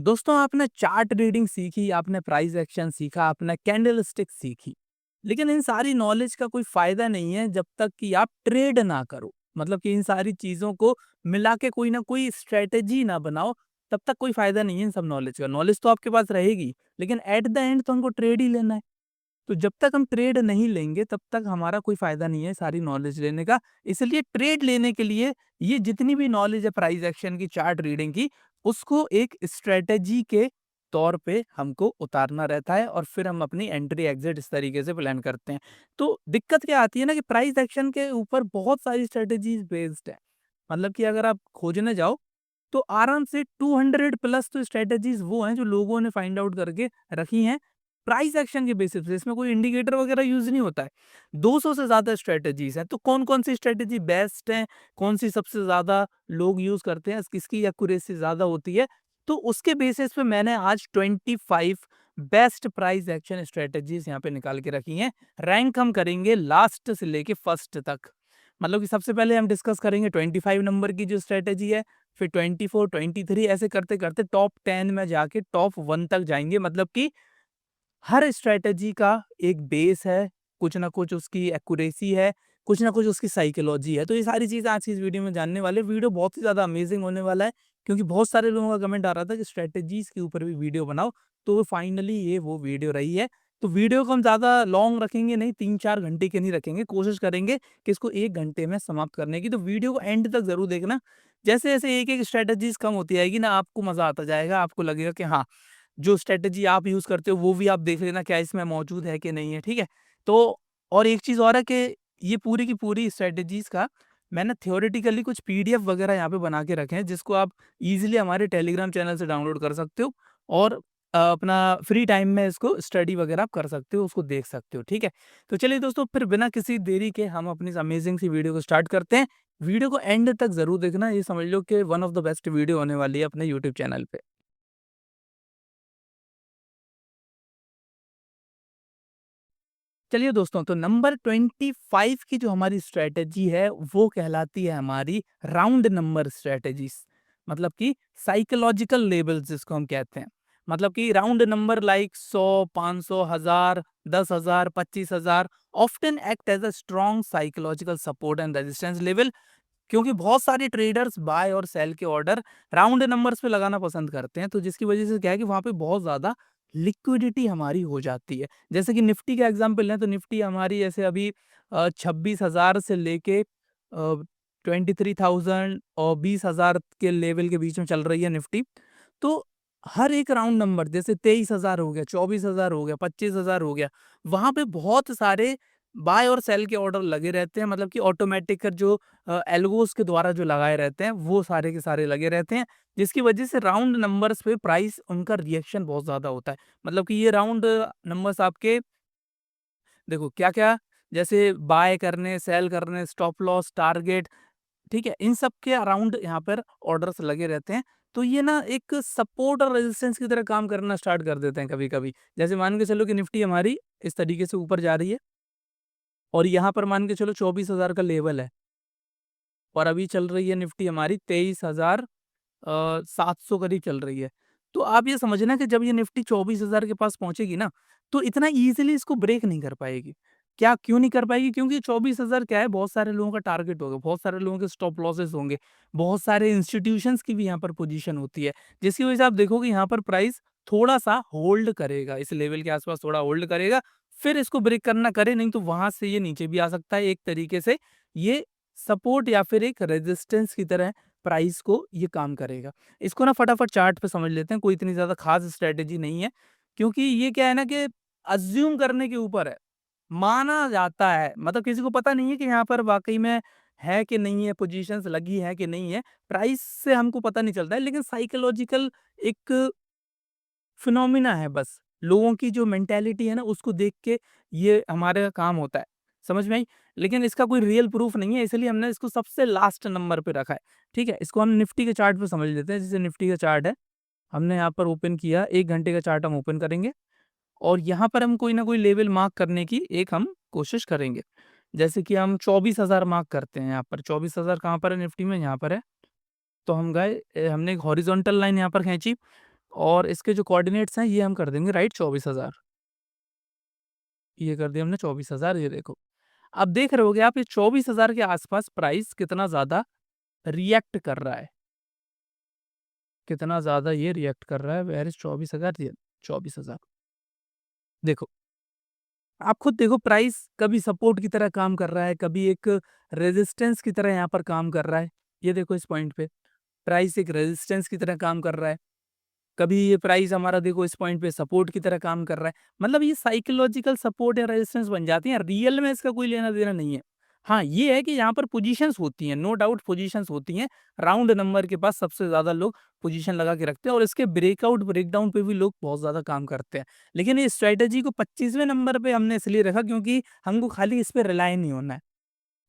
दोस्तों आपने chart reading सीखी, आपने प्राइस एक्शन सीखा, आपने कैंडल स्टिक सीखी। लेकिन इन सारी नॉलेज का कोई फ़ायदा नहीं है जब तक कि आप ट्रेड ना करो। मतलब कि इन सारी चीज़ों को मिला के कोई ना कोई स्ट्रैटेजी ना बनाओ, तब तक कोई फ़ायदा नहीं है इन सब नॉलेज का। नॉलेज तो आपके पास रहेगी, लेकिन एट द एंड तो हमको ट्रेड ही लेना है। तो जब तक हम ट्रेड नहीं लेंगे तब तक हमारा कोई फ़ायदा नहीं है सारी नॉलेज लेने का। इसलिए ट्रेड लेने के लिए ये जितनी भी नॉलेज है प्राइस एक्शन की, चार्ट रीडिंग की, उसको एक स्ट्रैटेजी के तौर पे हमको उतारना रहता है और फिर हम अपनी एंट्री एग्ज़िट इस तरीके से प्लान करते हैं। तो दिक्कत क्या आती है ना कि प्राइस एक्शन के ऊपर बहुत सारी स्ट्रैटेजीज़ बेस्ड है। मतलब कि अगर आप खोजने जाओ तो आराम से 200 प्लस तो स्ट्रैटेजीज़ वो हैं जो लोगों ने फाइंड आउट करके रखी हैं, प्राइस एक्शन के बेसिस पे। इसमें कोई इंडिकेटर वगैरह यूज़ नहीं होता है। 200 से ज़्यादा स्ट्रैटेजीज़ हैं, तो कौन-कौन सी स्ट्रैटेजी बेस्ट है, कौन-सी सबसे ज़्यादा लोग यूज़ करते हैं, किसकी एक्यूरेसी ज़्यादा होती है, तो उसके बेसिस पे मैंने आज 25 बेस्ट प्राइस एक्शन स्ट्रैटेजीज़ यहाँ पे निकाल के रखी हैं। रैंक हम करेंगे लास्ट से लेके फर्स्ट तक। मतलब कि सबसे पहले हम डिस्कस करेंगे 25 नंबर की जो स्ट्रैटेजी है, फिर 24, 23 ऐसे करते-करते टॉप 10 में जाके टॉप 1 तक जाएँगे। मतलब कि हर स्ट्रैटेजी का एक बेस है, कुछ ना कुछ उसकी एक्यूरेसी है, कुछ ना कुछ उसकी साइकोलॉजी है। तो ये सारी चीज़ें आज की इस वीडियो में जानने वाले हैं। वीडियो बहुत ही ज़्यादा अमेज़िंग होने वाला है, क्योंकि बहुत सारे लोगों का कमेंट आ रहा था कि स्ट्रैटेजीज़ के ऊपर भी वीडियो बनाओ, तो फाइनली ये वो वीडियो रही है। तो वीडियो को हम ज़्यादा लॉन्ग रखेंगे नहीं, 3-4 घंटे की नहीं रखेंगे, कोशिश करेंगे कि इसको 1 घंटे में समाप्त करने की। तो वीडियो को एंड तक ज़रूर देखना। जैसे-जैसे एक-एक स्ट्रैटेजीज़ कम होती जाएगी ना, आपको मज़ा आता जाएगा, आपको लगेगा कि हाँ, जो स्ट्रैटेजी आप यूज़ करते हो वो भी आप देख लेना क्या इसमें मौजूद है कि नहीं है, ठीक है? तो और एक चीज़ और है कि ये पूरी की पूरी स्ट्रैटेजीज़ का मैंने थ्योरेटिकली कुछ पीडीएफ वगैरह यहाँ पे बना के रखे हैं, जिसको आप ईज़िली हमारे टेलीग्राम चैनल से डाउनलोड कर सकते हो और अपना फ्री टाइम में इसको स्टडी वगैरह आप कर सकते हो, उसको देख सकते हो, ठीक है? तो चलिए दोस्तों, फिर बिना किसी देरी के हम अपनी इस अमेज़िंग सी वीडियो को स्टार्ट करते हैं। वीडियो को एंड तक ज़रूर देखना, ये समझ लो कि one of the best video होने वाली है अपने यूट्यूब चैनल पे। चलिए दोस्तों, तो नंबर 25 की जो हमारी स्ट्रैटेजी है वो कहलाती है हमारी राउंड नंबर स्ट्रैटेजीज। मतलब कि साइकोलॉजिकल लेबल्स जिसको हम कहते हैं। मतलब कि round number like 100, 500, 1000, 10,000, 25,000 often act as a strong psychological support and resistance level. क्योंकि बहुत सारे ट्रेडर्स बाय और सेल के ऑर्डर राउंड नंबर्स पे लगाना पसंद करते हैं, तो जिसकी वजह से क्या है कि वहाँ पे बहुत ज़्यादा लिक्विडिटी हमारी हो जाती है। जैसे कि निफ्टी का एग्जांपल लें तो निफ्टी हमारी ऐसे अभी 26,000 से लेके 23,000 और 20,000 के लेवल के बीच में चल रही है निफ्टी। तो हर एक राउंड नंबर जैसे 23,000 हो गया, 24,000 हो गया, 25,000 हो गया, वहाँ पे बहुत सारे बाय और सेल के ऑर्डर लगे रहते हैं। मतलब कि ऑटोमेटिक जो एल्गोस के द्वारा जो लगाए रहते हैं वो सारे के सारे लगे रहते हैं, जिसकी वजह से राउंड नंबर्स पे प्राइस उनका रिएक्शन बहुत ज़्यादा होता है। मतलब कि ये राउंड नंबर्स आपके देखो क्या-क्या, जैसे बाय करने, सेल करने, स्टॉप लॉस, टारगेट, ठीक है? इन सब के अराउंड यहाँ पर ऑर्डर्स लगे रहते हैं। तो ये ना एक सपोर्ट और रेजिस्टेंस की तरह काम करना स्टार्ट कर देते हैं कभी-कभी। जैसे मान के चलो कि निफ्टी हमारी इस तरीके से ऊपर जा रही है और यहाँ पर मान के चलो 24,000 का लेवल है और अभी चल रही है निफ्टी हमारी 23,700 करीब चल रही है। तो आप ये समझना कि जब ये निफ्टी 24,000 के पास पहुँचेगी ना, तो इतना ईज़िली इसको ब्रेक नहीं कर पाएगी। क्या क्यों नहीं कर पाएगी? क्योंकि 24,000 क्या है, बहुत सारे लोगों का टारगेट होगा, बहुत सारे लोगों के स्टॉप लॉसेस होंगे, बहुत सारे इंस्टीट्यूशंस की भी यहाँ पर पोजीशन होती है, जिसकी वजह से आप देखोगे यहाँ पर प्राइस थोड़ा-सा होल्ड करेगा, इस लेवल के आस-पास थोड़ा होल्ड करेगा, फिर इसको ब्रेक करना करे, नहीं तो वहाँ से ये नीचे भी आ सकता है। एक तरीके से ये सपोर्ट या फिर एक रेजिस्टेंस की तरह प्राइस को ये काम करेगा। इसको ना फटाफट चार्ट पे समझ लेते हैं, कोई इतनी ज़्यादा ख़ास स्ट्रैटेजी नहीं है, क्योंकि ये क्या है ना कि अज़्यूम करने के ऊपर है, माना जाता है। मतलब किसी को पता नहीं है कि यहाँ पर वाक़ई में है कि नहीं है, पोज़ीशंस लगी है कि नहीं है, प्राइस से हमको पता नहीं चलता है, लेकिन साइकोलॉजिकल एक फिनोमिना है बस। लोगों की जो मेंटालिटी है ना, उसको देख के ये हमारा काम होता है। समझ में आई? लेकिन इसका कोई रियल प्रूफ नहीं है, इसलिए हमने इसको सबसे लास्ट नंबर पे रखा है। ठीक है? इसको हम निफ्टी के चार्ट पे समझ लेते हैं। जैसे निफ्टी का चार्ट है, हमने यहाँ पर ओपन किया, 1 घंटे का चार्ट हम ओपन करेंगे और यहाँ पर हम कोई ना कोई लेवल मार्क करने की एक हम कोशिश करेंगे। जैसे कि हम 24,000 मार्क करते हैं यहाँ पर। 24,000 कहाँ पर है निफ्टी में? यहाँ पर है। तो हम गए हमने एक हॉरिज़ॉन्टल लाइन यहाँ पर खींची और इसके जो कोऑर्डिनेट्स हैं ये हम कर देंगे राइट 24,000। ये कर दिया हमने 24,000, ये देखो। अब देख रहे होगे आप ये 24,000 के आसपास प्राइस कितना ज़्यादा रिएक्ट कर रहा है। कितना ज़्यादा ये रिएक्ट कर रहा है, वेयर इज़ 24,000, ये 24,000। देखो, आप खुद देखो प्राइस कभी सपोर्ट की तरह काम कर रहा है, कभी एक रेजिस्टेंस की तरह यहाँ पर काम कर रहा है। ये देखो इस पॉइंट पे, प्राइस एक रेजिस्टेंस की तरह काम कर रहा है। कभी ये प्राइस हमारा देखो इस पॉइंट पे सपोर्ट की तरह काम कर रहा है। मतलब ये साइकोलॉजिकल सपोर्ट या रेजिस्टेंस बन जाती हैं, रियल में इसका कोई लेना-देना नहीं है। हाँ, ये है कि यहाँ पर पोज़ीशंस होती हैं, नो डाउट पोज़ीशंस होती हैं। राउंड नंबर के पास सबसे ज़्यादा लोग पोज़ीशन लगा के रखते हैं और इसके ब्रेकआउट, ब्रेकडाउन पे भी लोग बहुत ज़्यादा काम करते हैं। लेकिन ये स्ट्रैटेजी को 25वें नंबर पे हमने इसलिए रखा क्योंकि हमको खाली इस पे रिलाय नहीं होना है।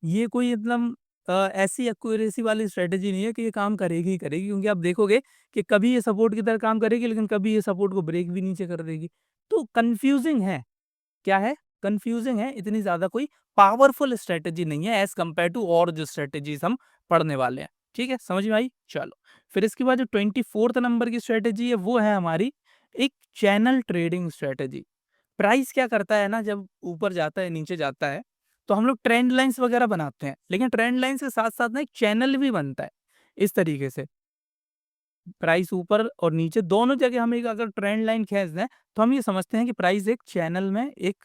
ये कोई मतलब ऐसी एक्यूरेसी वाली स्ट्रैटेजी नहीं है कि ये काम करेगी ही करेगी, क्योंकि आप देखोगे कि कभी ये सपोर्ट की तरह काम करेगी लेकिन कभी ये सपोर्ट को ब्रेक भी नीचे कर देगी। तो कन्फ्यूजिंग है। क्या है? कन्फ्यूजिंग है, इतनी ज़्यादा कोई पावरफुल स्ट्रैटेजी नहीं है एज़ कंपेयर टू और जो स्ट्रैटेजीज़ हम पढ़ने वाले हैं। ठीक है? समझ में आई? चलो। फिर इसके बाद जो 24th नंबर की स्ट्रैटेजी है वो है हमारी एक चैनल ट्रेडिंग स्ट्रैटेजी। प्राइस क्या करता है ना, जब ऊपर जाता है, नीचे जाता है, तो हम लोग ट्रेंड लाइन्स वगैरह बनाते हैं। लेकिन ट्रेंड लाइन्स के साथ-साथ ना एक चैनल भी बनता है। इस तरीके से प्राइस ऊपर और नीचे दोनों जगह हम एक अगर ट्रेंड लाइन खींच दें, तो हम ये समझते हैं कि प्राइस एक चैनल में एक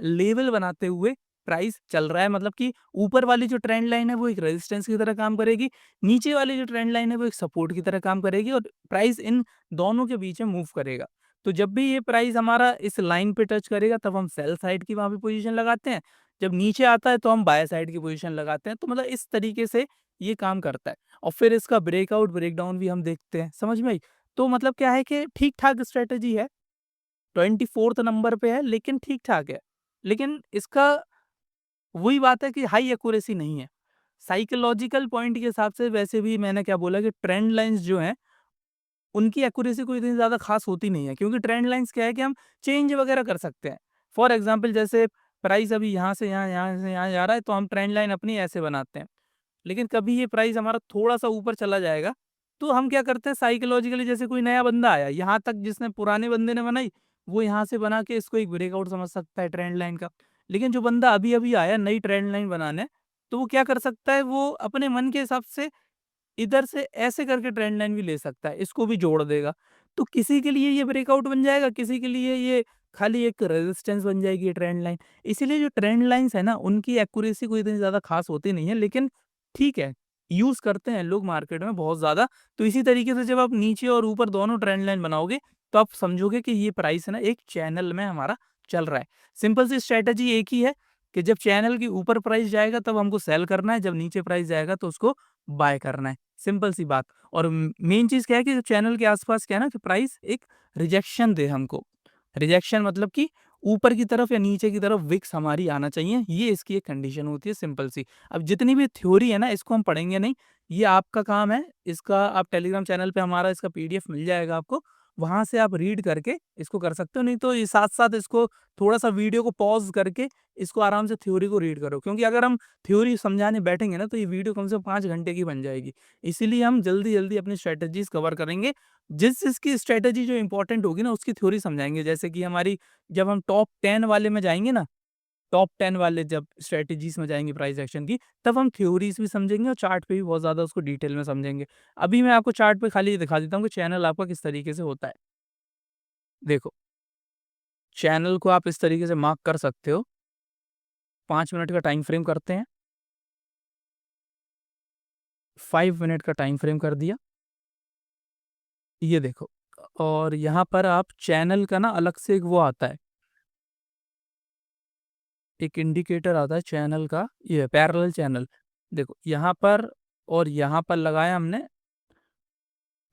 लेवल बनाते हुए प्राइस चल रहा है। मतलब कि ऊपर वाली जो ट्रेंड लाइन है वो एक रेजिस्टेंस की तरह काम करेगी, नीचे वाली जो ट्रेंड लाइन है वो एक सपोर्ट की तरह काम करेगी और प्राइस इन दोनों के बीच में मूव करेगा। तो जब भी ये प्राइस हमारा इस लाइन पे टच करेगा तब हम सेल साइड की वहाँ पे पोजीशन लगाते हैं, जब नीचे आता है तो हम बाय साइड की पोजीशन लगाते हैं। तो मतलब इस तरीके से ये काम करता है। और फिर इसका ब्रेकआउट, ब्रेकडाउन भी हम देखते हैं, समझ में आई? तो मतलब क्या है कि ठीक-ठाक स्ट्रैटेजी है, 24th नंबर पे है लेकिन ठीक-ठाक है। लेकिन इसका वही बात है कि हाई एक्यूरेसी नहीं है। साइकोलॉजिकल पॉइंट के हिसाब से वैसे भी मैंने क्या बोला कि ट्रेंड लाइन्स जो हैं, उनकी एक्यूरेसी कोई इतनी ज़्यादा ख़ास होती नहीं है, क्योंकि ट्रेंड लाइन्स क्या है कि हम चेंज वगैरह कर सकते हैं। फॉर एग्ज़ाम्पल जैसे प्राइस अभी यहाँ से यहाँ, यहाँ से यहाँ जा रहा है तो हम ट्रेंड लाइन अपनी ऐसे बनाते हैं। लेकिन कभी ये प्राइस हमारा थोड़ा-सा ऊपर चला जाएगा, तो हम क्या करते हैं साइकोलॉजिकली, जैसे कोई नया बंदा आया, यहाँ तक जिसने पुराने बंदे ने बनाई, वो यहाँ से बना के इसको एक ब्रेकआउट समझ सकता है ट्रेंड लाइन का। लेकिन जो बंदा अभी-अभी आया नई ट्रेंड लाइन बनाने, तो वो क्या कर सकता है, वो अपने मन के हिसाब से इधर से ऐसे करके ट्रेंड लाइन भी ले सकता है, इसको भी जोड़ देगा। तो किसी के लिए ये ब्रेकआउट बन जाएगा, किसी के लिए ये खाली एक रेजिस्टेंस बन जाएगी ये ट्रेंड लाइन। इसीलिए जो ट्रेंड लाइन्स है ना, उनकी एक्यूरेसी कोई इतनी ज़्यादा ख़ास होती नहीं है, लेकिन ठीक है, यूज़ करते हैं लोग मार्केट में बहुत ज़्यादा। तो इसी तरीके से जब आप नीचे और ऊपर दोनों ट्रेंड लाइन बनाओगे, तो आप समझोगे कि ये प्राइस है ना एक चैनल में हमारा चल रहा है। सिंपल सी स्ट्रैटेजी एक ही है कि जब चैनल के ऊपर प्राइस जाएगा तब हमको सेल करना है, जब नीचे प्राइस जाएगा तो उसको बाय करना है। सिंपल सी बात। और मेन चीज़ क्या है कि चैनल के आसपास क्या है ना कि प्राइस एक रिजेक्शन दे हमको। रिजेक्शन मतलब कि ऊपर की तरफ या नीचे की तरफ विक्स हमारी आना चाहिए, ये इसकी एक कंडीशन होती है सिंपल सी। अब जितनी भी थ्योरी है ना, इसको हम पढ़ेंगे नहीं, ये आपका काम है। इसका आप टेलीग्राम चैनल पे हमारा इसका पीडीएफ मिल जाएगा आपको, वहाँ से आप रीड करके इसको कर सकते हो। नहीं तो ये साथ-साथ इसको थोड़ा-सा वीडियो को पॉज़ करके इसको आराम से थ्योरी को रीड करो, क्योंकि अगर हम थ्योरी समझाने बैठेंगे ना, तो ये वीडियो कम से कम 5 घंटे की बन जाएगी। इसीलिए हम जल्दी-जल्दी अपनी स्ट्रैटेजीज़ कवर करेंगे। जिस की स्ट्रैटेजी जो इम्पोर्टेंट होगी ना, उसकी थ्योरी समझाएँगे। जैसे कि हमारी जब हम टॉप 10 वाले में जाएँगे ना, टॉप 10 वाले जब स्ट्रैटेजीज़ में जाएँगे प्राइस एक्शन की, तब हम थ्योरीज़ भी समझेंगे और चार्ट पे भी बहुत ज़्यादा उसको डिटेल में समझेंगे। अभी मैं आपको चार्ट पे खाली ये दिखा देता हूँ कि चैनल आपका किस तरीके से होता है। देखो, चैनल को आप इस तरीके से मार्क कर सकते हो, 5 मिनट का टाइम फ्रेम करते हैं, 5 मिनट का टाइम फ्रेम कर दिया, ये देखो। और यहाँ पर आप चैनल का ना अलग से एक वो आता है, एक इंडिकेटर आता है चैनल का, ये पैरेलल चैनल। देखो यहाँ पर और यहाँ पर लगाया हमने।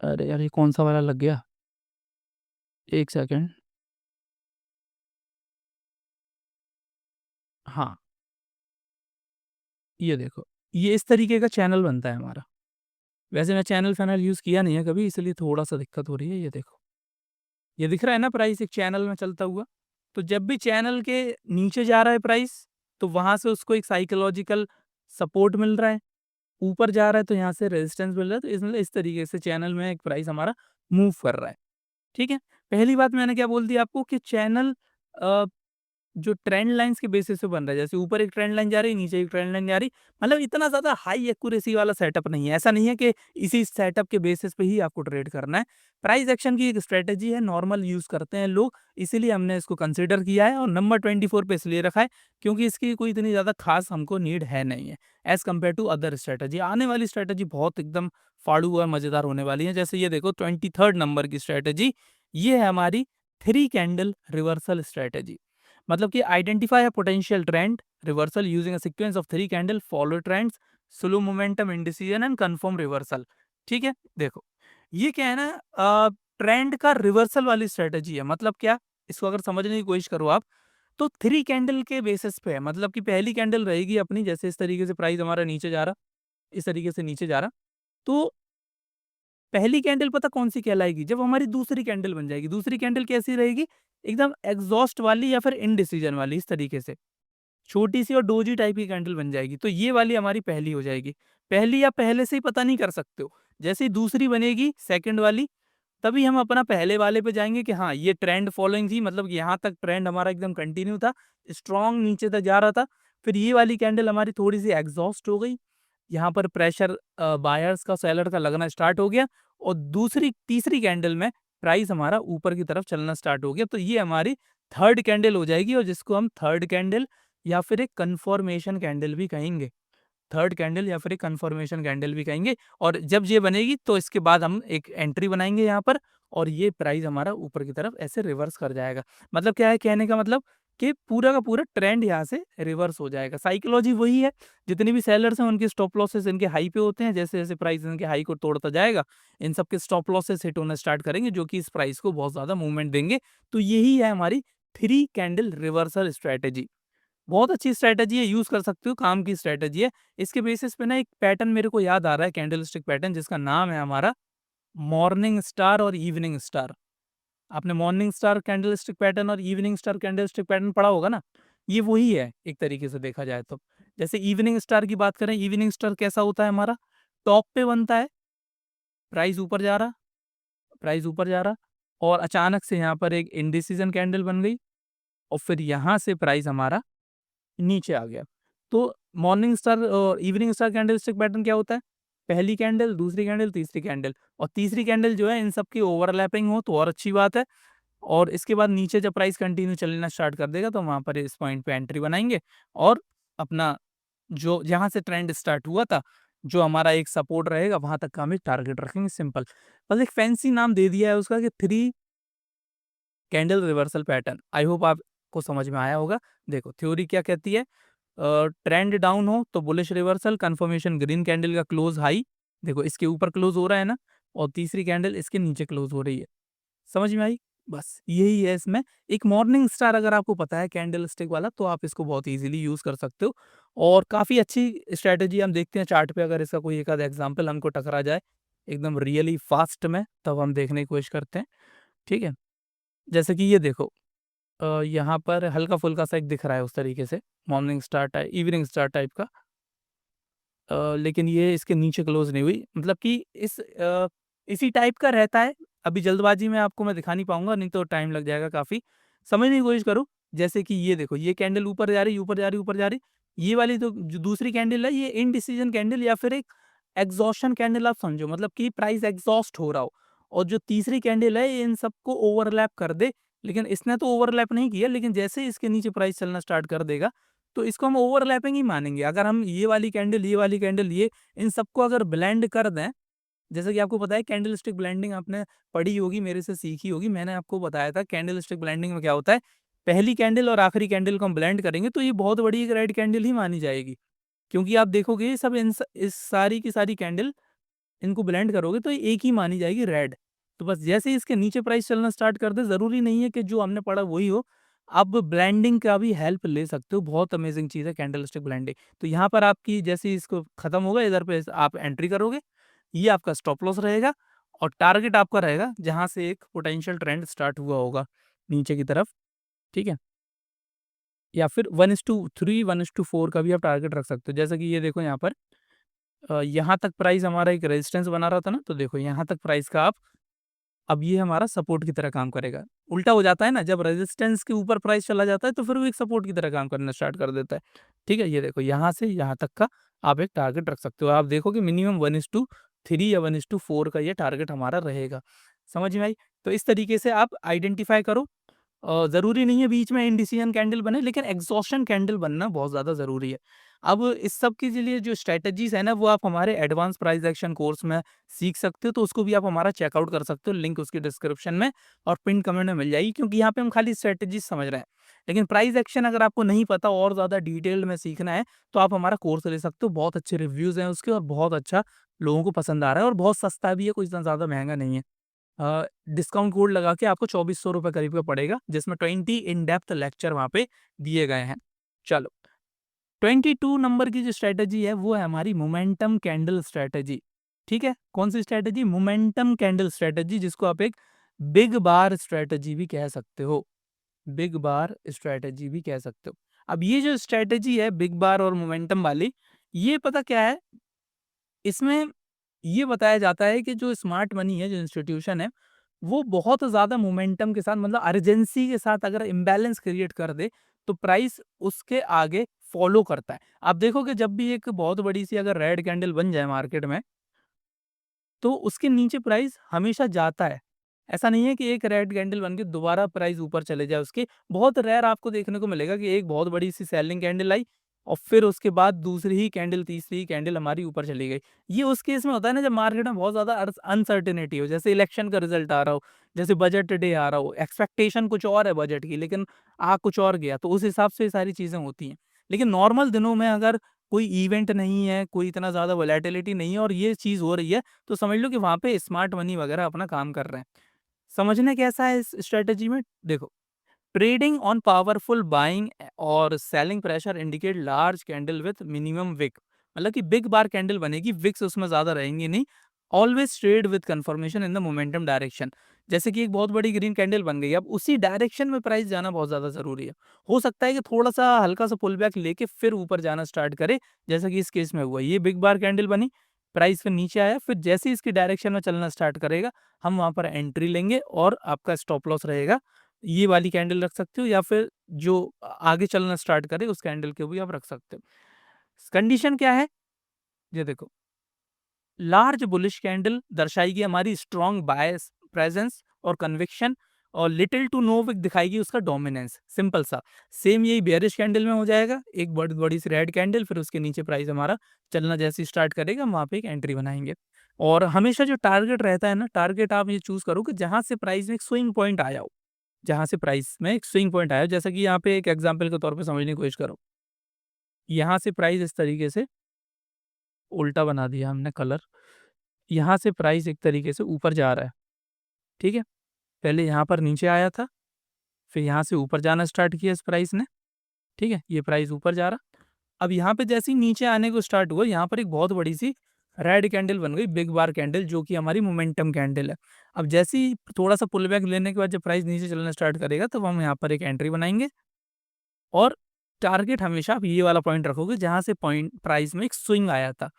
अरे यार! ये कौन-सा वाला लग गया? 1 सेकंड। हाँ, ये देखो, ये इस तरीके का चैनल बनता है हमारा। वैसे मैं चैनल-फैनल यूज़ किया नहीं है कभी, इसलिए थोड़ा-सा दिक्कत हो रही है, ये देखो। ये दिख रहा है ना प्राइस एक चैनल में चलता हुआ? तो जब भी चैनल के नीचे जा रहा है प्राइस, तो वहाँ से उसको एक साइकोलॉजिकल सपोर्ट मिल रहा है। ऊपर जा रहा है तो यहाँ से रेजिस्टेंस मिल रहा है, तो इस तरीके से चैनल में एक प्राइस हमारा मूव कर रहा है। ठीक है? पहली बात मैंने क्या बोल दी आपको कि चैनल अ, जो ट्रेंड लाइन्स के बेसिस पे बन रहा है, जैसे ऊपर एक ट्रेंड लाइन जा रही है, नीचे एक ट्रेंड लाइन जा रही, मतलब इतना ज़्यादा हाई एक्यूरेसी वाला सेटअप नहीं है। ऐसा नहीं है कि इसी सेटअप के बेसिस पे ही आपको ट्रेड करना है। प्राइस एक्शन की एक स्ट्रैटेजी है, नॉर्मल यूज़ करते हैं लोग, इसीलिए हमने इसको कंसीडर किया है और नंबर 24 पे इसलिए रखा है, क्योंकि इसकी कोई इतनी ज़्यादा खास हमको नीड है नहीं है, as compare to other strategy. आने वाली स्ट्रैटेजी बहुत एकदम फाड़ू और मज़ेदार होने वाली है। जैसे ये देखो 23rd नंबर की स्ट्रैटेजी, ये है हमारी 3 कैंडल रिवर्सल स्ट्रैटेजी। मतलब कि identify a potential trend reversal using a sequence of 3 candle, follow trends, slow momentum indecision and confirm reversal. ठीक है? देखो, ये क्या है ना, ट्रेंड का रिवर्सल वाली स्ट्रेटजी है। मतलब क्या? इसको अगर समझने की कोशिश करो आप, तो 3 कैंडल के बेसिस पे है। मतलब कि पहली कैंडल रहेगी अपनी, जैसे इस तरीके से प्राइस हमारा नीचे जा रहा, इस तरीके से नीचे जा रहा, तो पहली कैंडल पता कौन-सी कहलाएगी? जब हमारी दूसरी कैंडल बन जाएगी। दूसरी कैंडल कैसी रहेगी? एकदम एग्ज़ॉस्ट वाली या फिर इंडिसीजन वाली, इस तरीके से। छोटी-सी और डोजी टाइप की कैंडल बन जाएगी। तो ये वाली हमारी पहली हो जाएगी। पहली आप पहले से ही पता नहीं कर सकते हो। जैसे ही दूसरी बनेगी, सेकंड वाली, तभी हम अपना पहले वाले पे जाएँगे कि हाँ, ये ट्रेंड फॉलोइंग थी, मतलब यहाँ तक ट्रेंड हमारा एकदम कंटिन्यू था, स्ट्रॉन्ग नीचे तक जा रहा था। फिर ये वाली कैंडल हमारी थोड़ी-सी एग्ज़ॉस्ट हो गई। यहाँ पर प्रेशर बायर्स का, सेलर का लगना स्टार्ट हो गया और दूसरी तीसरी कैंडल में प्राइस हमारा ऊपर की तरफ चलना स्टार्ट हो गया। तो ये हमारी थर्ड कैंडल हो जाएगी और जिसको हम थर्ड कैंडल या फिर एक कन्फर्मेशन कैंडल भी कहेंगे। थर्ड कैंडल या फिर एक कन्फर्मेशन कैंडल भी कहेंगे और जब ये बनेगी तो इसके बाद हम एक एंट्री बनाएँगे यहाँ पर और ये प्राइस हमारा ऊपर की तरफ ऐसे रिवर्स कर जाएगा। मतलब क्या है कहने का मतलब कि पूरा का पूरा ट्रेंड यहाँ से रिवर्स हो जाएगा। साइकोलॉजी वही है, जितने भी सेलर्स हैं उनके स्टॉप लॉसेस इनके हाई पे होते हैं, जैसे-जैसे प्राइस इनके हाई को तोड़ता जाएगा, इन सब के स्टॉप लॉसेस हिट होना स्टार्ट करेंगे जो कि इस प्राइस को बहुत ज़्यादा मूवमेंट देंगे। तो यही है हमारी 3 कैंडल रिवर्सल स्ट्रैटेजी। बहुत अच्छी स्ट्रैटेजी है, यूज़ कर सकते हो, काम की स्ट्रैटेजी है। इसके बेसिस पे ना एक पैटर्न मेरे को याद आ रहा है, कैंडलस्टिक पैटर्न, जिसका नाम है हमारा मॉर्निंग स्टार और इवनिंग स्टार। आपने मॉर्निंग स्टार कैंडलस्टिक पैटर्न और इवनिंग स्टार कैंडलस्टिक पैटर्न पढ़ा होगा ना? ये वही है एक तरीके से देखा जाए तो। जैसे इवनिंग स्टार की बात करें, इवनिंग स्टार कैसा होता है हमारा? टॉप पे बनता है, प्राइस ऊपर जा रहा, प्राइस ऊपर जा रहा और अचानक से यहाँ पर एक इंडिसीजन कैंडल बन गई और फिर यहाँ से प्राइस हमारा नीचे आ गया। तो मॉर्निंग स्टार और इवनिंग स्टार कैंडलस्टिक पैटर्न क्या होता है? पहली कैंडल, दूसरी कैंडल, तीसरी कैंडल और तीसरी कैंडल जो है इन सब की ओवरलैपिंग हो तो और अच्छी बात है। और इसके बाद नीचे जब प्राइस कंटिन्यू चलना स्टार्ट कर देगा तो वहाँ पर इस पॉइंट पे एंट्री बनाएँगे और अपना जो जहाँ से ट्रेंड स्टार्ट हुआ था, जो हमारा एक सपोर्ट रहेगा वहाँ तक का हम एक टारगेट रखेंगे, सिंपल। बस एक फैंसी नाम दे दिया है उसका कि 3 candle reversal pattern. I hope आपको समझ में आया होगा। देखो थ्योरी क्या कहती है, ट्रेंड डाउन हो तो bullish reversal, confirmation green candle का क्लोज हाई, देखो इसके ऊपर क्लोज हो रहा है ना, और तीसरी कैंडल इसके नीचे क्लोज हो रही है। समझ में आई? बस यही है इसमें। एक मॉर्निंग स्टार अगर आपको पता है कैंडल स्टिक वाला तो आप इसको बहुत इजीली यूज कर सकते हो और काफी अच्छी स्ट्रेटेजी हम देखते हैं चार्ट पे। अगर इसका कोई एक आध एग्जांपल हमको टकरा जाए एकदम रियली फास्ट में, तब हम देखने की कोशिश करते हैं। ठीक है? जैसे कि ये देखो, यहाँ पर हल्का-फुल्का सा एक दिख रहा है उस तरीके से, morning star type, evening star type का। लेकिन ये इसके नीचे क्लोज़ नहीं हुई। मतलब कि इसी टाइप का रहता है। अभी जल्दबाज़ी में आपको मैं दिखा नहीं पाऊँगा, नहीं तो टाइम लग जाएगा काफ़ी। समझने की कोशिश करो, जैसे कि ये देखो, ये कैंडल ऊपर जा रही, ऊपर जा रही, ऊपर जा रही। ये वाली तो जो दूसरी कैंडल है, ये इनडिसीजन कैंडल या फिर एक एग्ज़ॉशन कैंडल आप समझो, मतलब कि प्राइस एग्ज़ॉस्ट हो रहा हो। और जो तीसरी कैंडल है, ये इन सबको ओवरलैप कर दे, लेकिन इसने तो ओवरलैप नहीं किया, लेकिन जैसे ही इसके नीचे प्राइस चलना स्टार्ट कर देगा, तो इसको हम ओवरलैपिंग ही मानेंगे। अगर हम ये वाली कैंडल, ये वाली कैंडल, ये इन सबको अगर ब्लेंड कर दें, जैसे कि आपको पता है कैंडलस्टिक ब्लेंडिंग आपने पढ़ी होगी, मेरे से सीखी होगी। मैंने आपको बताया था कैंडलस्टिक ब्लेंडिंग में क्या होता है, पहली कैंडल और आखिरी कैंडल को हम ब्लेंड करेंगे तो ये बहुत बड़ी एक रेड कैंडल ही मानी जाएगी। क्योंकि आप देखोगे ये सब इस सारी की सारी कैंडल, इनको ब्लेंड करोगे तो ये एक ही मानी जाएगी, रेड। तो बस जैसे ही इसके नीचे प्राइस चलना स्टार्ट कर दे, ज़रूरी नहीं है कि जो हमने पढ़ा वही हो। आप ब्लेंडिंग का भी हेल्प ले सकते हो, बहुत अमेजिंग चीज़ है कैंडलस्टिक ब्लेंडिंग। तो यहाँ पर आपकी जैसे ही इसको खत्म होगा, इधर पे आप एंट्री करोगे, ये आपका स्टॉप लॉस रहेगा और टारगेट आपका रहेगा जहाँ से एक पोटेंशियल ट्रेंड स्टार्ट हुआ होगा नीचे की तरफ, ठीक है? या फिर 1:3, 1:4 का भी आप टारगेट रख सकते हो। जैसे कि ये देखो यहाँ पर, यहाँ तक प्राइस हमारा एक रेजिस्टेंस बना रहा था ना, तो देखो यहाँ तक प्राइस का आप अब ये हमारा सपोर्ट की तरह काम करेगा। उल्टा हो जाता है ना, जब रेजिस्टेंस के ऊपर प्राइस चला जाता है तो फिर वो एक सपोर्ट की तरह काम करना स्टार्ट कर देता है। ठीक है, ये देखो यहाँ से यहाँ तक का आप एक टारगेट रख सकते हो। आप देखो कि मिनिमम 1:3 या 1:4 का ये टारगेट हमारा रहेगा। समझ में आई? तो इस तरीके से आप आइडेंटिफाई करो। ज़रूरी नहीं है बीच में इंडिसीजन कैंडल बने, लेकिन एग्ज़ॉशन कैंडल बनना बहुत ज़्यादा ज़रूरी है। अब इस सब के लिए जो स्ट्रैटेजीज़ है ना, वो आप हमारे एडवांस प्राइस एक्शन कोर्स में सीख सकते हो, तो उसको भी आप हमारा चेकआउट कर सकते हो, लिंक उसकी डिस्क्रिप्शन में और पिन कमेंट में मिल जाएगी, क्योंकि यहाँ पे हम खाली स्ट्रैटेजीज़ समझ रहे हैं। लेकिन प्राइस एक्शन अगर आपको नहीं पता और ज़्यादा डिटेल में सीखना है, तो आप हमारा कोर्स ले सकते हो। बहुत अच्छे रिव्यूज़ हैं उसके और बहुत अच्छा लोगों को पसंद आ रहा है और बहुत सस्ता भी है, कोई इतना ज़्यादा महँगा नहीं है। डिस्काउंट कोड लगा के आपको 2400 रुपए करीब का पड़ेगा, जिसमें 20 इन डेप्थ लेक्चर वहाँ पे दिए गए हैं। चलो, 22 नंबर की जो स्ट्रैटेजी है वो है हमारी मोमेंटम कैंडल स्ट्रैटेजी। ठीक है, कौन सी स्ट्रैटेजी? मोमेंटम कैंडल स्ट्रैटेजी, जिसको आप एक बिग बार स्ट्रैटेजी भी कह सकते हो। बिग बार स्ट्रैटेजी भी कह सकते हो। अब ये जो स्ट्रैटेजी है बिग बार और मोमेंटम वाली, ये पता क्या है, इसमें ये बताया जाता है कि जो स्मार्ट मनी है, जो इंस्टीट्यूशन है, वो बहुत ज़्यादा मोमेंटम के साथ, मतलब अर्जेंसी के साथ अगर इम्बैलेंस क्रिएट कर दे, तो प्राइस उसके आगे फॉलो करता है। आप देखोगे जब भी एक बहुत बड़ी-सी अगर रेड कैंडल बन जाए मार्केट में, तो उसके नीचे प्राइस हमेशा जाता है। ऐसा नहीं है कि एक रेड कैंडल बन के दोबारा प्राइस ऊपर चले जाए उसके। बहुत रेयर आपको देखने को मिलेगा कि एक बहुत बड़ी-सी सेलिंग कैंडल आई और फिर उसके बाद दूसरी ही कैंडल, तीसरी ही कैंडल हमारी ऊपर चली गई। ये उस केस में होता है ना, जब मार्केट में बहुत ज़्यादा अनसर्टेनिटी हो, जैसे इलेक्शन का रिज़ल्ट आ रहा हो, जैसे बजट डे आ रहा हो, एक्सपेक्टेशन कुछ और है बजट की, लेकिन आ कुछ और गया, तो उस हिसाब से ये सारी चीज़ें होती हैं। लेकिन नॉर्मल दिनों में अगर कोई इवेंट नहीं है, कोई इतना ज़्यादा वोलेटिलिटी नहीं है और ये चीज़ हो रही है, तो समझ लो कि वहाँ पे स्मार्ट मनी वगैरह अपना काम कर रहे हैं। समझने कैसा है इस स्ट्रैटेजी में? देखो, ट्रेडिंग ऑन पावरफुल बाइंग और selling pressure indicate large candle with minimum wick, मतलब कि बिग बार कैंडल बनेगी, विक्स उसमें ज्यादा रहेंगी नहीं। Always trade with confirmation in the momentum direction. जैसे कि एक बहुत बड़ी ग्रीन कैंडल बन गई, अब उसी डायरेक्शन में प्राइस जाना बहुत ज्यादा जरूरी है। हो सकता है कि थोड़ा सा हल्का सा पुल बैक लेके फिर ऊपर जाना स्टार्ट करे, जैसा कि इस केस में हुआ। ये बिग बार कैंडल बनी, प्राइस फिर नीचे आया, फिर जैसे ही इसकी डायरेक्शन में चलना स्टार्ट करेगा, हम वहां पर एंट्री लेंगे और आपका स्टॉप लॉस रहेगा। ये वाली कैंडल रख सकते हो या फिर जो आगे चलना स्टार्ट करे उस कैंडल के भी आप रख सकते हो। कंडीशन क्या है? ये देखो, लार्ज बुलिश कैंडल दर्शाएगी हमारी स्ट्रॉन्ग बायस प्रेजेंस और कन्विक्शन, और लिटिल टू नो विक दिखाएगी उसका डोमिनेंस। सिंपल सा। सेम यही बेयरिश कैंडल में हो जाएगा, एक बड़ी बड़ी सी रेड कैंडल, फिर उसके नीचे प्राइस हमारा चलना जैसे स्टार्ट करेगा, हम वहां पे एक एंट्री बनाएंगे। और हमेशा जो टारगेट रहता है ना, टारगेट आप ये चूज करो कि जहां से प्राइस में एक स्विंग पॉइंट आया हो, जहाँ से प्राइस में एक स्विंग पॉइंट आया, जैसा कि यहाँ पे एक एग्जांपल के तौर पे समझने की कोशिश करो। यहाँ से प्राइस इस तरीके से उल्टा बना दिया हमने कलर। यहाँ से प्राइस एक तरीके से ऊपर जा रहा है, ठीक है? पहले यहाँ पर नीचे आया था, फिर यहाँ से ऊपर जाना स्टार्ट किया इस प्राइस ने, ठीक है? ये प्राइस ऊपर जा रहा। अब यहाँ पे जैसे ही नीचे आने को स्टार्ट हुआ, यहाँ पर एक बहुत बड़ी-सी रेड कैंडल बन गई, बिग बार कैंडल, जो कि हमारी मोमेंटम कैंडल है। अब जैसे ही थोड़ा-सा पुल बैक लेने के बाद जब प्राइस नीचे चलना स्टार्ट करेगा, तब हम यहाँ पर एक एंट्री बनाएँगे। और टारगेट हमेशा आप ये वाला पॉइंट रखोगे जहाँ से पॉइंट प्राइस में एक स्विंग आया था।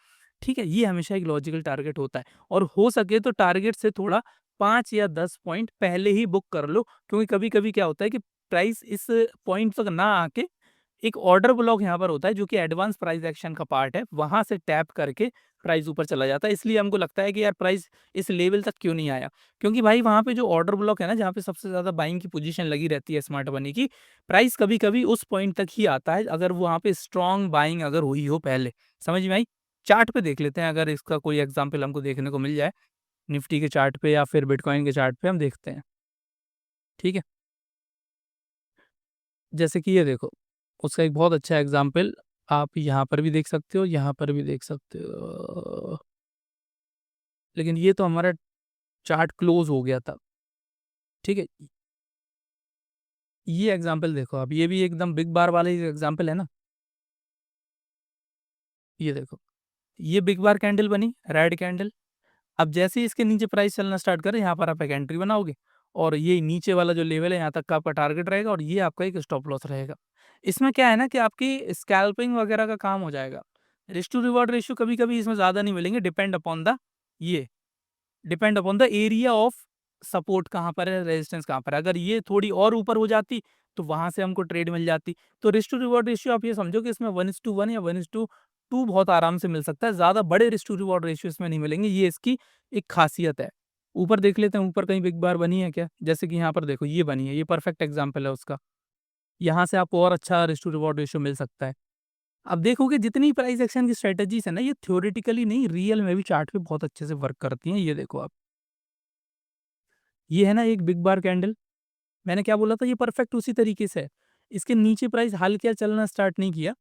ठीक है? ये हमेशा एक लॉजिकल टारगेट होता है और हो सके तो टारगेट से थोड़ा 5 या 10 पॉइंट पहले ही बुक कर लो, क्योंकि कभी-कभी क्या होता है कि प्राइस इस पॉइंट तक ना आके एक ऑर्डर ब्लॉक यहाँ पर होता है, जो कि एडवांस प्राइस एक्शन का पार्ट है, वहाँ से टैप करके प्राइस ऊपर चला जाता है। इसलिए हमको लगता है कि यार प्राइस इस लेवल तक क्यों नहीं आया? क्योंकि भाई वहाँ पे जो ऑर्डर ब्लॉक है ना, जहाँ पे सबसे ज़्यादा बाइंग की पोजीशन लगी रहती है स्मार्ट मनी की, प्राइस कभी-कभी उस पॉइंट तक ही आता है, अगर वो वहाँ पे स्ट्रॉन्ग बाइंग अगर हुई हो पहले। समझ में आई? चार्ट पे देख लेते हैं, अगर इसका कोई एग्ज़ाम्पल हमको देखने को मिल जाए, निफ्टी के चार्ट पे या फिर बिटकॉइन के चार्ट पे हम देखते हैं। ठीक है? जैसे कि ये देखो, उसका एक बहुत अच्छा एग्ज़ाम्पल आप यहाँ पर भी देख सकते हो, यहाँ पर भी देख सकते हो। लेकिन ये तो हमारा चार्ट क्लोज़ हो गया था। ठीक है? ये एग्ज़ाम्पल देखो, अब ये भी एकदम बिग बार वाला ही एग्ज़ाम्पल है ना? ये देखो, ये बिग बार कैंडल बनी, रेड कैंडल। अब जैसे ही इसके नीचे प्राइस चलना स्टार्ट करे, यहाँ पर आप एक एंट्री बनाओगे और ये नीचे वाला जो लेवल है, यहाँ तक का आपका टारगेट रहेगा और ये आपका एक स्टॉप लॉस रहेगा। इसमें क्या है ना कि आपकी स्कैल्पिंग वगैरह का काम हो जाएगा। रिस्क टू रिवॉर्ड रेशियो कभी-कभी इसमें ज़्यादा नहीं मिलेंगे, ये depend upon the area of support कहाँ पर है, रेजिस्टेंस कहाँ पर है। अगर ये थोड़ी और ऊपर हो जाती तो वहाँ से हमको ट्रेड मिल जाती। तो रिस्क टू रिवॉर्ड रेशियो आप ये समझो कि इसमें 1:1 या 1:2 बहुत आराम से मिल सकता है। ज़्यादा बड़े रिस्क टू रिवॉर्ड रेशियो इसमें नहीं मिलेंगे, ये इसकी एक ख़ासियत है। ऊपर देख लेते हैं, ऊपर कहीं बिग बार बनी है क्या? जैसे कि यहाँ पर देखो ये बनी है, ये परफेक्ट एग्ज़ाम्पल है उसका। यहाँ से आपको और अच्छा रिस्क टू रिवॉर्ड रेशियो मिल सकता है। अब देखोगे जितनी प्राइस एक्शन की स्ट्रैटेजीज़ है ना, ये थ्योरेटिकली नहीं, रियल में भी चार्ट पे बहुत अच्छे से वर्क करती हैं। ये देखो आप, ये है ना एक बिग बार कैंडल, मैंने क्या बोला था, ये परफेक्ट उसी तरीके से है। इसके नीचे प्राइस हल्का चलना स्टार्ट नहीं किया।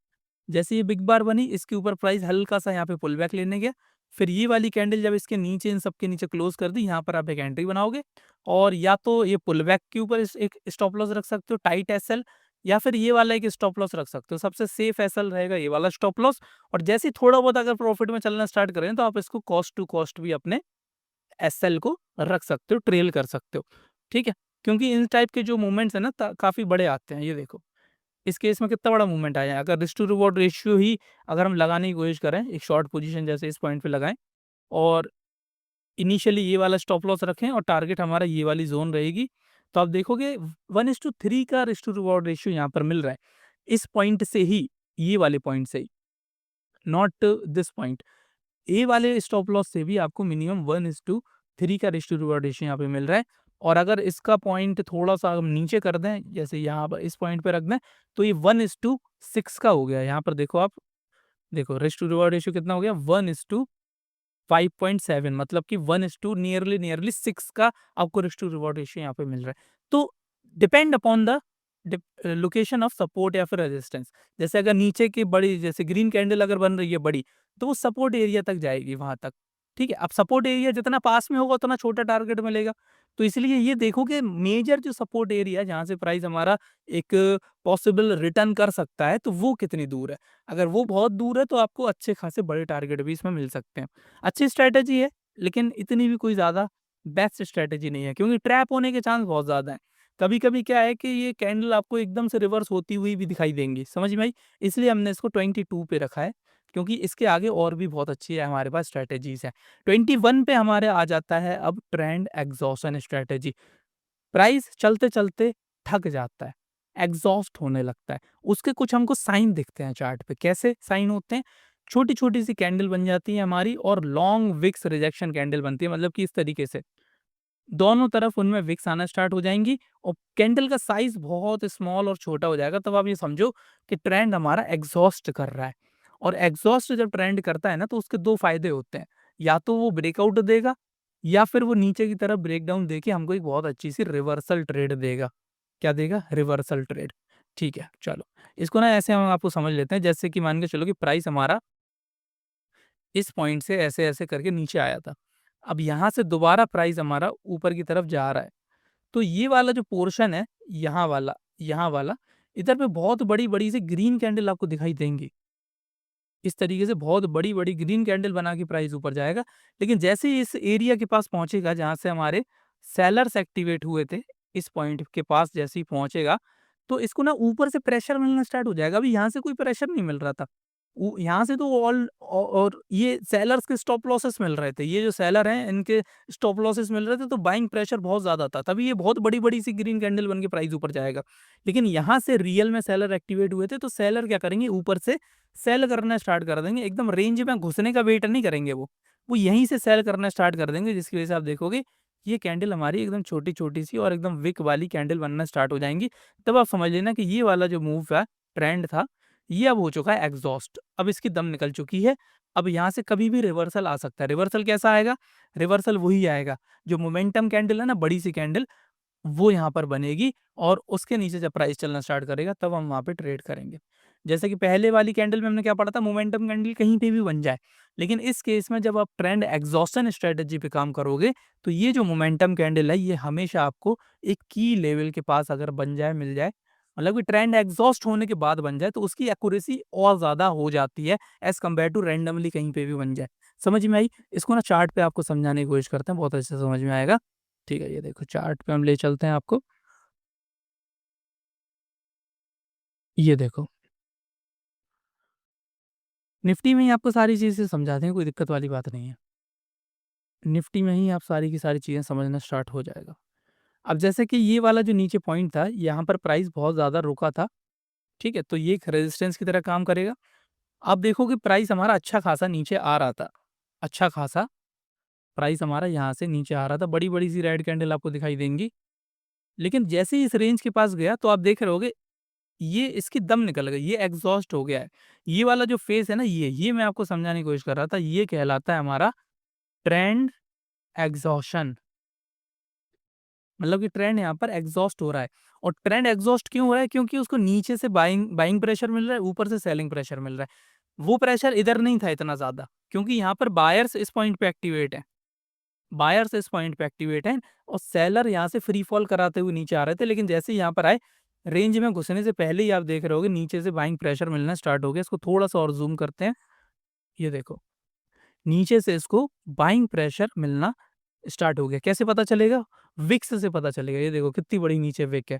जैसे ये बिग बार बनी, इसके ऊपर प्राइस हल्का-सा यहाँ पे पुल बैक लेने गया। फिर ये वाली कैंडल जब इसके नीचे, इन सब के नीचे क्लोज़ कर दी, यहाँ पर आप एक एंट्री बनाओगे और या तो ये पुल बैक के ऊपर इस एक स्टॉप लॉस रख सकते हो, टाइट एसएल, या फिर ये वाला एक स्टॉप लॉस रख सकते हो। सबसे सेफ एसएल रहेगा ये वाला स्टॉप लॉस, और जैसे ही थोड़ा बहुत अगर प्रॉफिट में चलना स्टार्ट करें, तो आप इसको कॉस्ट टू कॉस्ट भी अपने एसएल को रख सकते हो, ट्रेल कर सकते हो। ठीक है? क्योंकि इन टाइप के जो मूवमेंट्स हैं ना, काफ़ी बड़े आते हैं। ये देखो, इस केस में कितना बड़ा मूवमेंट आया है। अगर रिस्क टू रिवॉर्ड रेशियो ही अगर हम लगाने की कोशिश करें, एक शॉर्ट पोजीशन जैसे इस पॉइंट पे लगाएँ और इनिशियली ये वाला स्टॉप लॉस रखें और टारगेट हमारा ये वाली ज़ोन रहेगी, तो आप देखोगे 1:3 का रिस्क टू रिवॉर्ड रेशियो यहाँ पर मिल रहा है। इस पॉइंट से ही, ये वाले पॉइंट से ही, नॉट दिस पॉइंट। ए वाले स्टॉप लॉस से भी आपको मिनिमम 1:3 का रिस्क टू रिवॉर्ड रेशियो यहाँ पे मिल रहा है। और अगर इसका पॉइंट थोड़ा-सा हम नीचे कर दें, जैसे यहाँ पर इस पॉइंट पे रख दें, तो ये 1:6 का हो गया। यहाँ पर देखो आप, देखो रिस्क टू रिवॉर्ड रेशियो कितना हो गया, 1:5.7, मतलब कि 1:, नियरली 6 का आपको रिस्क टू रिवॉर्ड रेशियो यहाँ पे मिल रहा है। तो depend upon the location of support या फिर रेजिस्टेंस। जैसे अगर नीचे की बड़ी, जैसे ग्रीन कैंडल अगर बन रही है बड़ी, तो वो सपोर्ट एरिया तक जाएगी, वहां तक। ठीक है, अब सपोर्ट एरिया जितना पास में होगा उतना छोटा टारगेट मिलेगा। तो इसलिए ये देखो कि मेजर जो सपोर्ट एरिया जहाँ से प्राइस हमारा एक पॉसिबल रिटर्न कर सकता है, तो वो कितनी दूर है। अगर वो बहुत दूर है, तो आपको अच्छे खासे बड़े टारगेट भी इसमें मिल सकते हैं। अच्छी स्ट्रैटेजी है, लेकिन इतनी भी कोई ज़्यादा बेस्ट स्ट्रैटेजी नहीं है, क्योंकि ट्रैप होने के चांस बहुत ज़्यादा हैं। कभी-कभी क्या है कि ये कैंडल आपको एकदम से रिवर्स होती हुई भी दिखाई देंगी, समझ में आई? इसलिए हमने इसको 22 पे रखा है, क्योंकि इसके आगे और भी बहुत अच्छी है हमारे पास स्ट्रैटेजीज़ हैं। 21 पे हमारे आ जाता है अब ट्रेंड एग्ज़ॉशन स्ट्रैटेजी। प्राइस चलते-चलते थक जाता है, एग्ज़ॉस्ट होने लगता है। उसके कुछ हमको साइन दिखते हैं चार्ट पे। कैसे साइन होते हैं? छोटी-छोटी सी कैंडल बन जाती है हमारी और लॉन्ग विक्स रिजेक्शन कैंडल बनती है, मतलब कि इस तरीके से। दोनों तरफ उनमें विक्स आना स्टार्ट हो जाएँगी और कैंडल का साइज़ बहुत स्मॉल और छोटा हो जाएगा। तब आप ये समझो कि ट्रेंड हमारा एग्ज़ॉस्ट कर रहा है। और एग्ज़ॉस्ट जब ट्रेंड करता है ना, तो उसके 2 फ़ायदे होते हैं। या तो वो ब्रेकआउट देगा, या फिर वो नीचे की तरफ ब्रेकडाउन देके हमको एक बहुत अच्छी-सी रिवर्सल ट्रेड देगा। क्या देगा? Reversal trade. ठीक है, चलो। इसको ना ऐसे हम आपको समझ लेते हैं, जैसे कि मान के चलो कि प्राइस हमारा इस पॉइंट से ऐसे-ऐसे करके नीचे आया था। अब यहाँ से दोबारा प्राइस हमारा ऊपर की तरफ जा रहा है। तो ये वाला जो पोर्शन है, यहाँ वाला, इधर पे बहुत बड़ी-बड़ी सी ग्रीन कैंडल आपको दिखाई देंगी। इस तरीके से बहुत बड़ी-बड़ी ग्रीन कैंडल बना के प्राइस ऊपर जाएगा। लेकिन जैसे ही इस एरिया के पास पहुँचेगा जहाँ से हमारे सेलर्स एक्टिवेट हुए थे, इस पॉइंट के पास जैसे ही पहुँचेगा, तो इसको ना ऊपर से प्रेशर मिलना स्टार्ट हो जाएगा। अभी यहाँ से कोई प्रेशर नहीं मिल रहा था। यहाँ से तो ऑल औ और ये सेलर्स के स्टॉप लॉसेस मिल रहे थे। ये जो सेलर हैं, इनके स्टॉप लॉसेस मिल रहे थे, तो बाइंग प्रेशर बहुत ज़्यादा था। तभी ये बहुत बड़ी-बड़ी सी ग्रीन कैंडल बन के प्राइस ऊपर जाएगा। लेकिन यहाँ से रियल में सेलर एक्टिवेट हुए थे, तो सेलर क्या करेंगे, ऊपर से सेल करना स्टार्ट कर देंगे। एकदम रेंज में घुसने का वेट नहीं करेंगे वो। वो यहीं से सेल करना स्टार्ट कर देंगे, जिसकी वज़ह से आप देखोगे ये कैंडल हमारी एकदम छोटी-छोटी सी और एकदम विक वाली कैंडल बनना स्टार्ट हो जाएँगी। तब आप समझ लेना कि ये वाला जो मूव था, ट्रेंड था, ये अब हो चुका है एग्ज़ॉस्ट। अब इसकी दम निकल चुकी है। अब यहाँ से कभी भी रिवर्सल आ सकता है। रिवर्सल कैसा आएगा? रिवर्सल वही आएगा, जो मोमेंटम कैंडल है ना, बड़ी सी कैंडल, वो यहाँ पर बनेगी और उसके नीचे जब प्राइस चलना स्टार्ट करेगा, तब हम वहाँ पे ट्रेड करेंगे। जैसे कि पहले वाली कैंडल में हमने क्या पढ़ा था, मोमेंटम कैंडल कहीं पे भी बन जाए। लेकिन इस केस में जब आप ट्रेंड एग्जॉशन स्ट्रेटजी पे काम करोगे, तो ये जो मोमेंटम कैंडल है, ये हमेशा आपको एक की लेवल के पास अगर बन जाए, मिल जाए, मतलब कि ट्रेंड एग्जॉस्ट होने के बाद बन जाए, तो उसकी एक्यूरेसी और ज़्यादा हो जाती है एज़ कम्पेयर टू रैंडमली कहीं पे भी बन जाए। समझ में आई? इसको ना चार्ट पे आपको समझाने की कोशिश करते हैं, बहुत अच्छे से समझ में आएगा। ठीक है, ये देखो चार्ट पे हम ले चलते हैं आपको। ये देखो, निफ्टी में ही आपको सारी चीज़ें समझाते हैं, कोई दिक्कत वाली बात नहीं है। निफ्टी में ही आप सारी की सारी चीज़ें समझना स्टार्ट हो जाएगा। अब जैसे कि ये वाला जो नीचे पॉइंट था, यहाँ पर प्राइस बहुत ज़्यादा रुका था, ठीक है? तो ये एक रेजिस्टेंस की तरह काम करेगा। आप देखो कि प्राइस हमारा अच्छा खासा नीचे आ रहा था। अच्छा खासा प्राइस हमारा यहाँ से नीचे आ रहा था, बड़ी-बड़ी सी रेड कैंडल आपको दिखाई देंगी। लेकिन जैसे ही इस रेंज के पास गया तो आप देख रहे होगे ये इसकी दम निकल गई, ये एग्ज़ॉस्ट हो गया है। ये वाला जो फेज़ है ना ये मैं आपको समझाने की कोशिश कर रहा था, ये कहलाता है हमारा ट्रेंड एग्ज़ॉशन। मतलब कि ट्रेंड यहाँ पर एग्ज़ॉस्ट हो रहा है और ट्रेंड एग्ज़ॉस्ट क्यों हो रहा है? क्योंकि उसको नीचे से बाइंग बाइंग प्रेशर मिल रहा है, ऊपर से सेलिंग प्रेशर मिल रहा है। वो प्रेशर इधर नहीं था इतना ज़्यादा क्योंकि यहाँ पर बायर्स इस पॉइंट पे एक्टिवेट हैं। बायर्स इस पॉइंट पे एक्टिवेट हैं और सेलर यहाँ से फ्री फॉल कराते हुए नीचे आ रहे थे, लेकिन जैसे ही यहाँ पर आए, रेंज में घुसने से पहले ही आप देख रहे होगे नीचे से बाइंग प्रेशर मिलना स्टार्ट हो गया। इसको थोड़ा-सा और ज़ूम करते हैं, ये देखो, नीचे से इसको बाइंग प्रेशर मिलना स्टार्ट हो गया। कैसे पता चलेगा? विक्स से पता चलेगा। ये देखो कितनी बड़ी नीचे विक है।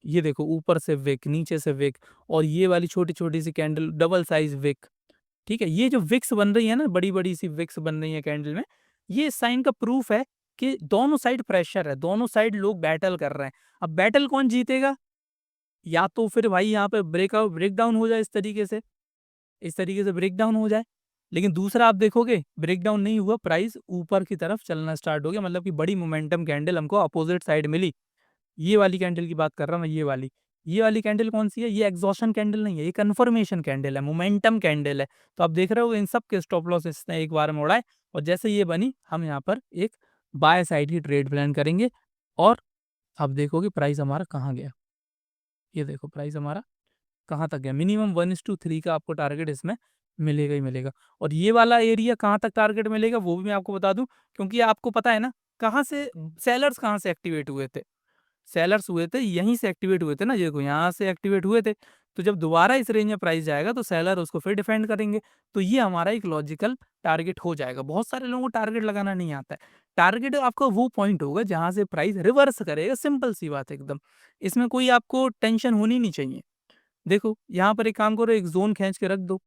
ये देखो ऊपर से विक, नीचे से विक और ये वाली छोटी-छोटी सी कैंडल डबल साइज़ विक, ठीक है? ये जो विक्स बन रही है ना, बड़ी-बड़ी सी विक्स बन रही है कैंडल में, ये इस साइन का प्रूफ है कि दोनों साइड प्रेशर है, दोनों साइड लोग बैटल कर रहे हैं। अब बैटल कौन जीतेगा? या तो फिर भाई यहाँ पे ब्रेकडाउन हो जाए इस तरीके से ब्रेकडाउन हो जाए। लेकिन दूसरा आप देखोगे ब्रेकडाउन नहीं हुआ, प्राइस ऊपर की तरफ चलना स्टार्ट हो गया, मतलब कि बड़ी मोमेंटम कैंडल हमको अपोजिट साइड मिली। ये वाली कैंडल की बात कर रहा हूँ मैं, ये वाली। ये वाली कैंडल कौन-सी है? ये एग्ज़ॉशन कैंडल नहीं है, ये कन्फर्मेशन कैंडल है, मोमेंटम कैंडल है। तो आप देख रहे हो इन सब के स्टॉप लॉस इसने एक बार में उड़ाए और जैसे ये बनी, हम यहाँ पर एक बाय साइड की ट्रेड प्लान करेंगे और आप देखोगे प्राइस हमारा कहाँ गया। ये देखो प्राइस हमारा कहाँ तक गया। मिनिमम 1:3 का आपको टारगेट इसमें मिलेगा ही मिलेगा और ये वाला एरिया कहाँ तक टारगेट मिलेगा वो भी मैं आपको बता दूँ, क्योंकि आपको पता है ना कहाँ से सेलर्स कहाँ से एक्टिवेट हुए थे। सेलर्स हुए थे, यहीं से एक्टिवेट हुए थे ना, ये देखो यहाँ से एक्टिवेट हुए थे। तो जब दोबारा इस रेंज में प्राइस जाएगा तो सेलर उसको फिर डिफेंड करेंगे। तो ये हमारा एक लॉजिकल टारगेट हो जाएगा। बहुत सारे लोगों को टारगेट लगाना नहीं आता है। टारगेट आपका वो पॉइंट होगा जहाँ से प्राइस रिवर्स करेगा, सिंपल सी बात है एकदम। इसमें कोई आपको टेंशन होनी नहीं चाहिए। देखो, यहाँ पर एक काम करो, एक ज़ोन खींच के रख दो।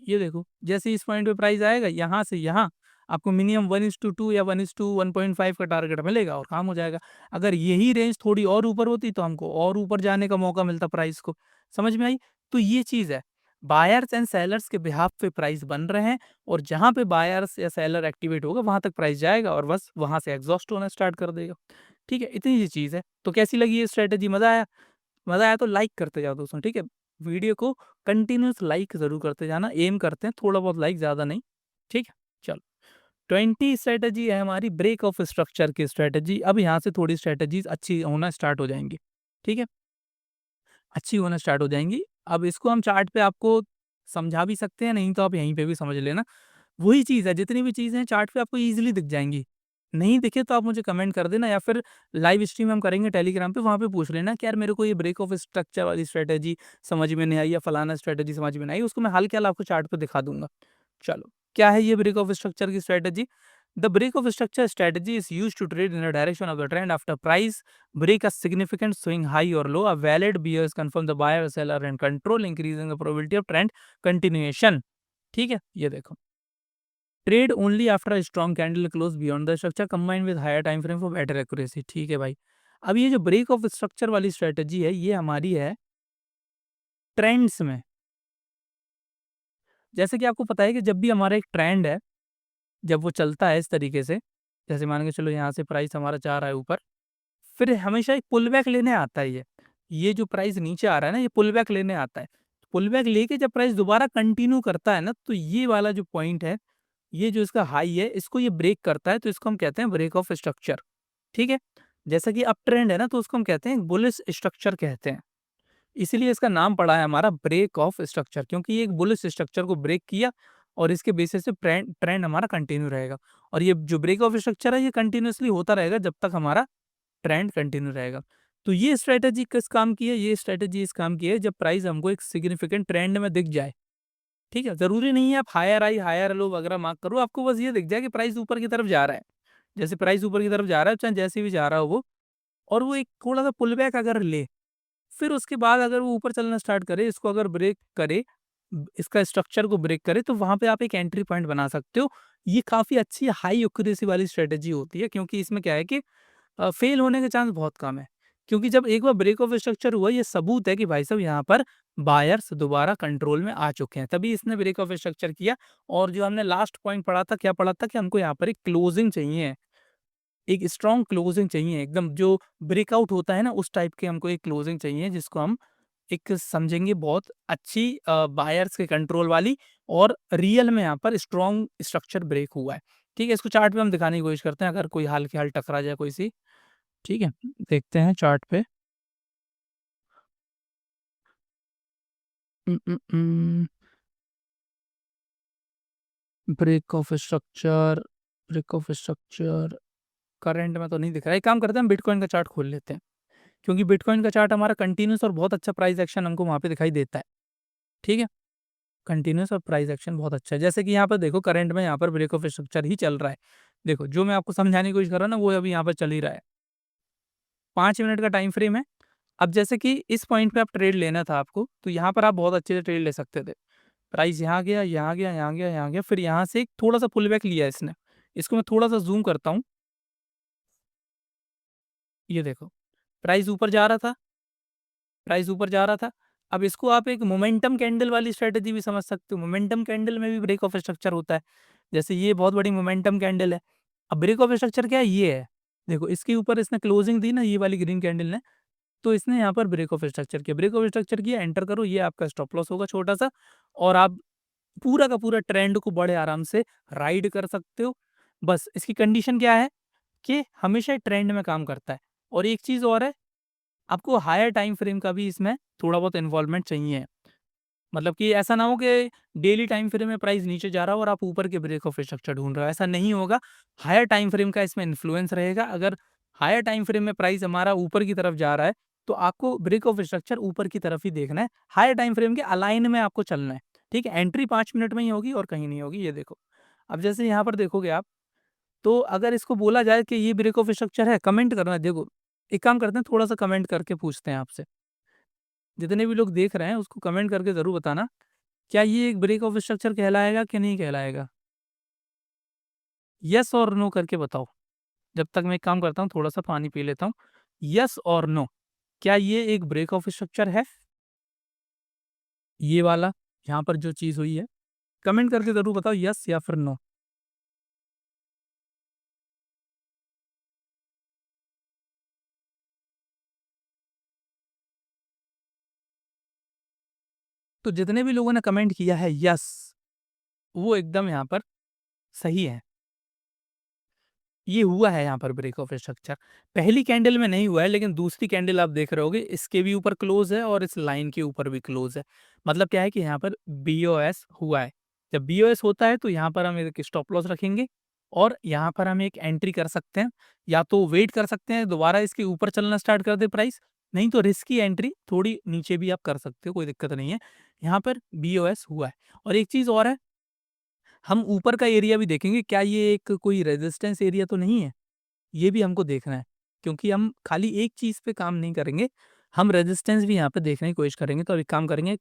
ये देखो, जैसे ही इस पॉइंट पे प्राइस आएगा, यहाँ से यहाँ आपको मिनिमम 1:2 या 1:1.5 का टारगेट मिलेगा और काम हो जाएगा। अगर यही रेंज थोड़ी और ऊपर होती तो हमको और ऊपर जाने का मौका मिलता प्राइस को। समझ में आई? तो ये चीज़ है, बायर्स एंड सेलर्स के बिहाफ़ पे प्राइस बन रहे हैं और जहाँ पे बायर्स या सेलर एक्टिवेट होगा, वहाँ तक प्राइस जाएगा और बस वहाँ से एग्ज़ॉस्ट होना स्टार्ट कर देगा। ठीक है? इतनी सी चीज़ है। तो कैसी लगी ये स्ट्रैटेजी? मज़ा आया? मज़ा आया तो लाइक करते जाओ दोस्तों, ठीक है? वीडियो को कंटिन्यूअस लाइक ज़रूर करते जाना, एम करते हैं थोड़ा बहुत लाइक, ज़्यादा नहीं, ठीक है? चलो, 20 स्ट्रैटेजी है हमारी ब्रेक ऑफ स्ट्रक्चर की स्ट्रैटेजी। अब यहाँ से थोड़ी स्ट्रैटेजीज़ अच्छी होना स्टार्ट हो जाएँगी, ठीक है? अच्छी होना स्टार्ट हो जाएँगी। अब इसको हम चार्ट पे आपको समझा भी सकते हैं, नहीं तो आप यहीं पे भी समझ लेना। वही चीज़ है, जितनी भी चीज़ें हैं चार्ट पे आपको ईज़िली दिख जाएँगी। नहीं दिखे तो आप मुझे कमेंट कर देना या फिर लाइव स्ट्रीम हम करेंगे टेलीग्राम पे, वहाँ पे पूछ लेना कि यार मेरे को ये ब्रेक ऑफ स्ट्रक्चर वाली स्ट्रैटेजी समझ में नहीं आई या फलाना स्ट्रैटेजी समझ में नहीं आई, उसको मैं हाल-के-हाल आपको चार्ट पे दिखा दूँगा। चलो, क्या है ये ब्रेक ऑफ स्ट्रक्चर की strategy? The break of structure strategy is used to trade in the direction of the trend after price break a significant swing high or low. A valid bears confirm the buyer, seller and control, increasing the probability of trend continuation. ठीक है, ये देखो, trade only after a strong candle close beyond the structure combined with higher time frame for better accuracy. ठीक है भाई, अब ये जो ब्रेक ऑफ स्ट्रक्चर वाली स्ट्रेटेजी है, ये हमारी है ट्रेंड्स में। जैसे कि आपको पता है कि जब भी हमारा एक ट्रेंड है, जब वो चलता है इस तरीके से, जैसे मान के चलो यहाँ से प्राइस हमारा जा रहा है ऊपर, फिर हमेशा एक पुल बैक लेने आता है ये। ये जो प्राइस नीचे आ रहा है ना, ये पुल बैक लेने आता है। पुल बैक लेके जब प्राइस दोबारा कंटिन्यू करता है ना, तो ये वाला जो पॉइंट है, ये जो इसका हाई है, इसको ये ब्रेक करता है, तो इसको हम कहते हैं ब्रेक ऑफ स्ट्रक्चर। ठीक है? जैसा कि अप ट्रेंड है ना, तो उसको हम कहते हैं बुलिश स्ट्रक्चर कहते हैं। इसीलिए इसका नाम पड़ा है हमारा ब्रेक ऑफ स्ट्रक्चर, क्योंकि ये एक बुलिश स्ट्रक्चर को ब्रेक किया और इसके बेसिस पे ट्रेंड ट्रेंड हमारा कंटिन्यू रहेगा। और ये जो ब्रेक ऑफ स्ट्रक्चर है, ये कंटिन्यूअसली होता रहेगा जब तक हमारा ट्रेंड कंटिन्यू रहेगा। तो ये स्ट्रैटेजी किस काम की है? ये स्ट्रैटेजी इस काम की है जब प्राइस हमको एक सिग्निफिकेंट ट्रेंड में दिख जाए। ठीक है? ज़रूरी नहीं है आप हायर हाई, हायर लो वगैरह मार्क करो, आपको बस ये दिख जाए कि प्राइस ऊपर की तरफ जा रहा है। जैसे प्राइस ऊपर की तरफ जा रहा है, चाहे जैसे भी जा रहा हो वो, और वो एक थोड़ा-सा पुल बैक अगर ले, फिर उसके बाद अगर वो ऊपर चलना स्टार्ट करे, इसको अगर ब्रेक करे, इसका स्ट्रक्चर को ब्रेक करे, तो वहाँ पे आप एक एंट्री पॉइंट बना सकते हो। ये काफ़ी अच्छी हाई एक्यूरेसी वाली स्ट्रैटेजी होती है, क्योंकि इसमें क्या है कि फेल होने के चांस बहुत कम है। क्योंकि जब एक बार ब्रेक ऑफ स्ट्रक्चर हुआ, ये सबूत है कि भाई साहब यहाँ पर बायर्स दोबारा कंट्रोल में आ चुके हैं, तभी इसने ब्रेक ऑफ स्ट्रक्चर किया। और जो हमने लास्ट पॉइंट पढ़ा था, क्या पढ़ा था कि हमको यहाँ पर एक क्लोजिंग चाहिए, एक स्ट्रॉन्ग क्लोजिंग चाहिए, एकदम जो ब्रेकआउट होता है ना, उस टाइप के हमको एक क्लोजिंग चाहिए, जिसको हम एक समझेंगे बहुत अच्छी बायर्स के कंट्रोल वाली, और रियल में यहाँ पर स्ट्रॉन्ग स्ट्रक्चर ब्रेक हुआ है। ठीक है, इसको चार्ट पे हम दिखाने की कोशिश करते हैं, अगर कोई हाल के हाल टकरा जाए कोई सी। ठीक है, देखते हैं चार्ट पे। Break of structure, break of structure current में तो नहीं दिख रहा है। एक काम करते हैं, हम बिटकॉइन का चार्ट खोल लेते हैं, क्योंकि बिटकॉइन का चार्ट हमारा कंटिन्यूअस और बहुत अच्छा प्राइस एक्शन हमको वहाँ पे दिखाई देता है। ठीक है, कंटिन्यूअस और प्राइस एक्शन बहुत अच्छा है। जैसे कि यहाँ पर देखो, करंट में यहाँ पर ब्रेक ऑफ स्ट्रक्चर ही चल रहा है। देखो, जो मैं आपको समझाने की कोशिश कर रहा हूँ ना, वो अभी यहाँ पर चल ही रहा है। 5 मिनट का टाइम फ्रेम है। अब जैसे कि इस पॉइंट पे आप ट्रेड लेना था आपको, तो यहाँ पर आप बहुत अच्छे से ट्रेड ले सकते थे। प्राइस यहाँ गया, यहाँ गया, यहाँ गया, यहाँ गया, फिर यहाँ से एक थोड़ा-सा पुल बैक लिया इसने। इसको मैं थोड़ा-सा ज़ूम करता हूँ, ये देखो, प्राइस ऊपर जा रहा था, प्राइस ऊपर जा रहा था। अब इसको आप एक मोमेंटम कैंडल वाली स्ट्रैटेजी भी समझ सकते हो। मोमेंटम कैंडल में भी ब्रेक ऑफ स्ट्रक्चर होता है। जैसे ये बहुत बड़ी मोमेंटम कैंडल है। अब ब्रेक ऑफ स्ट्रक्चर क्या है? ये है। देखो, इसके ऊपर इसने क्लोजिंग दी ना, ये वाली ग्रीन कैंडल ने, तो इसने यहाँ पर ब्रेक ऑफ स्ट्रक्चर किया। ब्रेक ऑफ स्ट्रक्चर किया, एंटर करो, ये आपका स्टॉप लॉस होगा छोटा-सा, और आप पूरा का पूरा ट्रेंड को बड़े आराम से राइड कर सकते हो। बस इसकी कंडीशन क्या है कि हमेशा ट्रेंड में काम करता है। और एक चीज़ और है, आपको हायर टाइम फ्रेम का भी इसमें थोड़ा बहुत इन्वॉल्वमेंट चाहिए। मतलब कि ऐसा ना हो कि डेली टाइम फ्रेम में प्राइस नीचे जा रहा हो और आप ऊपर के ब्रेक ऑफ स्ट्रक्चर ढूंढ रहे हो, ऐसा नहीं होगा। हायर टाइम फ्रेम का इसमें इन्फ्लुएंस रहेगा। अगर हायर टाइम फ्रेम में प्राइस हमारा ऊपर की तरफ जा रहा है, तो आपको ब्रेक ऑफ स्ट्रक्चर ऊपर की तरफ ही देखना है। हायर टाइम फ्रेम के अलाइन में आपको चलना है। ठीक है, एंट्री 5 मिनट में ही होगी और कहीं नहीं होगी, ये देखो। अब जैसे यहाँ पर देखोगे आप, तो अगर इसको बोला जाए कि ये ब्रेक ऑफ स्ट्रक्चर है, कमेंट करना। देखो, एक काम करते हैं, थोड़ा सा कमेंट करके पूछते हैं आपसे, जितने भी लोग देख रहे हैं उसको कमेंट करके ज़रूर बताना, क्या ये एक ब्रेक ऑफ स्ट्रक्चर कहलाएगा कि नहीं कहलाएगा? येस और नो करके बताओ। जब तक मैं एक काम करता हूँ, थोड़ा-सा पानी पी लेता हूँ। येस और नो, क्या ये एक ब्रेक ऑफ स्ट्रक्चर है? ये वाला, यहाँ पर जो चीज़ हुई है? कमेंट करके ज़रूर बताओ, येस या फिर नो। तो जितने भी लोगों ने कमेंट किया है येस, वो एकदम यहाँ पर सही है। ये हुआ है यहाँ पर ब्रेक ऑफ स्ट्रक्चर। पहली कैंडल में नहीं हुआ है, लेकिन दूसरी कैंडल आप देख रहे होगे, इसके भी ऊपर क्लोज है और इस लाइन के ऊपर भी क्लोज है। मतलब क्या है कि यहाँ पर बीओएस हुआ है। जब बीओएस होता है, तो यहाँ पर हम एक स्टॉप लॉस रखेंगे और यहाँ पर हम एक एंट्री कर सकते हैं, या तो वेट कर सकते हैं दोबारा इसके ऊपर चलना स्टार्ट कर दे प्राइस, नहीं तो रिस्की एंट्री थोड़ी नीचे भी आप कर सकते हो, कोई दिक्कत नहीं है। यहाँ पर बीओएस हुआ है। और एक चीज़ और है, हम ऊपर का एरिया भी देखेंगे, क्या ये एक कोई रेजिस्टेंस एरिया तो नहीं है? ये भी हमको देखना है, क्योंकि हम खाली एक चीज़ पे काम नहीं करेंगे, हम रेजिस्टेंस भी यहाँ पे देखने की कोशिश करेंगे। तो अब एक काम करेंगे,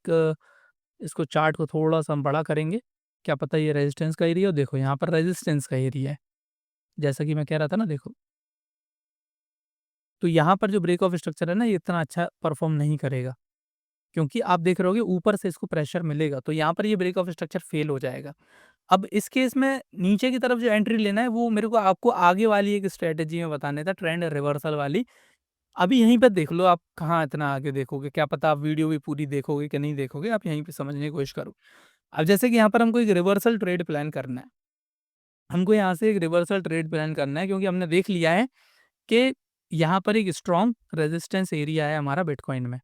इसको चार्ट को थोड़ा-सा हम बड़ा करेंगे, क्या पता ये रेजिस्टेंस का एरिया हो। देखो, यहाँ पर रेजिस्टेंस का एरिया है, जैसा कि मैं कह रहा था ना, देखो। तो यहाँ पर जो ब्रेक ऑफ स्ट्रक्चर है ना, ये इतना अच्छा परफ़ॉर्म नहीं करेगा, क्योंकि आप देख रहे होगे ऊपर से इसको प्रेशर मिलेगा, तो यहाँ पर ये ब्रेक ऑफ स्ट्रक्चर फेल हो जाएगा। अब इस केस में नीचे की तरफ जो एंट्री लेना है, वो मेरे को आपको आगे वाली एक स्ट्रैटेजी में बताने था, ट्रेंड रिवर्सल वाली। अभी यहीं पे देख लो, आप कहाँ इतना आगे देखोगे, क्या पता आप वीडियो भी पूरी देखोगे कि नहीं देखोगे, आप यहीं पे समझने की कोशिश करो। अब जैसे कि यहाँ पर हमको एक रिवर्सल ट्रेड प्लान करना है, हमको यहाँ से एक रिवर्सल ट्रेड प्लान करना है, क्योंकि हमने देख लिया है कि यहाँ पर एक स्ट्रॉन्ग रेजिस्टेंस एरिया है हमारा बिटकॉइन में।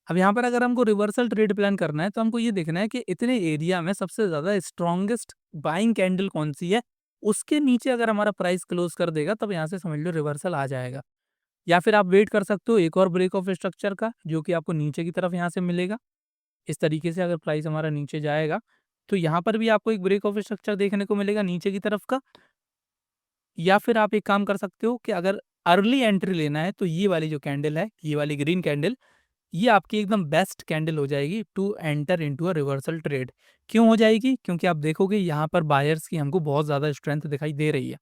अब यहाँ पर अगर हमको रिवर्सल ट्रेड प्लान करना है, तो हमको ये देखना है कि इतने एरिया में सबसे ज़्यादा स्ट्रॉन्गेस्ट बाइंग कैंडल कौन-सी है, उसके नीचे अगर हमारा प्राइस क्लोज़ कर देगा, तब यहाँ से समझ लो रिवर्सल आ जाएगा। या फिर आप वेट कर सकते हो एक और ब्रेक ऑफ स्ट्रक्चर का, जो कि आपको नीचे की तरफ यहाँ से मिलेगा। इस तरीके से अगर प्राइस हमारा नीचे जाएगा, तो यहाँ पर भी आपको एक ब्रेक ऑफ स्ट्रक्चर देखने को मिलेगा नीचे की तरफ का। या फिर आप एक काम कर सकते हो कि अगर अर्ली एंट्री लेना है, तो ये वाली जो कैंडल है, ये वाली ग्रीन कैंडल, ये आपकी एकदम बेस्ट कैंडल हो जाएगी to enter into a reversal trade. क्यों हो जाएगी? क्योंकि आप देखोगे यहाँ पर बायर्स की हमको बहुत ज़्यादा स्ट्रेंथ दिखाई दे रही है।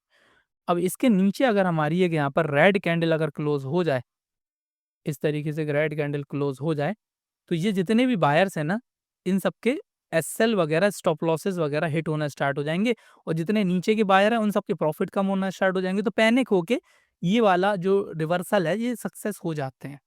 अब इसके नीचे अगर हमारी एक यहाँ पर रेड कैंडल अगर क्लोज़ हो जाए, इस तरीके से रेड कैंडल क्लोज़ हो जाए, तो ये जितने भी बायर्स हैं ना, इन सबके एसएल वगैरह, स्टॉप लॉसेस वगैरह हिट होना स्टार्ट हो जाएँगे और जितने नीचे के बायर हैं, उन सबके प्रॉफिट कम होना स्टार्ट हो जाएँगे। तो पैनिक होके ये वाला जो रिवर्सल है, ये सक्सेस हो जाते हैं।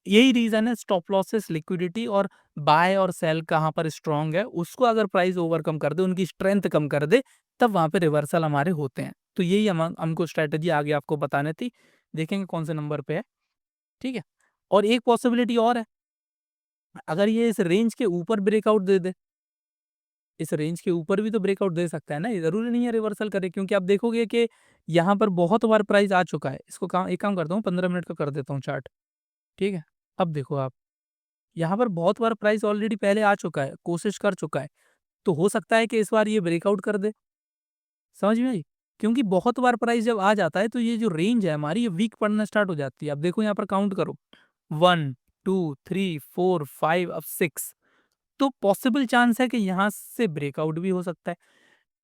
यही रीज़न है स्टॉप लॉसेस, लिक्विडिटी और बाय और सेल कहाँ पर स्ट्रॉन्ग है, उसको अगर प्राइस ओवरकम कर दे, उनकी स्ट्रेंथ कम कर दे, तब वहाँ पे रिवर्सल हमारे होते हैं। तो यही हमको स्ट्रैटेजी आगे आपको बतानी थी। देखेंगे कौन से नंबर पे है, ठीक है? और एक पॉसिबिलिटी और है, अगर ये इस रेंज के ऊपर ब्रेकआउट दे दे, इस रेंज के ऊपर भी तो ब्रेकआउट दे सकता है ना, ये ज़रूरी नहीं है रिवर्सल करे, क्योंकि आप देखोगे कि यहाँ पर बहुत बार प्राइस आ चुका है। इसको काम एक काम करता हूँ, 15 मिनट का कर देता हूँ चार्ट, ठीक है? अब देखो आप, यहाँ पर बहुत बार प्राइस ऑलरेडी पहले आ चुका है, कोशिश कर चुका है, तो हो सकता है कि इस बार ये ब्रेकआउट कर दे, समझ में आई? क्योंकि बहुत बार प्राइस जब आ जाता है, तो ये जो रेंज है हमारी, ये वीक पड़ना स्टार्ट हो जाती है। अब देखो यहाँ पर काउंट करो, 1, 2, 3, 4, 5 अब 6, तो पॉसिबल चांस है कि यहाँ से ब्रेकआउट भी हो सकता है।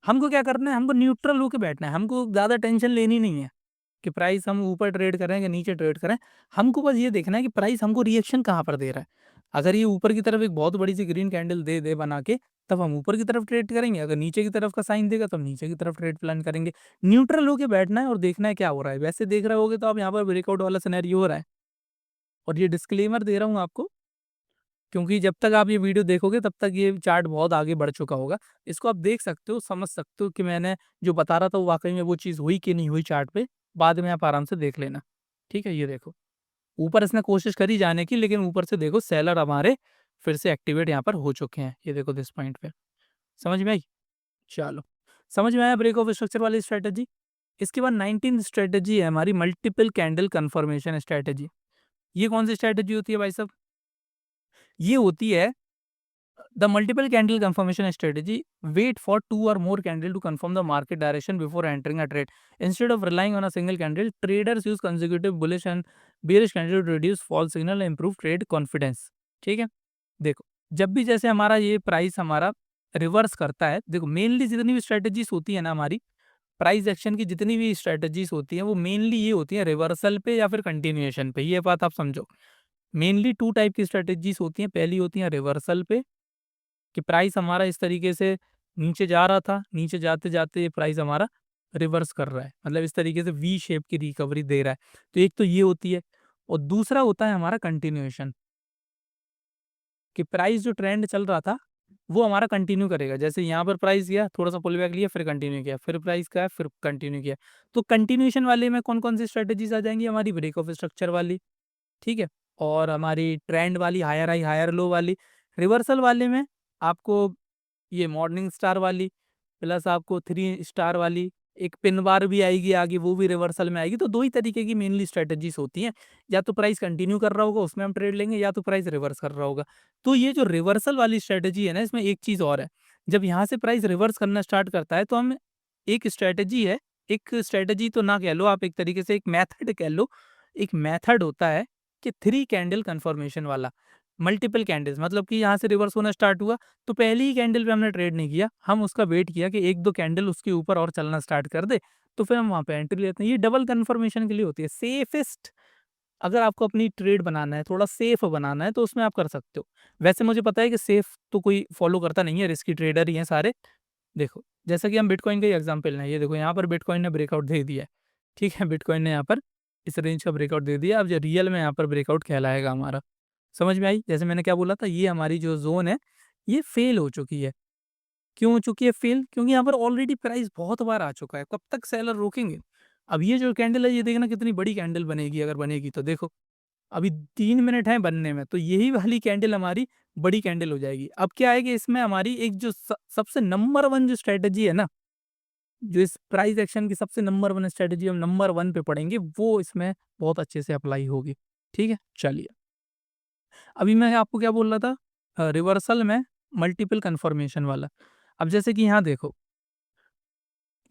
हमको क्या करना है, हमको न्यूट्रल होके बैठना है, हमको ज़्यादा टेंशन लेनी नहीं है कि प्राइस हम ऊपर ट्रेड करें या नीचे ट्रेड करें। हमको बस ये देखना है कि प्राइस हमको रिएक्शन कहाँ पर दे रहा है। अगर ये ऊपर की तरफ एक बहुत बड़ी सी ग्रीन कैंडल दे दे बना के, तब हम ऊपर की तरफ ट्रेड करेंगे, अगर नीचे की तरफ का साइन देगा तो हम नीचे की तरफ ट्रेड प्लान करेंगे। न्यूट्रल होके बैठना है और देखना है क्या हो रहा है। वैसे देख रहे होगे तो आप यहाँ पर ब्रेकआउट वाला सिनेरियो हो रहा है, और ये डिस्क्लेमर दे रहा हूँ आपको, क्योंकि जब तक आप ये वीडियो देखोगे तब तक ये चार्ट बहुत आगे बढ़ चुका होगा। इसको आप देख सकते हो, समझ सकते हो कि मैंने जो बता रहा था वो वाक़ई में वो चीज़ हुई कि नहीं हुई चार्ट पे, बाद में आप आराम से देख लेना। ठीक है? ये देखो, ऊपर इसने कोशिश करी जाने की, लेकिन ऊपर से देखो सेलर हमारे फिर से एक्टिवेट यहाँ पर हो चुके हैं। ये देखो दिस पॉइंट पे। समझ में आई? चलो, समझ में आया ब्रेक ऑफ स्ट्रक्चर वाली स्ट्रैटेजी? इसके बाद 19th स्ट्रैटेजी है हमारी मल्टीपल कैंडल कन्फर्मेशन स्ट्रैटेजी। ये कौन-सी स्ट्रैटेजी होती है भाई साहब? ये होती है the multiple candle confirmation strategy. Wait for two or more candle to confirm the market direction before entering a trade. Instead of relying on a single candle, traders use consecutive bullish and bearish candle to reduce false signal and improve trade confidence. ठीक है? देखो, जब भी जैसे हमारा ये price हमारा reverse करता है, देखो मेनली जितनी भी स्ट्रेटजीज होती है ना हमारी, प्राइस एक्शन की जितनी भी स्ट्रेटजीज होती हैं, वो मेनली ये होती है रिवर्सल पे या फिर कंटिन्यूएशन पे। ये बात आप समझो। मेनली 2 टाइप की स्ट्रेटजीज होती हैं। पहली होती है रिवर्सल पे, कि प्राइस हमारा इस तरीके से नीचे जा रहा था, नीचे जाते-जाते ये प्राइस हमारा रिवर्स कर रहा है। मतलब इस तरीके से वी शेप की रिकवरी दे रहा है। तो एक तो ये होती है, और दूसरा होता है हमारा कंटिन्यूएशन, कि प्राइस जो ट्रेंड चल रहा था, वो हमारा कंटिन्यू करेगा। जैसे यहाँ पर प्राइस गया, थोड़ा-सा पुल बैक लिया, फिर कंटिन्यू किया, फिर प्राइस गया, फिर कंटिन्यू किया। तो कंटिन्यूएशन वाले में कौन-कौन सी स्ट्रैटेजीज़ आ जाएँगी हमारी? ब्रेक ऑफ स्ट्रक्चर वाली, ठीक है? और हमारी ट्रेंड वाली, हायर हाई, हायर लो वाली। रिवर्सल वाले में आपको ये मॉर्निंग स्टार वाली, प्लस आपको 3 स्टार वाली, एक पिन बार भी आएगी आगे, वो भी रिवर्सल में आएगी। तो 2 ही तरीके की मेनली स्ट्रैटेजीज़ होती हैं। या तो प्राइस कंटिन्यू कर रहा होगा, उसमें हम ट्रेड लेंगे, या तो प्राइस रिवर्स कर रहा होगा। तो ये जो रिवर्सल वाली स्ट्रैटेजी है ना, इसमें एक चीज़ और है। जब यहाँ से प्राइस रिवर्स करना स्टार्ट करता है, तो हम एक स्ट्रैटेजी है, एक स्ट्रैटेजी तो ना कह लो आप, एक तरीके से एक मेथड कह लो। एक मेथड होता है कि 3 कैंडल कन्फर्मेशन वाला। मल्टीपल कैंडल्स, मतलब कि यहाँ से रिवर्स होना स्टार्ट हुआ, तो पहली ही कैंडल पे हमने ट्रेड नहीं किया, हम उसका वेट किया कि 1-2 कैंडल उसके ऊपर और चलना स्टार्ट कर दे, तो फिर हम वहाँ पे एंट्री लेते हैं। ये डबल कन्फर्मेशन के लिए होती है। सेफेस्ट, अगर आपको अपनी ट्रेड बनाना है, थोड़ा सेफ बनाना है, तो उसमें आप कर सकते हो। वैसे मुझे पता है कि सेफ तो कोई फॉलो करता नहीं है, रिस्की ट्रेडर ही हैं सारे। देखो, जैसा कि हम बिटकॉइन का ही एग्ज़ाम्पल लें, ये देखो यहाँ पर बिटकॉइन ने ब्रेकआउट दे दिया है, ठीक है? बिटकॉइन ने यहाँ पर इस रेंज का ब्रेकआउट दे दिया, अब जो रियल में यहाँ पर ब्रेकआउट कहलाएगा हमारा। समझ में आई? जैसे मैंने क्या बोला था, ये हमारी जो ज़ोन है, ये फ़ेल हो चुकी है। क्यों हो चुकी है फ़ेल? क्योंकि यहाँ पर ऑलरेडी प्राइस बहुत बार आ चुका है। कब तक सेलर रोकेंगे? अब ये जो कैंडल है, ये देखना कितनी बड़ी कैंडल बनेगी, अगर बनेगी तो देखो। अभी 3 मिनट हैं बनने में, तो यही वाली कैंडल हमारी बड़ी कैंडल हो जाएगी। अब क्या है कि इसमें हमारी एक जो सबसे नंबर 1 जो स्ट्रैटेजी है ना, जो इस प्राइस एक्शन की सबसे नंबर 1 स्ट्रैटेजी हम नंबर 1 पे पढ़ेंगे, वो इसमें बहुत अच्छे से अप्लाई होगी। ठीक है? चलिए। अभी मैं आपको क्या बोल रहा था, रिवर्सल में मल्टीपल कन्फर्मेशन वाला। अब जैसे कि यहाँ देखो,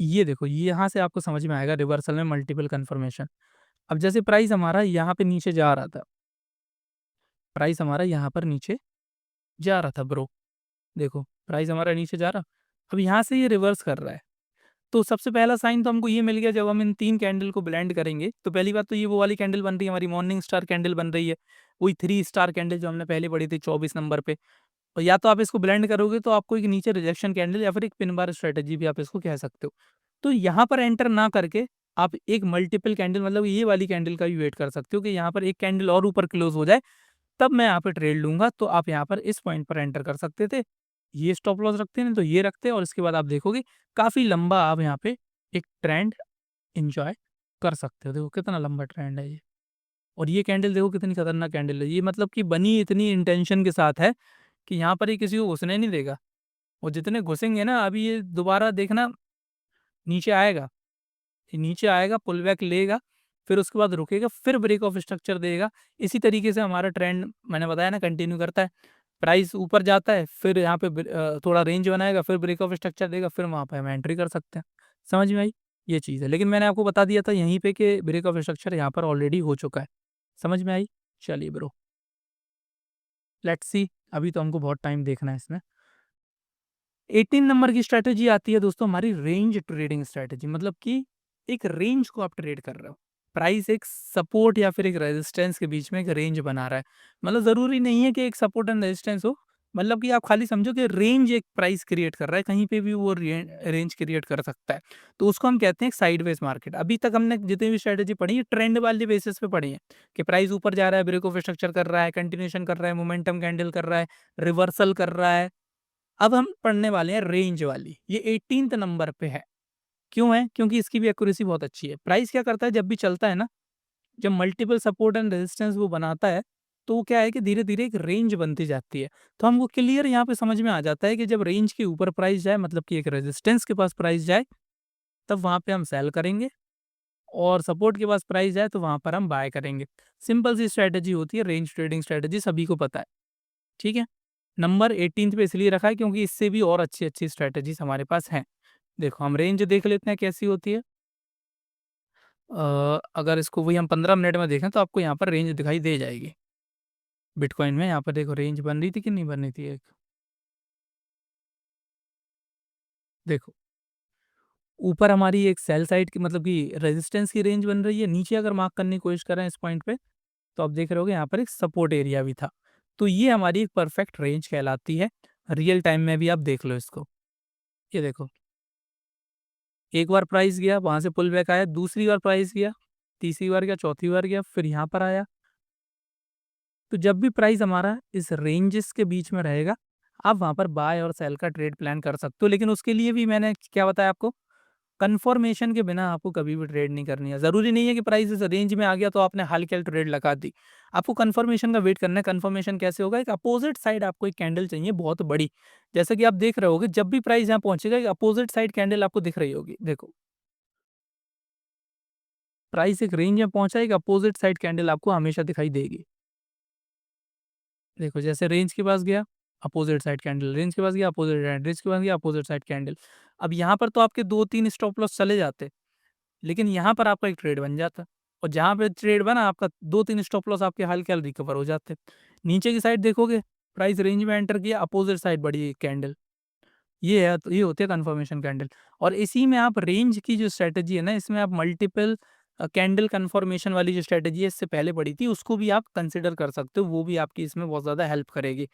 ये देखो, ये यहाँ से आपको समझ में आएगा रिवर्सल में मल्टीपल कन्फर्मेशन। अब जैसे प्राइस हमारा यहाँ पे नीचे जा रहा था, प्राइस हमारा यहाँ पर नीचे जा रहा था ब्रो, देखो प्राइस हमारा नीचे जा रहा, अब यहाँ से ये रिवर्स कर रहा है। तो सबसे पहला साइन तो हमको ये मिल गया, जब हम इन 3 कैंडल को ब्लेंड करेंगे, तो पहली बात तो ये वो वाली कैंडल बन रही है, हमारी मॉर्निंग स्टार कैंडल बन रही है, वही 3 स्टार कैंडल जो हमने पहले पढ़ी थी 24 नंबर पे। और या तो आप इसको ब्लेंड करोगे तो आपको एक नीचे रिजेक्शन कैंडल या फिर एक पिन बार स्ट्रेटजी भी आप इसको कह सकते हो। तो यहाँ पर एंटर ना करके आप एक मल्टीपल कैंडल, मतलब ये वाली कैंडल का भी वेट कर सकते हो कि यहाँ पर एक कैंडल और ऊपर क्लोज हो जाए, तब मैं यहाँ पे ट्रेड लूँगा। तो आप यहाँ पर इस पॉइंट पर एंटर कर सकते थे। ये स्टॉप लॉस रखते हैं तो ये रखते हैं, और इसके बाद आप देखोगे काफ़ी लंबा आप यहाँ पे एक ट्रेंड एन्जॉय कर सकते हो। देखो कितना लंबा ट्रेंड है ये, और ये कैंडल देखो कितनी खतरनाक कैंडल है। ये मतलब कि बनी इतनी इंटेंशन के साथ है कि यहाँ पर ये किसी को घुसने नहीं देगा, और जितने घुसेंगे ना, अभी ये दोबारा देखना नीचे आएगा, ये नीचे आएगा, पुल बैक लेगा, फिर उसके बाद रुकेगा, फिर ब्रेक ऑफ स्ट्रक्चर देगा। इसी तरीके से हमारा ट्रेंड मैंने बताया ना कंटिन्यू करता है। प्राइस ऊपर जाता है, फिर यहाँ पे थोड़ा रेंज बनाएगा, फिर ब्रेक ऑफ स्ट्रक्चर देगा, फिर वहाँ पे हम एंट्री कर सकते हैं। समझ में आई? ये चीज़ है। लेकिन मैंने आपको बता दिया था यहीं पे कि ब्रेक ऑफ स्ट्रक्चर यहाँ पर ऑलरेडी हो चुका है। समझ में आई? चलिए ब्रो, लेट्स सी। अभी तो हमको बहुत टाइम देखना है इसमें। 18 नंबर की स्ट्रैटेजी आती है दोस्तों हमारी रेंज ट्रेडिंग स्ट्रैटेजी, मतलब कि एक रेंज को आप ट्रेड कर रहे हो। प्राइस एक सपोर्ट या फिर एक रेजिस्टेंस के बीच में एक रेंज बना रहा है। मतलब ज़रूरी नहीं है कि एक सपोर्ट एंड रेजिस्टेंस हो, मतलब कि आप खाली समझो कि रेंज एक प्राइस क्रिएट कर रहा है, कहीं पे भी वो रेंज क्रिएट कर सकता है। तो उसको हम कहते हैं एक साइडवेज मार्केट। अभी तक हमने जितनी भी स्ट्रैटेजी पढ़ी है, ट्रेंड वाले बेसिस पे पढ़ी है कि प्राइस ऊपर जा रहा है, ब्रेक ऑफ स्ट्रक्चर कर रहा है, कंटिन्यूएशन कर रहा है, मोमेंटम कैंडल कर रहा है, रिवर्सल कर रहा है। अब हम पढ़ने वाले हैं रेंज वाली, ये 18th नंबर पे है। क्यों है? क्योंकि इसकी भी एक्यूरेसी बहुत अच्छी है। प्राइस क्या करता है जब भी चलता है ना, जब मल्टीपल सपोर्ट एंड रेजिस्टेंस वो बनाता है, तो वो क्या है कि धीरे-धीरे एक रेंज बनती जाती है। तो हमको क्लियर यहाँ पे समझ में आ जाता है कि जब रेंज के ऊपर प्राइस जाए, मतलब कि एक रेजिस्टेंस के पास प्राइस जाए, तब वहाँ पे हम सेल करेंगे, और सपोर्ट के पास प्राइस जाए तो वहाँ पर हम बाय करेंगे। सिंपल सी स्ट्रैटेजी होती है रेंज ट्रेडिंग स्ट्रैटेजी, सभी को पता है। ठीक है? नंबर 18th पे इसलिए रखा है क्योंकि इससे भी और अच्छी-अच्छी स्ट्रैटेजीज़ हमारे पास हैं। देखो हम रेंज देख लेते हैं कैसी होती है। अगर इसको वही हम 15 मिनट में देखें तो आपको यहाँ पर रेंज दिखाई दे जाएगी। बिटकॉइन में यहाँ पर देखो रेंज बन रही थी कि नहीं बन रही थी एक। देखो, ऊपर हमारी एक सेल साइड की, मतलब कि रेजिस्टेंस की रेंज बन रही है। नीचे अगर मार्क करने की कोशिश कर रहे हैं इस पॉइंट पे, तो आप देख रहे होगे यहाँ पर एक सपोर्ट एरिया भी था। तो ये हमारी एक परफेक्ट रेंज कहलाती है। रियल टाइम में भी आप देख लो इसको। ये देखो, एक बार प्राइस गया, वहाँ से पुल बैक आया, दूसरी बार प्राइस गया, तीसरी बार गया, चौथी बार गया, फिर यहाँ पर आया। तो जब भी प्राइस हमारा इस रेंजेस के बीच में रहेगा, आप वहाँ पर बाय और सेल का ट्रेड प्लान कर सकते हो। लेकिन उसके लिए भी मैंने क्या बताया आपको, कन्फर्मेशन के बिना आपको कभी भी ट्रेड नहीं करनी है। ज़रूरी नहीं है कि प्राइस इस रेंज में आ गया तो आपने हाल-के-हाल ट्रेड लगा दी। आपको कन्फर्मेशन का वेट करना है। कन्फर्मेशन कैसे होगा? एक अपोज़िट साइड आपको एक कैंडल चाहिए बहुत बड़ी। जैसे कि आप देख रहे होगे जब भी प्राइस यहाँ पहुँचेगा, एक अपोज़िट साइड कैंडल आपको दिख रही होगी। देखो, प्राइस एक रेंज में पहुँचा, एक अपोज़िट साइड कैंडल आपको हमेशा दिखाई देगी। देखो जैसे रेंज के पास गया, अपोज़िट साइड कैंडल, रेंज के पास गया, अपोज़िट साइड, रेंज के पास गया, अपोज़िट साइड कैंडल। अब यहाँ पर तो आपके 2-3 स्टॉप लॉस चले जाते, लेकिन यहाँ पर आपका एक ट्रेड बन जाता, और जहाँ पे ट्रेड बना आपका 2-3 स्टॉप लॉस आपके हल्के-हल्के रिकवर हो जाते। नीचे की साइड देखोगे, प्राइस रेंज में एंटर किया, अपोज़िट साइड बढ़ी एक कैंडल। ये है, तो ये होती है कन्फर्मेशन कैंडल। और इसी में आप रेंज की जो स्ट्रैटेजी है ना, इसमें आप मल्टीपल कैंडल कन्फर्मेशन वाली जो स्ट्रैटेजी है इससे पहले पढ़ी थी, उसको भी आप कंसिडर कर सकते हो। वो भी आपकी इसमें बहुत ज़्यादा हेल्प करेगी।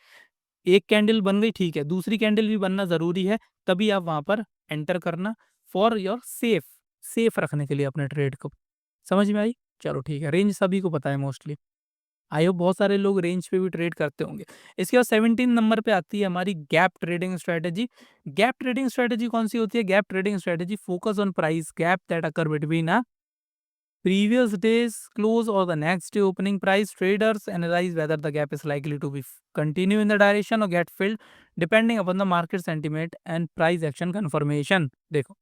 एक कैंडल बन गई ठीक है, दूसरी कैंडल भी बनना ज़रूरी है, तभी आप वहाँ पर एंटर करना, फॉर योर सेफ रखने के लिए अपने ट्रेड को। समझ में आई? चलो ठीक है, रेंज सभी को पता है मोस्टली। आई होप बहुत सारे लोग रेंज पे भी ट्रेड करते होंगे। इसके बाद 17 नंबर पे आती है हमारी gap trading strategy. Gap trading strategy कौन-सी होती है? Gap trading strategy focus on price gap that occur between previous day's close or the next day opening price. Traders analyze whether the gap is likely to be continue in the direction or get filled depending upon the market sentiment and price action confirmation. देखो,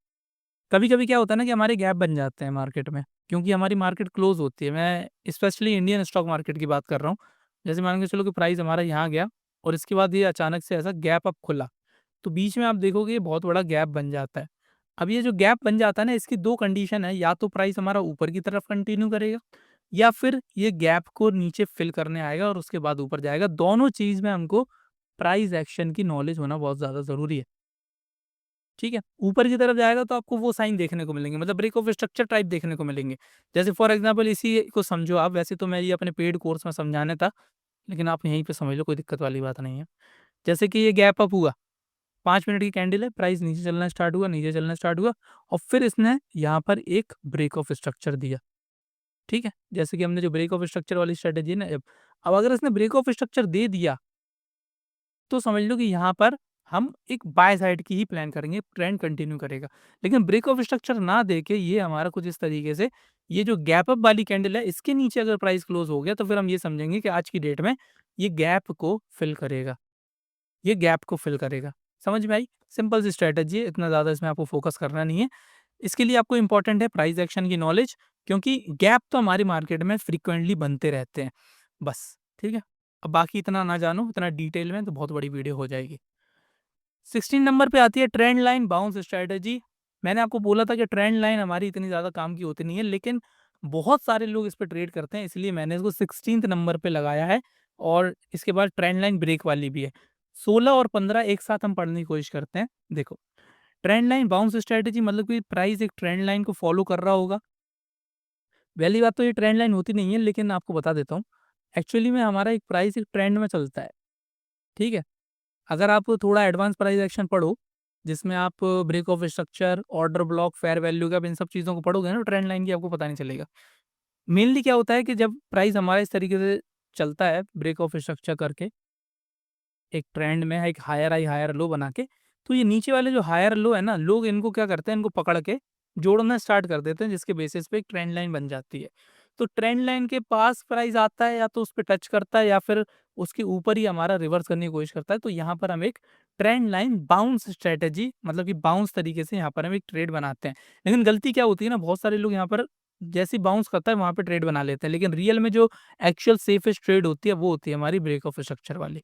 कभी-कभी क्या होता है ना कि हमारे gap बन जाते हैं मार्केट में, क्योंकि हमारी मार्केट क्लोज होती है। मैं स्पेशली इंडियन स्टॉक मार्केट की बात कर रहा हूँ। जैसे मान के चलो कि प्राइस हमारा यहाँ गया, और इसके बाद ये अचानक से ऐसा गैप अप खुला, तो बीच में आप देखोगे ये बहुत बड़ा गैप बन जाता है। अब ये जो गैप बन जाता है ना, इसकी 2 कंडीशन है, या तो प्राइस हमारा ऊपर की तरफ कंटिन्यू करेगा, या फिर ये गैप को नीचे फिल करने आएगा और उसके बाद ऊपर जाएगा। दोनों चीज़ में हमको प्राइस एक्शन की नॉलेज होना बहुत ज़्यादा ज़रूरी है। ठीक है? ऊपर की तरफ जाएगा तो आपको वो साइन देखने को मिलेंगे, मतलब ब्रेक ऑफ स्ट्रक्चर टाइप देखने को मिलेंगे। जैसे फॉर एग्ज़ाम्पल इसी को समझो आप, वैसे तो मैं ये अपने पेड कोर्स में समझाने था, लेकिन आप यहीं पे समझ लो, कोई दिक्कत वाली बात नहीं है। जैसे कि ये गैप अप हुआ, 5 मिनट की कैंडल है, प्राइस नीचे चलना स्टार्ट हुआ, नीचे चलना स्टार्ट हुआ और फिर इसने यहाँ पर एक ब्रेक ऑफ स्ट्रक्चर दिया। ठीक है? जैसे कि हमने जो ब्रेक ऑफ स्ट्रक्चर वाली स्ट्रैटेजी है ना, अब अगर इसने ब्रेक ऑफ स्ट्रक्चर दे दिया, तो समझ लो कि यहाँ पर हम एक बाय साइड की ही प्लान करेंगे, ट्रेंड कंटिन्यू करेगा। लेकिन ब्रेक ऑफ स्ट्रक्चर ना देके ये हमारा कुछ इस तरीके से, ये जो गैप अप वाली कैंडल है, इसके नीचे अगर प्राइस क्लोज़ हो गया, तो फिर हम ये समझेंगे कि आज की डेट में ये गैप को फिल करेगा। ये गैप को फिल करेगा। समझ में आई? सिंपल सी स्ट्रैटेजी है, इतना ज़्यादा इसमें आपको फ़ोकस करना नहीं है। इसके लिए आपको इम्पोर्टेंट है प्राइस एक्शन की नॉलेज, क्योंकि गैप तो हमारी मार्केट में फ्रीक्वेंटली बनते रहते हैं। बस, ठीक है? अब बाकी इतना ना जानो, इतना डिटेल में तो बहुत बड़ी वीडियो हो जाएगी। 16 नंबर पे आती है ट्रेंड लाइन बाउंस स्ट्रैटेजी। मैंने आपको बोला था कि ट्रेंड लाइन हमारी इतनी ज़्यादा काम की होती नहीं है, लेकिन बहुत सारे लोग इस पे ट्रेड करते हैं, इसलिए मैंने इसको 16th नंबर पे लगाया है और इसके बाद ट्रेंड लाइन ब्रेक वाली भी है। 16 और 15 एक साथ हम पढ़ने की कोशिश करते हैं। देखो, ट्रेंड लाइन बाउंस स्ट्रैटेजी मतलब कि प्राइस एक ट्रेंड लाइन को फॉलो कर रहा होगा। पहली बात तो ये ट्रेंड लाइन होती नहीं है, लेकिन आपको बता देता हूँ। एक्चुअली में हमारा एक प्राइस एक ट्रेंड में चलता है, ठीक है? अगर आप थोड़ा एडवांस प्राइस एक्शन पढ़ो, जिसमें आप break of structure, order block, fair value gap, इन सब चीज़ों को पढ़ोगे ना, ट्रेंड लाइन की आपको पता नहीं चलेगा। मेनली क्या होता है कि जब प्राइस हमारा इस तरीके से चलता है, ब्रेक ऑफ स्ट्रक्चर करके, एक ट्रेंड में है, एक हायर हाई, हायर लो बना के, तो ये नीचे वाले जो हायर लो है ना, लोग इनको क्या करते हैं, इनको पकड़ के जोड़ना स्टार्ट कर देते हैं, जिसके बेसिस पे एक ट्रेंड लाइन बन जाती है। तो ट्रेंड लाइन के पास प्राइस आता है, या तो उस पे टच करता है, या फिर उसके ऊपर ही हमारा रिवर्स करने की कोशिश करता है, तो यहाँ पर हम एक ट्रेंड लाइन बाउंस स्ट्रैटेजी, मतलब कि बाउंस तरीके से यहाँ पर हम एक ट्रेड बनाते हैं। लेकिन गलती क्या होती है ना, बहुत सारे लोग यहाँ पर जैसे ही बाउंस करता है वहाँ पे ट्रेड बना लेते हैं, लेकिन रियल में जो एक्चुअल सेफेस्ट ट्रेड होती है, वो होती है हमारी ब्रेक ऑफ स्ट्रक्चर वाली।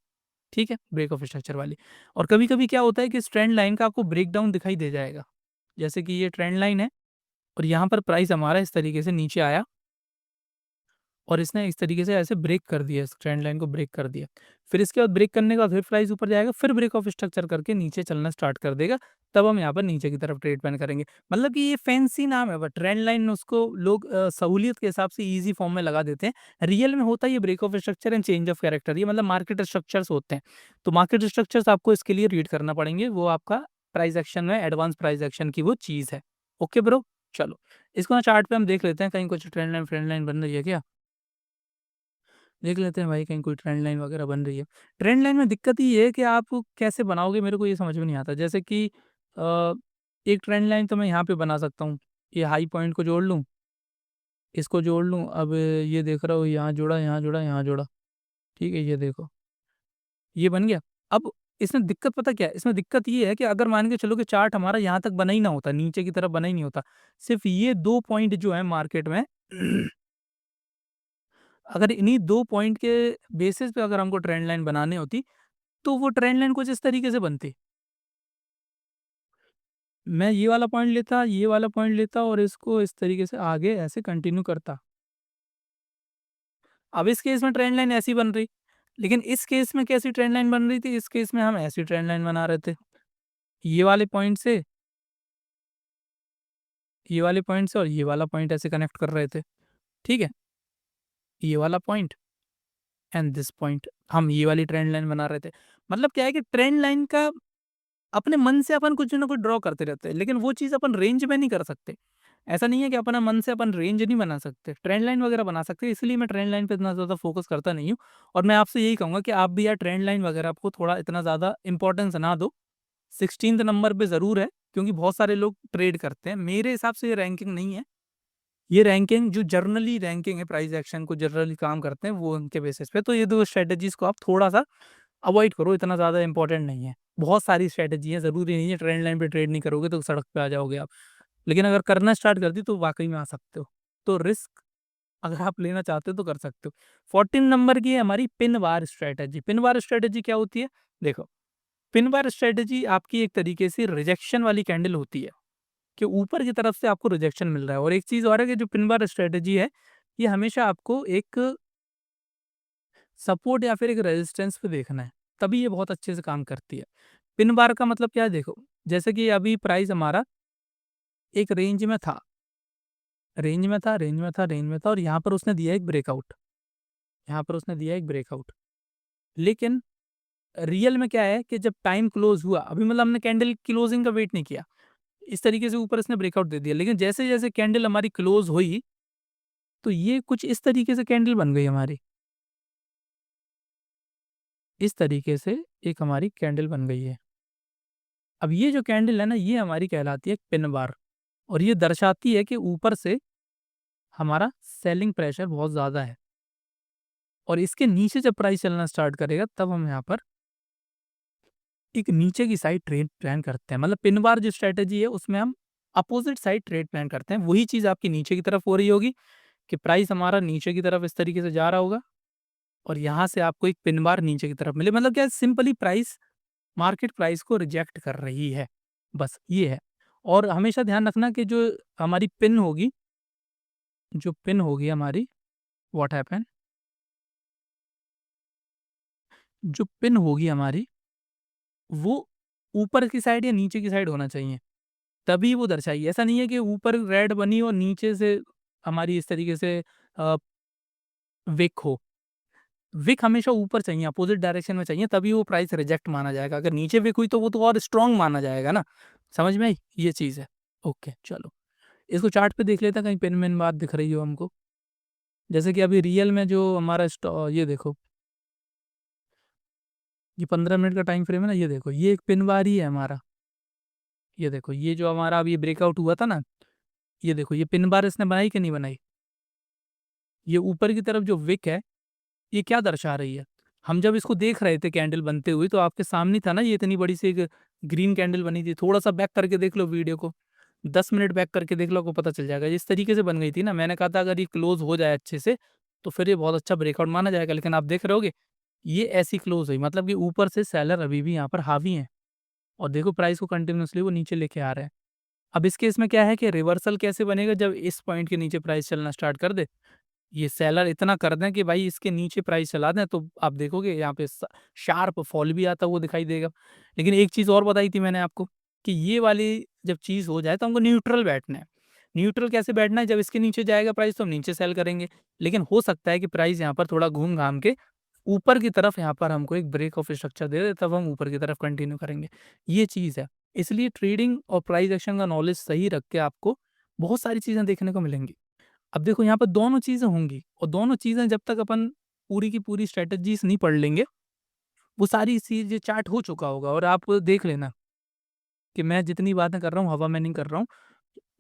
ठीक है? ब्रेक ऑफ स्ट्रक्चर वाली। और कभी-कभी क्या होता है कि इस ट्रेंड लाइन का आपको ब्रेकडाउन दिखाई दे जाएगा। जैसे कि ये ट्रेंड लाइन है और यहाँ पर प्राइस हमारा इस तरीके से नीचे आया और इसने इस तरीके से ऐसे ब्रेक कर दिया, इस ट्रेंड लाइन को ब्रेक कर दिया। फिर इसके बाद ब्रेक करने के बाद फिर प्राइस ऊपर जाएगा, फिर ब्रेक ऑफ स्ट्रक्चर करके नीचे चलना स्टार्ट कर देगा, तब हम यहाँ पर नीचे की तरफ ट्रेड प्लान करेंगे। मतलब कि ये फैंसी नाम है, बट ट्रेंड लाइन उसको लोग सहूलियत के हिसाब से ईज़ी फॉर्म में लगा देते हैं। रियल में होता है ये break of structure and change of character, ये मतलब मार्केट स्ट्रक्चर्स होते हैं। तो मार्केट स्ट्रक्चर्स आपको इसके लिए रीड करना पड़ेंगे, वो आपका प्राइस एक्शन में एडवांस प्राइस एक्शन की वो चीज़ है। Okay bro? चलो, इसको ना चार्ट पे हम देख लेते हैं, कहीं कुछ ट्रेंड लाइन बन रही है क्या? देख लेते हैं भाई, कहीं कोई ट्रेंड लाइन वगैरह बन रही है। ट्रेंड लाइन में दिक्कत ये है कि आप कैसे बनाओगे, मेरे को ये समझ में नहीं आता। जैसे कि अ, एक ट्रेंड लाइन तो मैं यहाँ पे बना सकता हूँ। ये हाई पॉइंट को जोड़ लूँ, इसको जोड़ लूँ, अब ये देख रहा हूँ, यहाँ जोड़ा, यहाँ जोड़ा, यहाँ जोड़ा। ठीक है, ये देखो, ये बन गया। अब इसमें दिक्कत पता क्या है? इसमें दिक्कत ये है कि अगर मान के चलो कि चार्ट हमारा यहाँ तक बना ही ना होता, नीचे की तरफ बना ही नहीं होता, सिर्फ़ ये 2 पॉइंट जो है मार्केट में अगर इन्हीं 2 पॉइंट के बेसिस पे अगर हमको ट्रेंड लाइन बनानी होती, तो वो ट्रेंड लाइन कुछ इस तरीके से बनती। मैं ये वाला पॉइंट लेता, ये वाला पॉइंट लेता और इसको इस तरीके से आगे ऐसे कंटिन्यू करता। अब इस केस में ट्रेंड लाइन ऐसी बन रही, लेकिन इस केस में कैसी ट्रेंड लाइन बन रही थी? इस केस में हम ऐसी ट्रेंड लाइन बना रहे थे। ये वाले पॉइंट से, ये वाले पॉइंट से और ये वाला पॉइंट ऐसे कनेक्ट कर रहे थे। ठीक है? ये वाला पॉइंट एंड दिस पॉइंट, हम ये वाली ट्रेंड लाइन बना रहे थे। मतलब क्या है कि ट्रेंड लाइन का अपने मन से अपन कुछ ना कुछ ड्रॉ करते रहते हैं, लेकिन वो चीज़ अपन रेंज में नहीं कर सकते। ऐसा नहीं है कि अपना मन से अपन रेंज नहीं बना सकते, ट्रेंड लाइन वगैरह बना सकते हैं, इसलिए मैं ट्रेंड लाइन पे इतना ज़्यादा फ़ोकस करता नहीं हूँ। और मैं आपसे यही कहूँगा कि आप भी यार ट्रेंड लाइन वगैरह को थोड़ा इतना ज़्यादा इम्पोर्टेंस ना दो। 16th नंबर पे ज़रूर है, क्योंकि बहुत सारे लोग ट्रेड करते हैं। मेरे हिसाब से ये रैंकिंग नहीं है। ये रैंकिंग जो जर्नली रैंकिंग है, प्राइस एक्शन को जनरली काम करते हैं, वो उनके बेसिस पे। तो ये 2 स्ट्रैटेजीज़ को आप थोड़ा-सा अवॉइड करो, इतना ज़्यादा इम्पोर्टेंट नहीं है। बहुत सारी स्ट्रैटेजी है, ज़रूरी नहीं है ट्रेंड लाइन पे ट्रेड नहीं करोगे तो सड़क पे आ जाओगे आप। लेकिन अगर करना स्टार्ट कर दी तो वाक़ई में आ सकते हो। तो रिस्क अगर आप लेना चाहते हो तो कर सकते हो। 14 नंबर की है हमारी pin bar strategy. Pin bar strategy क्या होती है? देखो, पिन बार स्ट्रैटेजी आपकी एक तरीके से रिजेक्शन वाली कैंडल होती है, कि ऊपर की तरफ से आपको रिजेक्शन मिल रहा है। और एक चीज़ और है कि जो पिन बार स्ट्रैटेजी है, ये हमेशा आपको एक सपोर्ट या फिर एक रेजिस्टेंस पे देखना है, तभी ये बहुत अच्छे से काम करती है। पिन बार का मतलब क्या है देखो, जैसे कि अभी प्राइस हमारा एक रेंज में था, रेंज में था, रेंज में था, रेंज में था और यहाँ पर उसने दिया एक ब्रेकआउट, यहाँ पर उसने दिया एक ब्रेकआउट। लेकिन रियल में क्या है कि जब टाइम क्लोज़ हुआ, अभी मतलब हमने कैंडल क्लोजिंग का वेट नहीं किया। इस तरीके से ऊपर इसने ब्रेकआउट दे दिया, लेकिन जैसे-जैसे कैंडल हमारी क्लोज़ हुई, तो ये कुछ इस तरीके से कैंडल बन गई हमारी। इस तरीके से एक हमारी कैंडल बन गई है। अब ये जो कैंडल है ना, ये हमारी कहलाती है पिन बार और ये दर्शाती है कि ऊपर से हमारा सेलिंग प्रेशर बहुत ज़्यादा है और इसके नीचे जब प्राइस चलना स्टार्ट करेगा, तब हम यहाँ पर एक नीचे की साइड ट्रेड प्लान करते हैं। मतलब पिन बार जो स्ट्रैटेजी है, उसमें हम अपोज़िट साइड ट्रेड प्लान करते हैं। वही चीज़ आपकी नीचे की तरफ हो रही होगी कि प्राइस हमारा नीचे की तरफ इस तरीके से जा रहा होगा और यहाँ से आपको एक पिन बार नीचे की तरफ मिले। मतलब क्या है, सिंपली प्राइस मार्केट प्राइस को रिजेक्ट कर रही है, बस ये है। और हमेशा ध्यान रखना कि जो हमारी पिन होगी, जो पिन होगी हमारी, व्हाट हैपेंड, जो पिन होगी हमारी, वो ऊपर की साइड या नीचे की साइड होना चाहिए, तभी वो दर्शाएगी। ऐसा नहीं है कि ऊपर रेड बनी और नीचे से हमारी इस तरीके से अ, विक हो। विक हमेशा ऊपर चाहिए, अपोज़िट डायरेक्शन में चाहिए, तभी वो प्राइस रिजेक्ट माना जाएगा। अगर नीचे विक हुई तो वो तो और स्ट्रॉन्ग माना जाएगा ना। समझ में आई? ये चीज़ है। ओके, चलो। इसको चार्ट पे देख लेते हैं, कहीं पिन-विन बात दिख रही हो हमको। जैसे कि अभी रियल में जो हमारा ये देखो, ये 15 मिनट का टाइम फ्रेम है ना, ये देखो, ये एक पिन बार ही है हमारा। ये देखो, ये जो हमारा अभी ब्रेकआउट हुआ था ना, ये देखो, ये पिन बार इसने बनाई कि नहीं बनाई? ये ऊपर की तरफ जो विक है, ये क्या दर्शा रही है? हम जब इसको देख रहे थे कैंडल बनते हुए, तो आपके सामने था ना, ये इतनी बड़ी सी एक ग्रीन कैंडल बनी थी। थोड़ा-सा बैक करके देख लो वीडियो को, 10 मिनट बैक करके देख लो, आपको पता चल जाएगा। इस तरीके से बन गई थी ना, मैंने कहा था अगर ये क्लोज़ हो जाए अच्छे से, तो फिर ये बहुत अच्छा ब्रेकआउट माना जाएगा। लेकिन आप देख रहे होगे, ये ऐसी क्लोज़ हुई, मतलब कि ऊपर से सेलर अभी भी यहाँ पर हावी हैं और देखो प्राइस को कंटिन्यूअसली वो नीचे लेके आ रहे हैं। अब इस केस में क्या है कि रिवर्सल कैसे बनेगा, जब इस पॉइंट के नीचे प्राइस चलना स्टार्ट कर दे, ये सेलर इतना कर दें कि भाई इसके नीचे प्राइस चला दें, तो आप देखोगे यहाँ पे शार्प फॉल भी आता हुआ दिखाई देगा। लेकिन एक चीज़ और बताई थी मैंने आपको कि ये वाली जब चीज़ हो जाए तो हमको न्यूट्रल बैठना है। न्यूट्रल कैसे बैठना है, जब इसके नीचे जाएगा प्राइस तो हम नीचे सेल करेंगे। लेकिन हो सकता है कि प्राइस यहाँ पर थोड़ा घूम घाम के ऊपर की तरफ यहाँ पर हमको एक ब्रेक ऑफ स्ट्रक्चर दे दे, तब हम ऊपर की तरफ कंटिन्यू करेंगे। ये चीज़ है। इसलिए ट्रेडिंग और प्राइस एक्शन का नॉलेज सही रख के आपको बहुत सारी चीज़ें देखने को मिलेंगी। अब देखो, यहाँ पर दोनों चीज़ें होंगी और दोनों चीज़ें जब तक अपन पूरी की पूरी स्ट्रैटेजीज़ नहीं पढ़ लेंगे, वो सारी चीज़ें चार्ट हो चुका होगा और आप देख लेना कि मैं जितनी बातें कर रहा हूँ, हवा में नहीं कर रहा हूँ।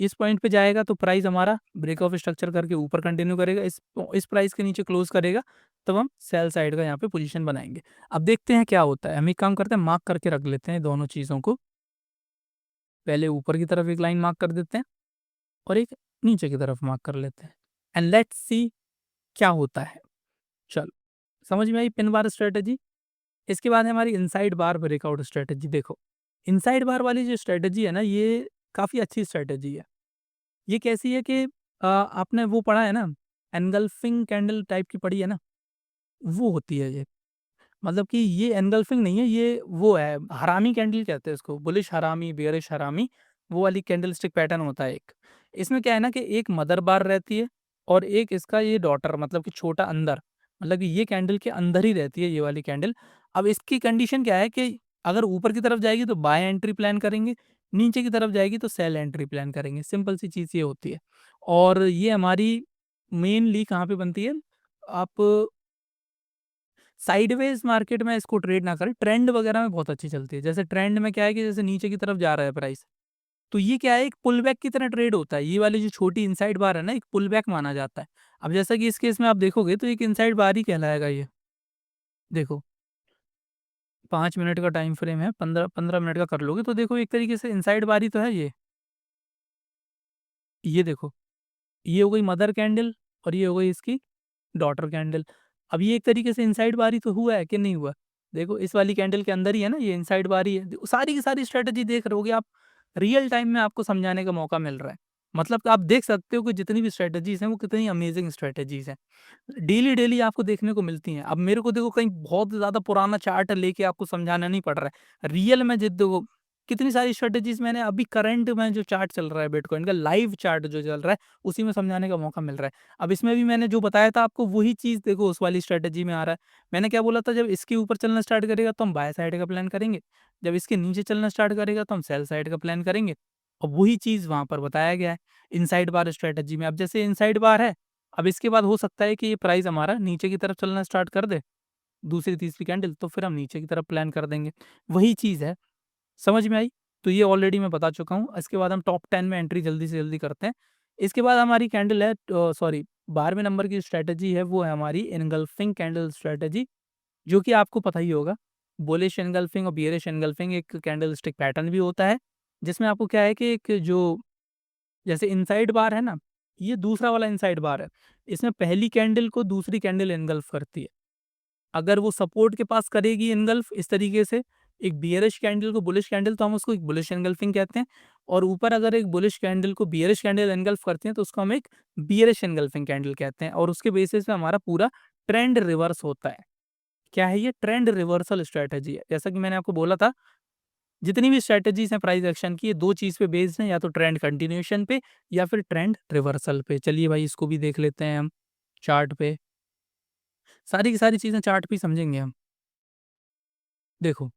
इस पॉइंट पे जाएगा तो प्राइस हमारा ब्रेक ऑफ स्ट्रक्चर करके ऊपर कंटिन्यू करेगा, इस प्राइस के नीचे क्लोज़ करेगा, तब हम सेल साइड का यहाँ पे पोज़ीशन बनाएँगे। अब देखते हैं क्या होता है। हम एक काम करते हैं, मार्क करके रख लेते हैं दोनों चीज़ों को। पहले ऊपर की तरफ एक लाइन मार्क कर देते हैं और एक नीचे की तरफ मार्क कर लेते हैं एंड लेट्स सी क्या होता है। चलो, समझ में आई पिन बार स्ट्रैटेजी। इसके बाद है हमारी इनसाइड बार ब्रेकआउट स्ट्रैटेजी। देखो, इनसाइड बार वाली जो स्ट्रैटेजी है ना, ये काफ़ी अच्छी स्ट्रैटेजी है। ये कैसी है कि आपने वो पढ़ा है ना, एनगल्फिंग कैंडल टाइप की पढ़ी है ना, वो होती है ये। मतलब कि ये एनगल्फिंग नहीं है, ये वो है, हरामी कैंडल कहते हैं इसको, बुलिश हरामी, बेयरिश हरामी, वो वाली कैंडलस्टिक पैटर्न होता है एक। इसमें क्या है ना कि एक मदर बार रहती है और एक इसका ये डॉटर, मतलब कि छोटा अंदर, मतलब कि ये कैंडल के अंदर ही रहती है ये वाली कैंडल। अब इसकी कंडीशन क्या है कि अगर ऊपर की तरफ जाएगी तो बाय एंट्री प्लान करेंगे, नीचे की तरफ जाएगी तो सेल एंट्री प्लान करेंगे। सिंपल सी चीज़ ये होती है और ये हमारी मेनली कहाँ पे बनती है, आप साइडवेज मार्केट में इसको ट्रेड ना करें, ट्रेंड वगैरह में बहुत अच्छी चलती है। जैसे ट्रेंड में क्या है कि जैसे नीचे की तरफ जा रहा है प्राइस, तो ये क्या है, एक पुल बैक की तरह ट्रेड होता है। ये वाली जो छोटी इनसाइड बार है ना, एक पुल बैक माना जाता है। अब जैसा कि इस केस में आप देखोगे तो एक इनसाइड बार ही कहलाएगा ये। देखो, 5 मिनट का टाइम फ्रेम है, 15 मिनट का कर लोगे तो देखो एक तरीके से इनसाइड बार ही तो है ये। ये देखो, ये हो गई मदर कैंडल और ये हो गई इसकी डॉटर कैंडल। अब ये एक तरीके से इनसाइड बार ही तो हुआ है कि नहीं हुआ? देखो, इस वाली कैंडल के अंदर ही है ना, ये इनसाइड बार ही है। सारी की सारी स्ट्रैटेजी देख रहे होगे आप, रियल टाइम में आपको समझाने का मौका मिल रहा है। मतलब कि आप देख सकते हो कि जितनी भी स्ट्रैटेजीज़ हैं, वो कितनी अमेज़िंग स्ट्रैटेजीज़ हैं। डेली आपको देखने को मिलती हैं। अब मेरे को देखो कहीं बहुत ज़्यादा पुराना चार्ट लेके आपको समझाना नहीं पड़ रहा है। रियल में देखो कितनी सारी स्ट्रैटेजीज़ मैंने अभी करंट में जो चार्ट चल रहा है बिटकॉइन का लाइव चार्ट जो चल रहा है, उसी में समझाने का मौका मिल रहा है। अब इसमें भी मैंने जो बताया था आपको वही चीज़ देखो उस वाली स्ट्रैटेजी में आ रहा है। मैंने क्या बोला था जब इसके ऊपर चलना स्टार्ट करेगा तो हम बाय साइड का प्लान करेंगे। जब इसके नीचे चलना स्टार्ट करेगा तो हम सेल साइड का प्लान करेंगे। और वही चीज़ वहाँ पर बताया गया है इनसाइड बार स्ट्रैटेजी में। अब जैसे इनसाइड बार है, अब इसके बाद हो सकता है कि ये प्राइस हमारा नीचे की तरफ चलना स्टार्ट कर दे, दूसरी तीसरी कैंडल, तो फिर हम नीचे की तरफ प्लान कर देंगे। वही चीज़ है, समझ में आई? तो ये ऑलरेडी मैं बता चुका हूँ। इसके बाद हम टॉप 10 में एंट्री जल्दी से जल्दी करते हैं। इसके बाद हमारी कैंडल है सॉरी 12वें नंबर की स्ट्रैटेजी है वो है हमारी एनगल्फिंग कैंडल स्ट्रैटेजी, जो कि आपको पता ही होगा। बुलिश एनगल्फिंग और बियरिश एनगल्फिंग एक कैंडलस्टिक पैटर्न भी होता है, जिसमें आपको क्या है कि एक जो जैसे इनसाइड बार है ना, ये दूसरा वाला इनसाइड बार है। इसमें पहली कैंडल को दूसरी कैंडल एनगल्फ करती है। अगर वो सपोर्ट के पास करेगी एनगल्फ इस तरीके से, एक बियरिश कैंडल को बुलिश कैंडल तो हम उसको एक बुलिश एनगल्फिंग कहते हैं और ऊपर अगर एक बुलिश कैंडल को बियरिश कैंडल एनगल्फ करते हैं तो उसको हम एक बियरिश एनगल्फिंग कैंडल कहते हैं और उसके बेसिस पे हमारा पूरा ट्रेंड रिवर्स होता है। क्या है ये? ट्रेंड रिवर्सल स्ट्रैटेजी है। जैसा कि मैंने आपको बोला था, जितनी भी स्ट्रैटेजीज़ हैं प्राइस एक्शन की, ये 2 चीज़ पे बेस्ड हैं, या तो ट्रेंड कंटिन्यूएशन पे या फिर ट्रेंड रिवर्सल पे। चलिए भाई इसको भी देख लेते हैं हम चार्ट पे। सारी की सारी चीज़ें चार्ट पे ही समझेंगे हम। देखो,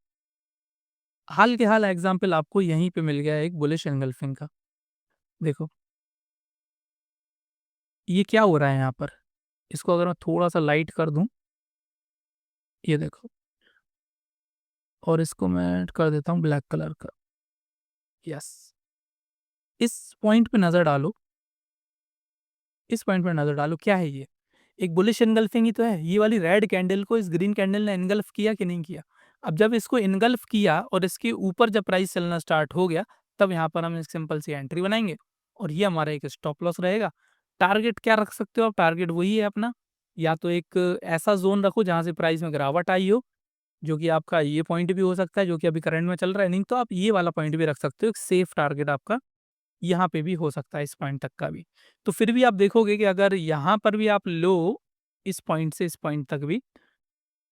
हाल के हाल एग्ज़ाम्पल आपको यहीं पे मिल गया है एक बुलिश एंगल्फिंग का। देखो, ये क्या हो रहा है यहाँ पर? इसको अगर मैं थोड़ा-सा लाइट कर दूँ, ये देखो, और इसको मैं कर देता हूँ ब्लैक कलर का। यस। इस पॉइंट पे नज़र डालो, इस पॉइंट पे नज़र डालो, क्या है ये? एक बुलिश एनगल्फिंग ही तो है। ये वाली रेड कैंडल को इस ग्रीन कैंडल ने एनगल्फ किया कि नहीं किया? अब जब इसको एनगल्फ किया और इसके ऊपर जब प्राइस चलना स्टार्ट हो गया, तब यहाँ पर हम एक सिंपल सी एंट्री बनाएँगे और ये हमारा एक स्टॉप लॉस रहेगा। टारगेट क्या रख सकते हो आप? टारगेट वही है अपना, या तो एक ऐसा ज़ोन रखो जहाँ से प्राइस में गिरावट आई हो, जो कि आपका ये पॉइंट भी हो सकता है, जो कि अभी करंट में चल रहा है, नहीं तो आप ये वाला पॉइंट भी रख सकते हो, एक सेफ टारगेट आपका यहाँ पे भी हो सकता है इस पॉइंट तक का भी। तो फिर भी आप देखोगे कि अगर यहाँ पर भी आप लो, इस पॉइंट से इस पॉइंट तक भी,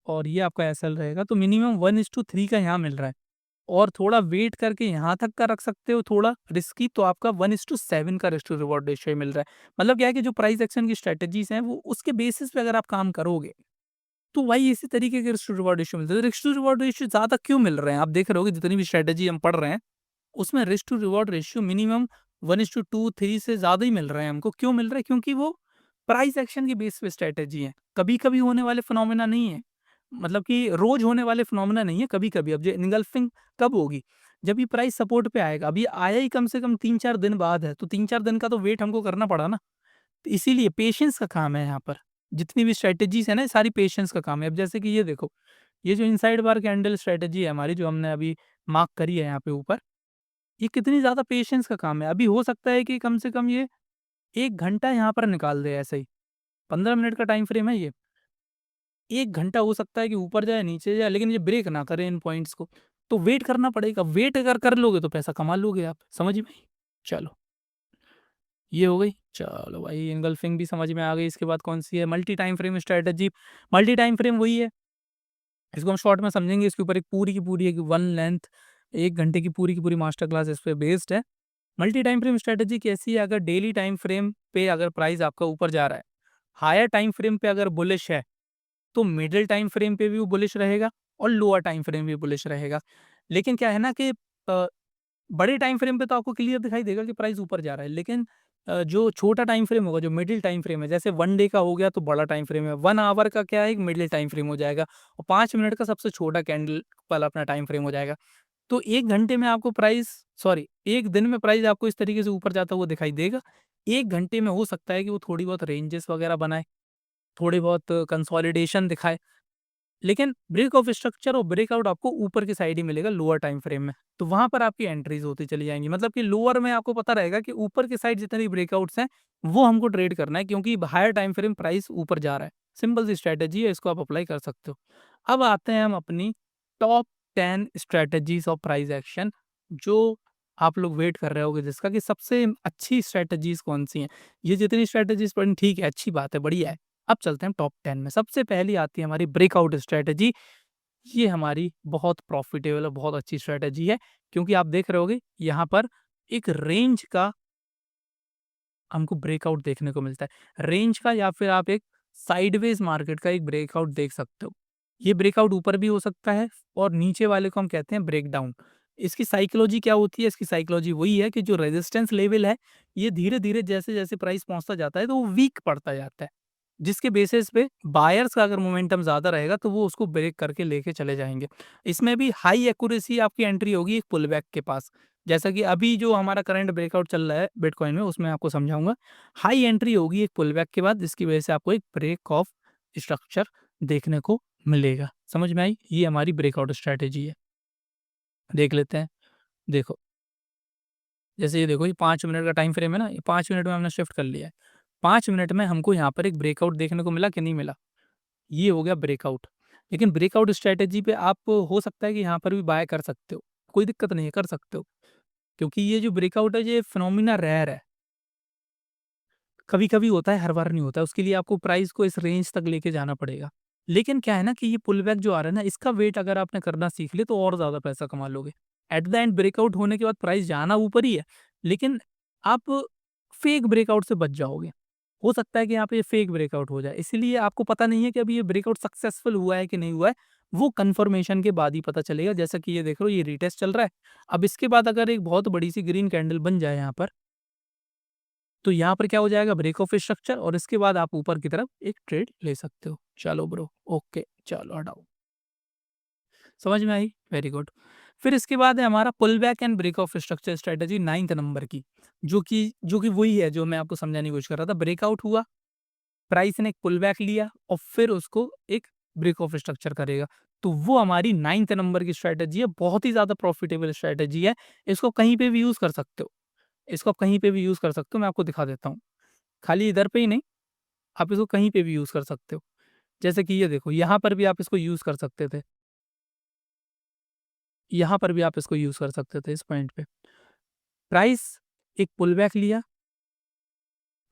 और ये आपका एसएल रहेगा, तो मिनिमम 1:3 का यहाँ मिल रहा है और थोड़ा वेट करके यहाँ तक का रख सकते हो थोड़ा रिस्की, तो आपका 1:7 का रिस्क टू रिवॉर्ड रेशियो मिल रहा है। मतलब क्या है कि जो प्राइस एक्शन की स्ट्रैटेजीज़ हैं, वो उसके बेसिस पे अगर आप काम करोगे, तो वही इसी तरीके के रिस्क टू रिवॉर्ड रेशियो मिलते हैं। तो रिस्क टू रिवॉर्ड रेशियो ज़्यादा क्यों मिल रहे हैं? आप देख रहे होगे जितनी भी स्ट्रैटेजी हम पढ़ रहे हैं, उसमें risk to reward ratio minimum 1:2, 3 से ज़्यादा ही मिल रहा है हमको। क्यों मिल रहा है? क्योंकि वो प्राइस एक्शन के बेस पे स्ट्रैटेजी है। कभी-कभी होने वाले फिनोमेना नहीं है। मतलब कि रोज़ होने वाले फिनोमेना नहीं है, कभी-कभी। अब जो एनगल्फिंग कब होगी? जब ये प्राइस सपोर्ट पे आएगा। अब ये आया ही कम से कम 3-4 दिन बाद है, तो 3-4 दिन का तो वेट हमको करना पड़ा ना। तो इसीलिए पेशेंस का काम है यहाँ पर। जितनी भी स्ट्रैटेजीज़ है ना, ये सारी पेशेंस का काम है। अब जैसे कि ये देखो, ये जो इनसाइड बार कैंडल स्ट्रैटेजी है हमारी, जो हमने अभी मार्क करी है यहाँ पे ऊपर, ये कितनी ज़्यादा पेशेंस का काम है। अभी हो सकता है कि कम से कम ये 1 घंटा यहाँ पर निकाल दे ऐसे ही। 15 मिनट का टाइम फ्रेम है ये। 1 घंटा हो सकता है कि ऊपर जाए, नीचे जाए, लेकिन ये ब्रेक ना करे इन पॉइंट्स को। तो वेट करना पड़ेगा। वेट अगर कर लोगे तो पैसा कमा लोगे आप। समझ में आई? चलो, ये हो गई। चलो भाई, एंगल्फिंग भी समझ में आ गई। इसके बाद कौन-सी है? Multi time frame strategy. Multi time frame वही है, इसको हम शॉर्ट में समझेंगे। इसके ऊपर एक पूरी की पूरी एक वन लेंथ 1 घंटे की पूरी मास्टर क्लास इस पे बेस्ड है। मल्टी टाइम फ्रेम स्ट्रैटेजी कैसी है? अगर डेली टाइम फ्रेम पे अगर प्राइस आपका ऊपर जा रहा है, हायर टाइम फ्रेम पे अगर बुलिश है, तो मिडल टाइम फ्रेम पे भी वो बुलिश रहेगा और लोअर टाइम फ्रेम भी बुलिश रहेगा। लेकिन क्या है ना कि बड़े टाइम फ्रेम पे तो आपको क्लियर दिखाई देगा कि प्राइस ऊपर जा रहा है, लेकिन जो छोटा टाइम फ्रेम होगा, जो मिडिल टाइम फ्रेम है, जैसे 1 डे का हो गया तो बड़ा टाइम फ्रेम है, 1 आवर का क्या है, एक मिडिल टाइम फ्रेम हो जाएगा और 5 मिनट का सबसे छोटा कैंडल वाला अपना टाइम फ्रेम हो जाएगा। तो 1 घंटे में आपको प्राइस, सॉरी, 1 दिन में प्राइस आपको इस तरीके से ऊपर जाता हुआ दिखाई देगा। 1 घंटे में हो सकता है कि वो थोड़ी बहुत रेंजेस वगैरह बनाए, थोड़ी बहुत कंसोलिडेशन दिखाए, लेकिन ब्रेक ऑफ स्ट्रक्चर और ब्रेकआउट आपको ऊपर की साइड ही मिलेगा लोअर टाइम फ्रेम में। तो वहाँ पर आपकी एंट्रीज़ होती चली जाएँगी। मतलब कि लोअर में आपको पता रहेगा कि ऊपर की साइड जितनी ब्रेकआउट्स हैं, वो हमको ट्रेड करना है, क्योंकि हायर टाइम फ्रेम प्राइस ऊपर जा रहा है। सिंपल सी स्ट्रैटेजी है, इसको आप अप्लाई कर सकते हो। अब आते हैं हम अपनी top 10 strategies of price action, जो आप लोग वेट कर रहे होगे जिसका कि सबसे अच्छी स्ट्रैटेजीज़ कौन-सी हैं। ये जितनी स्ट्रैटेजीज़ पढ़ी ठीक है, अच्छी बात है, बढ़िया है। अब चलते हैं टॉप 10 में। सबसे पहली आती है हमारी ब्रेकआउट स्ट्रैटेजी। ये हमारी बहुत प्रॉफिटेबल और बहुत अच्छी स्ट्रैटेजी है, क्योंकि आप देख रहे होगे यहाँ पर एक रेंज का हमको ब्रेकआउट देखने को मिलता है। रेंज का या फिर आप एक साइडवेज मार्केट का एक ब्रेकआउट देख सकते हो। ये ब्रेकआउट ऊपर भी हो सकता है और नीचे वाले को हम कहते हैं ब्रेकडाउन। इसकी साइकोलॉजी क्या होती है? इसकी साइकोलॉजी वही है कि जो रेजिस्टेंस लेवल है, ये धीरे-धीरे जैसे-जैसे प्राइस पहुँचता जाता है, तो वो वीक पड़ता जाता है। जिसके बेसिस पे बायर्स का अगर मोमेंटम ज़्यादा रहेगा, तो वो उसको ब्रेक करके लेके चले जाएँगे। इसमें भी हाई एक्यूरेसी आपकी एंट्री होगी एक पुलबैक के पास। जैसा कि अभी जो हमारा करंट ब्रेकआउट चल रहा है बिटकॉइन में, उसमें आपको समझाऊँगा। हाई एंट्री होगी एक पुलबैक के बाद, जिसकी वजह से आपको एक ब्रेक ऑफ स्ट्रक्चर देखने को मिलेगा। समझ में आई? ये हमारी ब्रेकआउट स्ट्रैटेजी है। देख लेते हैं। देखो, जैसे ये देखो, ये 5 मिनट का टाइम फ्रेम है ना, ये 5 मिनट में हमने शिफ्ट कर लिया है। 5 मिनट में हमको यहाँ पर एक ब्रेकआउट देखने को मिला कि नहीं मिला? ये हो गया ब्रेकआउट। लेकिन ब्रेकआउट स्ट्रैटेजी पे आप हो सकता है कि यहाँ पर भी बाय कर सकते हो। कोई दिक्कत नहीं है, कर सकते हो। क्योंकि ये जो ब्रेकआउट है, ये फिनोमिना रेयर है। कभी-कभी होता है, हर बार नहीं होता है। उसके लिए आपको प्राइस को इस रेंज तक लेके जाना पड़ेगा। लेकिन क्या है ना कि ये पुलबैक जो आ रहा है ना, इसका वेट अगर आपने करना सीख लिया तो और ज़्यादा पैसा कमा लोगे। एट द एंड ब्रेकआउट होने के बाद प्राइस जाना ऊपर ही है, लेकिन आप फेक ब्रेकआउट से बच जाओगे। हो सकता है कि यहाँ पे ये फेक ब्रेकआउट हो जाए, इसीलिए आपको पता नहीं है कि अभी ये ब्रेकआउट सक्सेसफुल हुआ है कि नहीं हुआ है, वो कन्फर्मेशन के बाद ही पता चलेगा। जैसा कि ये देख रहे हो, ये रीटेस्ट चल रहा है। अब इसके बाद अगर एक बहुत बड़ी-सी ग्रीन कैंडल बन जाए यहाँ पर, तो यहाँ पर क्या हो जाएगा, ब्रेक ऑफ स्ट्रक्चर, और इसके बाद आप ऊपर की तरफ एक ट्रेड ले सकते हो। चलो ब्रो, ओके, चलो हटाओ। समझ में आई? Very good. फिर इसके बाद है हमारा pull back and break of structure strategy 9th number की, जो कि वही है जो मैं आपको समझाने की कोशिश कर रहा था। ब्रेकआउट हुआ, प्राइस ने एक पुल बैक लिया और फिर उसको एक ब्रेक ऑफ स्ट्रक्चर करेगा। तो वो हमारी 9th नंबर की स्ट्रैटेजी है, बहुत ही ज़्यादा प्रॉफिटेबल स्ट्रैटेजी है। इसको कहीं पे भी यूज़ कर सकते हो। इसको आप कहीं पे भी यूज़ कर सकते हो, मैं आपको दिखा देता हूँ। खाली इधर पे ही नहीं, आप इसको कहीं पे भी यूज़ कर सकते हो। जैसे कि ये देखो, यहाँ पर भी आप इसको यूज़ कर सकते थे। यहाँ पर भी आप इसको यूज़ कर सकते थे इस पॉइंट पे। प्राइस एक पुल बैक लिया,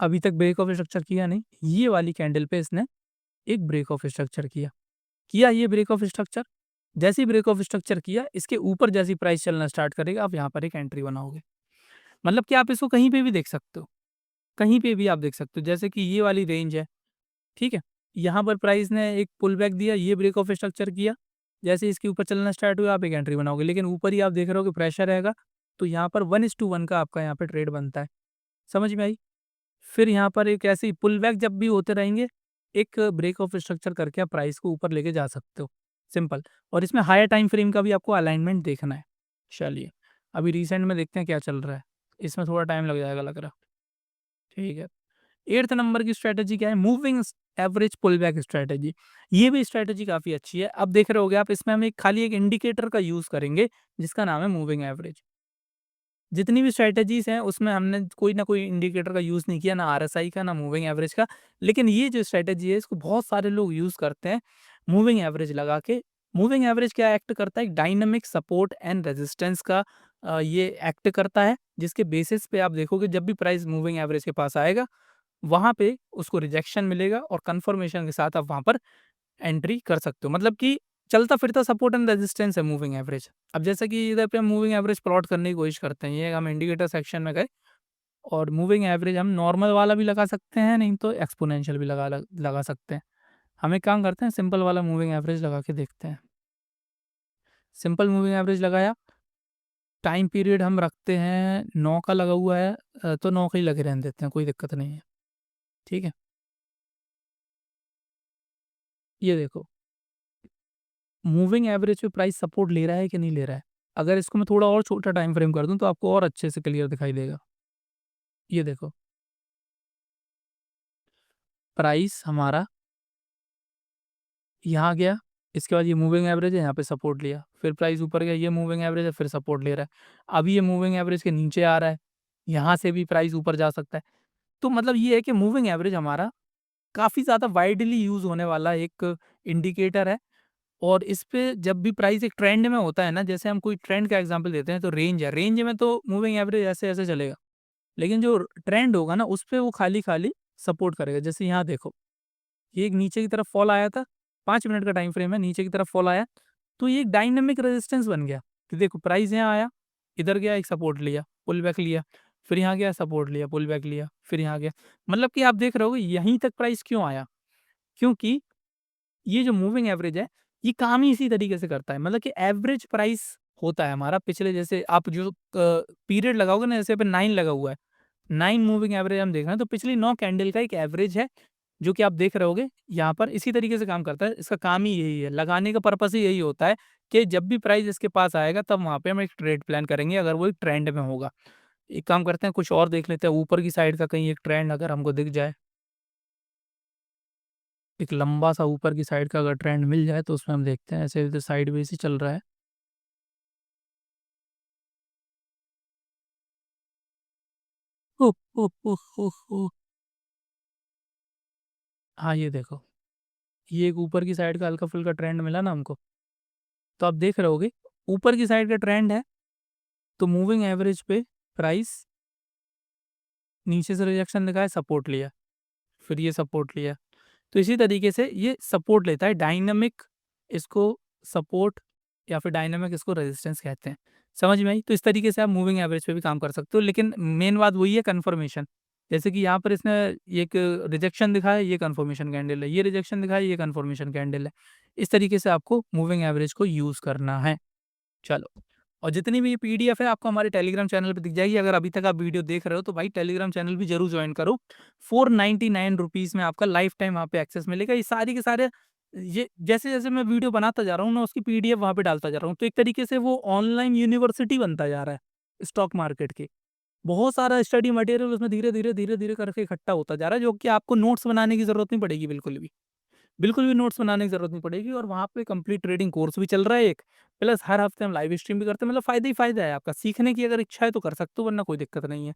अभी तक ब्रेक ऑफ स्ट्रक्चर किया नहीं। ये वाली कैंडल पे इसने एक ब्रेक ऑफ स्ट्रक्चर किया। किया ये ब्रेक ऑफ स्ट्रक्चर, जैसे ही ब्रेक ऑफ स्ट्रक्चर किया, इसके ऊपर जैसे ही प्राइस चलना स्टार्ट करेगा, आप यहाँ पर एक एंट्री बनाओगे। मतलब कि आप इसको कहीं पे भी देख सकते हो, कहीं पे भी आप देख सकते हो। जैसे कि ये वाली रेंज है, ठीक है? यहाँ पर प्राइस ने एक पुल बैक दिया, ये ब्रेक ऑफ स्ट्रक्चर किया, जैसे इसके ऊपर चलना स्टार्ट हुआ, आप एक एंट्री बनाओगे। लेकिन ऊपर ही आप देख रहे हो कि प्रेशर रहेगा, तो यहाँ पर 1:1 का आपका यहाँ पे ट्रेड बनता है। समझ में आई? फिर यहाँ पर एक ऐसे ही पुल बैक जब भी होते रहेंगे, एक ब्रेक ऑफ स्ट्रक्चर करके आप प्राइस को ऊपर लेके जा सकते हो, सिंपल। और इसमें हायर टाइम फ्रेम का भी आपको अलाइनमेंट देखना है। चलिए, अभी रिसेंट में देखते हैं क्या चल रहा है। इसमें थोड़ा टाइम लग जाएगा लग रहा है, ठीक है। 8th नंबर की स्ट्रैटेजी क्या है? Moving average pullback strategy. ये भी स्ट्रैटेजी काफ़ी अच्छी है। अब देख रहे होगे आप, इसमें हम एक खाली एक इंडिकेटर का यूज़ करेंगे, जिसका नाम है मूविंग एवरेज। जितनी भी स्ट्रैटेजीज़ हैं, उसमें हमने कोई ना कोई इंडिकेटर का यूज़ नहीं किया, ना आरएसआई का, ना मूविंग एवरेज का। लेकिन ये जो स्ट्रैटेजी है, इसको बहुत सारे लोग यूज़ करते हैं, मूविंग एवरेज लगा के। मूविंग एवरेज क्या एक्ट करता है? एक डायनामिक सपोर्ट एंड रेजिस्टेंस का ये एक्ट करता है, जिसके बेसिस पे आप देखोगे जब भी प्राइस मूविंग एवरेज के पास आएगा, वहाँ पे उसको रिजेक्शन मिलेगा और कन्फर्मेशन के साथ आप वहाँ पर एंट्री कर सकते हो। मतलब कि चलता-फिरता सपोर्ट एंड रेजिस्टेंस है मूविंग एवरेज। अब जैसा कि इधर पे हम मूविंग एवरेज प्लॉट करने की कोशिश करते हैं, ये हम इंडिकेटर सेक्शन में गए और मूविंग एवरेज हम नॉर्मल वाला भी लगा सकते हैं, नहीं तो एक्सपोनेंशियल भी लगा सकते हैं। हम एक काम करते हैं, सिंपल वाला मूविंग एवरेज लगा के देखते हैं। सिंपल मूविंग एवरेज लगाया, टाइम पीरियड हम रखते हैं 9 का लगा हुआ है, तो 9 का ही लगे रहने देते हैं, कोई दिक्कत नहीं है। ठीक है? ये देखो, मूविंग एवरेज पे प्राइस सपोर्ट ले रहा है कि नहीं ले रहा है? अगर इसको मैं थोड़ा और छोटा टाइम फ्रेम कर दूँ, तो आपको और अच्छे से क्लियर दिखाई देगा। ये देखो, प्राइस हमारा यहाँ गया, इसके बाद ये मूविंग एवरेज है, यहाँ पे सपोर्ट लिया, फिर प्राइस ऊपर गया, ये मूविंग एवरेज है, फिर सपोर्ट ले रहा है। अब ये मूविंग एवरेज के नीचे आ रहा है, यहाँ से भी प्राइस ऊपर जा सकता है। तो मतलब ये है कि मूविंग एवरेज हमारा काफ़ी ज़्यादा वाइडली यूज़ होने वाला एक इंडिकेटर है, और इस पे जब भी प्राइस एक ट्रेंड में होता है ना, जैसे हम कोई ट्रेंड का एग्जांपल देते हैं तो रेंज है, रेंज में तो मूविंग एवरेज ऐसे-ऐसे चलेगा। लेकिन जो ट्रेंड होगा ना उस पे वो खाली-खाली सपोर्ट करेगा। जैसे यहाँ देखो, ये एक नीचे की तरफ फॉल आया था, 5 मिनट का टाइम फ्रेम है, नीचे की तरफ फॉल आया, तो ये एक डायनामिक रेजिस्टेंस बन गया कि देखो प्राइस यहाँ आया, इधर गया एक सपोर्ट लिया, पुल बैक लिया, फिर यहाँ गया सपोर्ट लिया, पुल बैक लिया, फिर यहाँ गया। मतलब कि आप देख रहे होगे यहीं तक प्राइस क्यों आया? क्योंकि ये जो मूविंग एवरेज है, ये काम ही इसी तरीके से करता है। मतलब कि एवरेज प्राइस होता है हमारा पिछले, जैसे आप जो पीरियड लगाओगे ना, जैसे यहाँ पे 9 लगा हुआ है, 9 मूविंग एवरेज हम देख रहे हैं, तो पिछली 9 कैंडल का एक एवरेज है, जो कि आप देख रहे होगे यहाँ पर इसी तरीके से काम करता है। इसका काम ही यही है, लगाने का पर्पस ही यही होता है कि जब भी प्राइस इसके पास आएगा तब वहाँ पे हम एक ट्रेड प्लान करेंगे, अगर वो एक ट्रेंड में होगा। एक काम करते हैं, कुछ और देख लेते हैं, ऊपर की साइड का कहीं एक ट्रेंड अगर हमको दिख जाए, एक लंबा सा ऊपर की साइड का अगर ट्रेंड मिल जाए तो उसमें हम देखते हैं, ऐसे तो साइडवेज ही चल रहा है। ओह! ओह! ओह! ओह! ओह! हाँ, ये देखो, ये एक ऊपर की साइड का हल्का-फुल्का ट्रेंड मिला ना हमको, तो आप देख रहे होगे, ऊपर की साइड का ट्रेंड है, तो मूविंग एवरेज पे प्राइस नीचे से रिजेक्शन दिखाया, सपोर्ट लिया, फिर ये सपोर्ट लिया। तो इसी तरीके से ये सपोर्ट लेता है, डायनामिक इसको सपोर्ट या फिर डायनामिक इसको रेजिस्टेंस कहते हैं। समझ में आई? तो इस तरीके से आप मूविंग एवरेज पे भी काम कर सकते हो, लेकिन मेन बात वही है कन्फर्मेशन। जैसे कि यहाँ पर इसने एक रिजेक्शन दिखाया, ये कन्फर्मेशन कैंडल है, ये रिजेक्शन दिखाया, ये कन्फर्मेशन कैंडल है। इस तरीके से आपको मूविंग एवरेज को यूज़ करना है। चलो, और जितनी भी पीडीएफ है आपको हमारे टेलीग्राम चैनल पे दिख जाएगी। अगर अभी तक आप वीडियो देख रहे हो तो भाई टेलीग्राम चैनल भी जरूर ज्वाइन करो। 499 रुपीज़ में आपका लाइफ टाइम वहाँ पे एक्सेस मिलेगा। ये सारी के सारे, ये जैसे-जैसे मैं वीडियो बनाता जा रहा हूँ ना, उसकी पीडीएफ वहाँ पे डालता जा रहा हूँ। तो एक तरीके से वो ऑनलाइन यूनिवर्सिटी बनता जा रहा है स्टॉक मार्केट की। बहुत सारा स्टडी मटेरियल उसमें धीरे-धीरे, धीरे-धीरे करके इकट्ठा होता जा रहा है, जो कि आपको नोट्स बनाने की ज़रूरत नहीं पड़ेगी बिल्कुल भी। बिल्कुल भी नोट्स बनाने की ज़रूरत नहीं पड़ेगी, और वहाँ पे कंप्लीट ट्रेडिंग कोर्स भी चल रहा है एक, प्लस हर हफ्ते हम लाइव स्ट्रीम भी करते हैं। मतलब फ़ायदा ही फ़ायदा है आपका। सीखने की अगर इच्छा है तो कर सकते हो, वरना कोई दिक्कत नहीं है।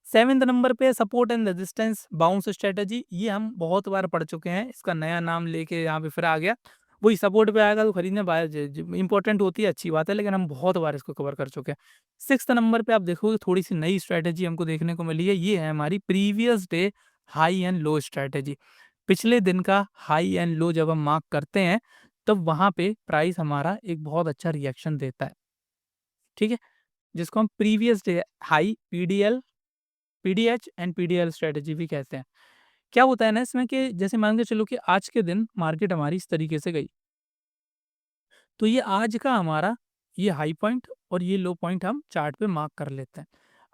7th नंबर पे support and resistance bounce strategy, ये हम बहुत बार पढ़ चुके हैं। इसका नया नाम लेके यहाँ पे फिर आ गया। वही सपोर्ट पे आएगा तो खरीदने बाय ज ज इम्पोर्टेंट होती है, अच्छी बात है, लेकिन हम बहुत बार इसको कवर कर चुके हैं। 6th नंबर पे आप देखोगे थोड़ी-सी नई स्ट्रैटेजी हमको देखने को मिली है। ये है हमारी previous day high and low strategy. पिछले दिन का हाई एंड लो जब हम मार्क करते हैं, तब वहाँ पे प्राइस हमारा एक बहुत अच्छा रिएक्शन देता है, ठीक है? जिसको हम previous day high PDL, PDH and PDL strategy भी कहते हैं। क्या होता है ना इसमें कि जैसे मान के चलो कि आज के दिन मार्केट हमारी इस तरीके से गई, तो ये आज का हमारा ये हाई पॉइंट और ये लो पॉइंट हम चार्ट पे मार्क कर लेते हैं।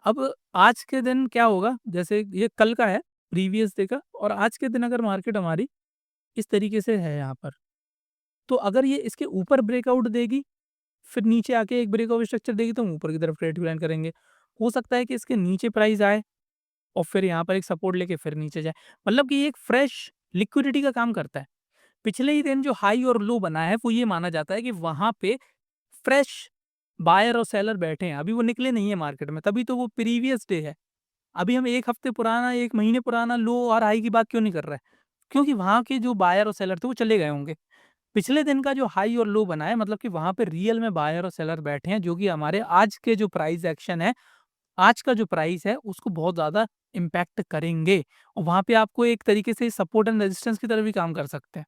अब आज के दिन क्या होगा, जैसे ये कल का है, प्रीवियस डे का, और आज के दिन अगर मार्केट हमारी इस तरीके से है यहाँ पर, तो अगर ये इसके ऊपर ब्रेकआउट देगी, फिर नीचे आके एक ब्रेकआउट स्ट्रक्चर देगी, तो हम ऊपर की तरफ ट्रेड प्लान करेंगे। हो सकता है कि इसके नीचे प्राइस आए और फिर यहाँ पर एक सपोर्ट लेके फिर नीचे जाए। मतलब कि ये एक फ्रेश लिक्विडिटी का काम करता है। पिछले ही दिन जो हाई और लो बना है, वो ये माना जाता है कि वहाँ पे फ्रेश बायर और सेलर बैठे हैं। अभी वो निकले नहीं है मार्केट में, तभी तो वो प्रीवियस डे है। अभी हम 1 हफ्ते पुराना, 1 महीने पुराना लो और हाई की बात क्यों नहीं कर रहे हैं? क्योंकि वहाँ के जो बायर और सेलर थे वो चले गए होंगे। पिछले दिन का जो हाई और लो बना है, मतलब कि वहाँ पे रियल में बायर और सेलर बैठे हैं, जो कि हमारे आज के जो प्राइस एक्शन है, आज का जो प्राइस है उसको बहुत ज़्यादा इम्पैक्ट करेंगे, और वहाँ पे आपको एक तरीके से सपोर्ट एंड रेजिस्टेंस की तरह भी काम कर सकते हैं।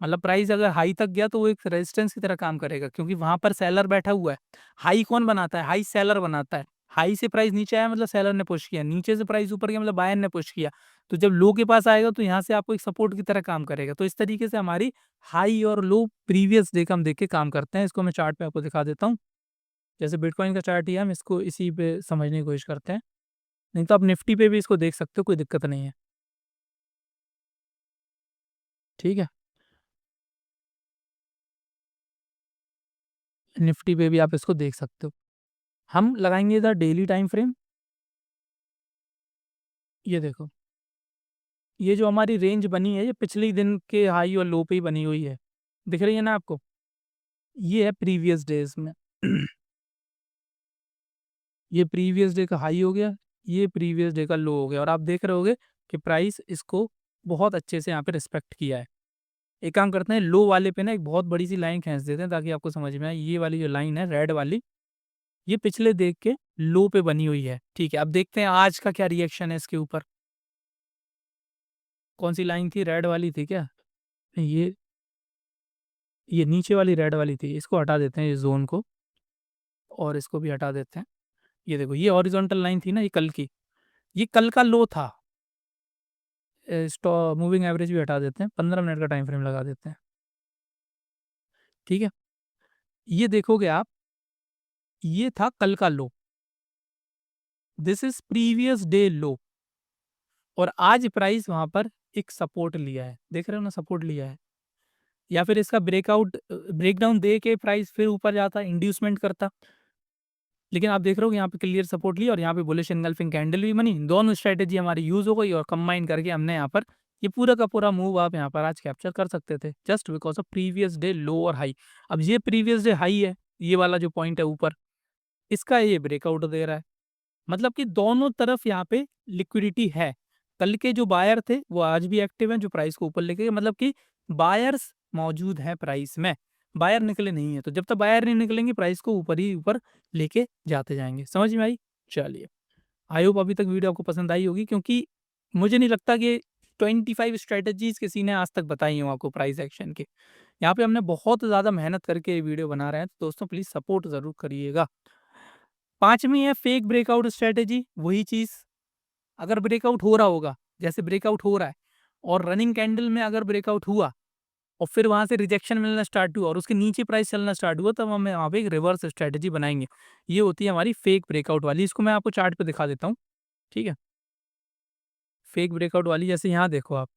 मतलब प्राइस अगर हाई तक गया तो वो एक रेजिस्टेंस की तरह काम करेगा, क्योंकि वहाँ पर सेलर बैठा हुआ है। हाई कौन बनाता है? हाई सेलर बनाता है। हाई से प्राइस नीचे आया मतलब सेलर ने पुश किया, नीचे से प्राइस ऊपर गया मतलब बायर ने पुश किया। तो जब लो के पास आएगा तो यहाँ से आपको एक सपोर्ट की तरह काम करेगा। तो इस तरीके से हमारी हाई और लो प्रीवियस डे का हम देख के काम करते हैं। इसको मैं चार्ट पे आपको दिखा देता हूँ। जैसे बिटकॉइन का चार्ट ही है, हम इसको इसी पे समझने की कोशिश करते हैं। नहीं तो आप निफ्टी पे भी इसको देख सकते हो, कोई दिक्कत नहीं है। ठीक है? निफ्टी पे भी आप इसको देख सकते हो। हम लगाएँगे इधर डेली टाइम फ्रेम। ये देखो, ये जो हमारी रेंज बनी है, ये पिछले दिन के हाई और लो पे ही बनी हुई है। दिख रही है ना आपको? ये है प्रीवियस डेज़ में। ये प्रीवियस डे का हाई हो गया, ये प्रीवियस डे का लो हो गया, और आप देख रहे होंगे कि प्राइस इसको बहुत अच्छे से यहाँ पे रिस्पेक्ट किया है। एक काम करते हैं, लो वाले पे ना एक बहुत बड़ी सी लाइन खींच देते हैं ताकि आपको समझ में आए। ये वाली जो लाइन है रेड वाली, ये पिछले देख के लो पे बनी हुई है। ठीक है, अब देखते हैं आज का क्या रिएक्शन है इसके ऊपर। कौन सी लाइन थी, रेड वाली थी क्या? ये ये नीचे वाली रेड वाली थी। इसको हटा देते हैं, ये जोन को, और इसको भी हटा देते हैं। ये देखो, ये हॉरिजॉन्टल लाइन थी ना, ये कल की, ये कल का लो था। मूविंग एवरेज भी हटा देते हैं, 15 मिनट का टाइम फ्रेम लगा देते हैं। ठीक है, ये देखोगे आप, ये था कल का low, this is previous day low, और आज प्राइस वहां पर एक सपोर्ट लिया है, देख रहे हो ना, सपोर्ट लिया है। या फिर इसका ब्रेकआउट, ब्रेकडाउन दे के प्राइस फिर ऊपर जाता, इंड्यूसमेंट करता, लेकिन आप देख रहे हो कि यहाँ पे क्लियर सपोर्ट लिया और यहाँ पे बुलिश एंगल्फिंग कैंडल भी बनी। दोनों स्ट्रेटेजी हमारी यूज हो गई और कंबाइन करके हमने यहाँ पर ये पूरा का पूरा मूव आप यहाँ पर आज कैप्चर कर सकते थे, just because of previous day low और हाई। अब ये प्रीवियस डे हाई है, ये वाला जो पॉइंट है ऊपर, इसका ये ब्रेकआउट दे रहा है, मतलब कि दोनों तरफ यहाँ पे लिक्विडिटी है। कल के जो बायर थे वो आज भी एक्टिव हैं, जो प्राइस को ऊपर लेके गए, मतलब कि बायर्स मौजूद है प्राइस में, बायर निकले नहीं है। तो जब तक बायर नहीं निकलेंगे प्राइस को ऊपर ही ऊपर लेके जाते जाएंगे। समझ में आई? चलिए, आई होप अभी तक वीडियो आपको पसंद आई होगी, क्योंकि मुझे नहीं लगता कि 25 स्ट्रेटजीज किसी ने आज तक बताई हो आपको प्राइस एक्शन के। यहाँ पे हमने बहुत ज़्यादा मेहनत करके ये वीडियो बना रहे हैं, तो दोस्तों प्लीज़ सपोर्ट ज़रूर करिएगा। पांचवी है फेक ब्रेकआउट स्ट्रेटेजी। वही चीज़, अगर ब्रेकआउट हो रहा होगा, जैसे ब्रेकआउट हो रहा है और रनिंग कैंडल में अगर ब्रेकआउट हुआ और फिर वहां से रिजेक्शन मिलना स्टार्ट हुआ और उसके नीचे प्राइस चलना स्टार्ट हुआ, तब हम वहां पे एक रिवर्स स्ट्रेटेजी बनाएंगे। ये होती है हमारी फेक ब्रेकआउट वाली। इसको मैं आपको चार्ट पे दिखा देता हूँ। ठीक है, फेक ब्रेकआउट वाली, जैसे यहाँ देखो आप,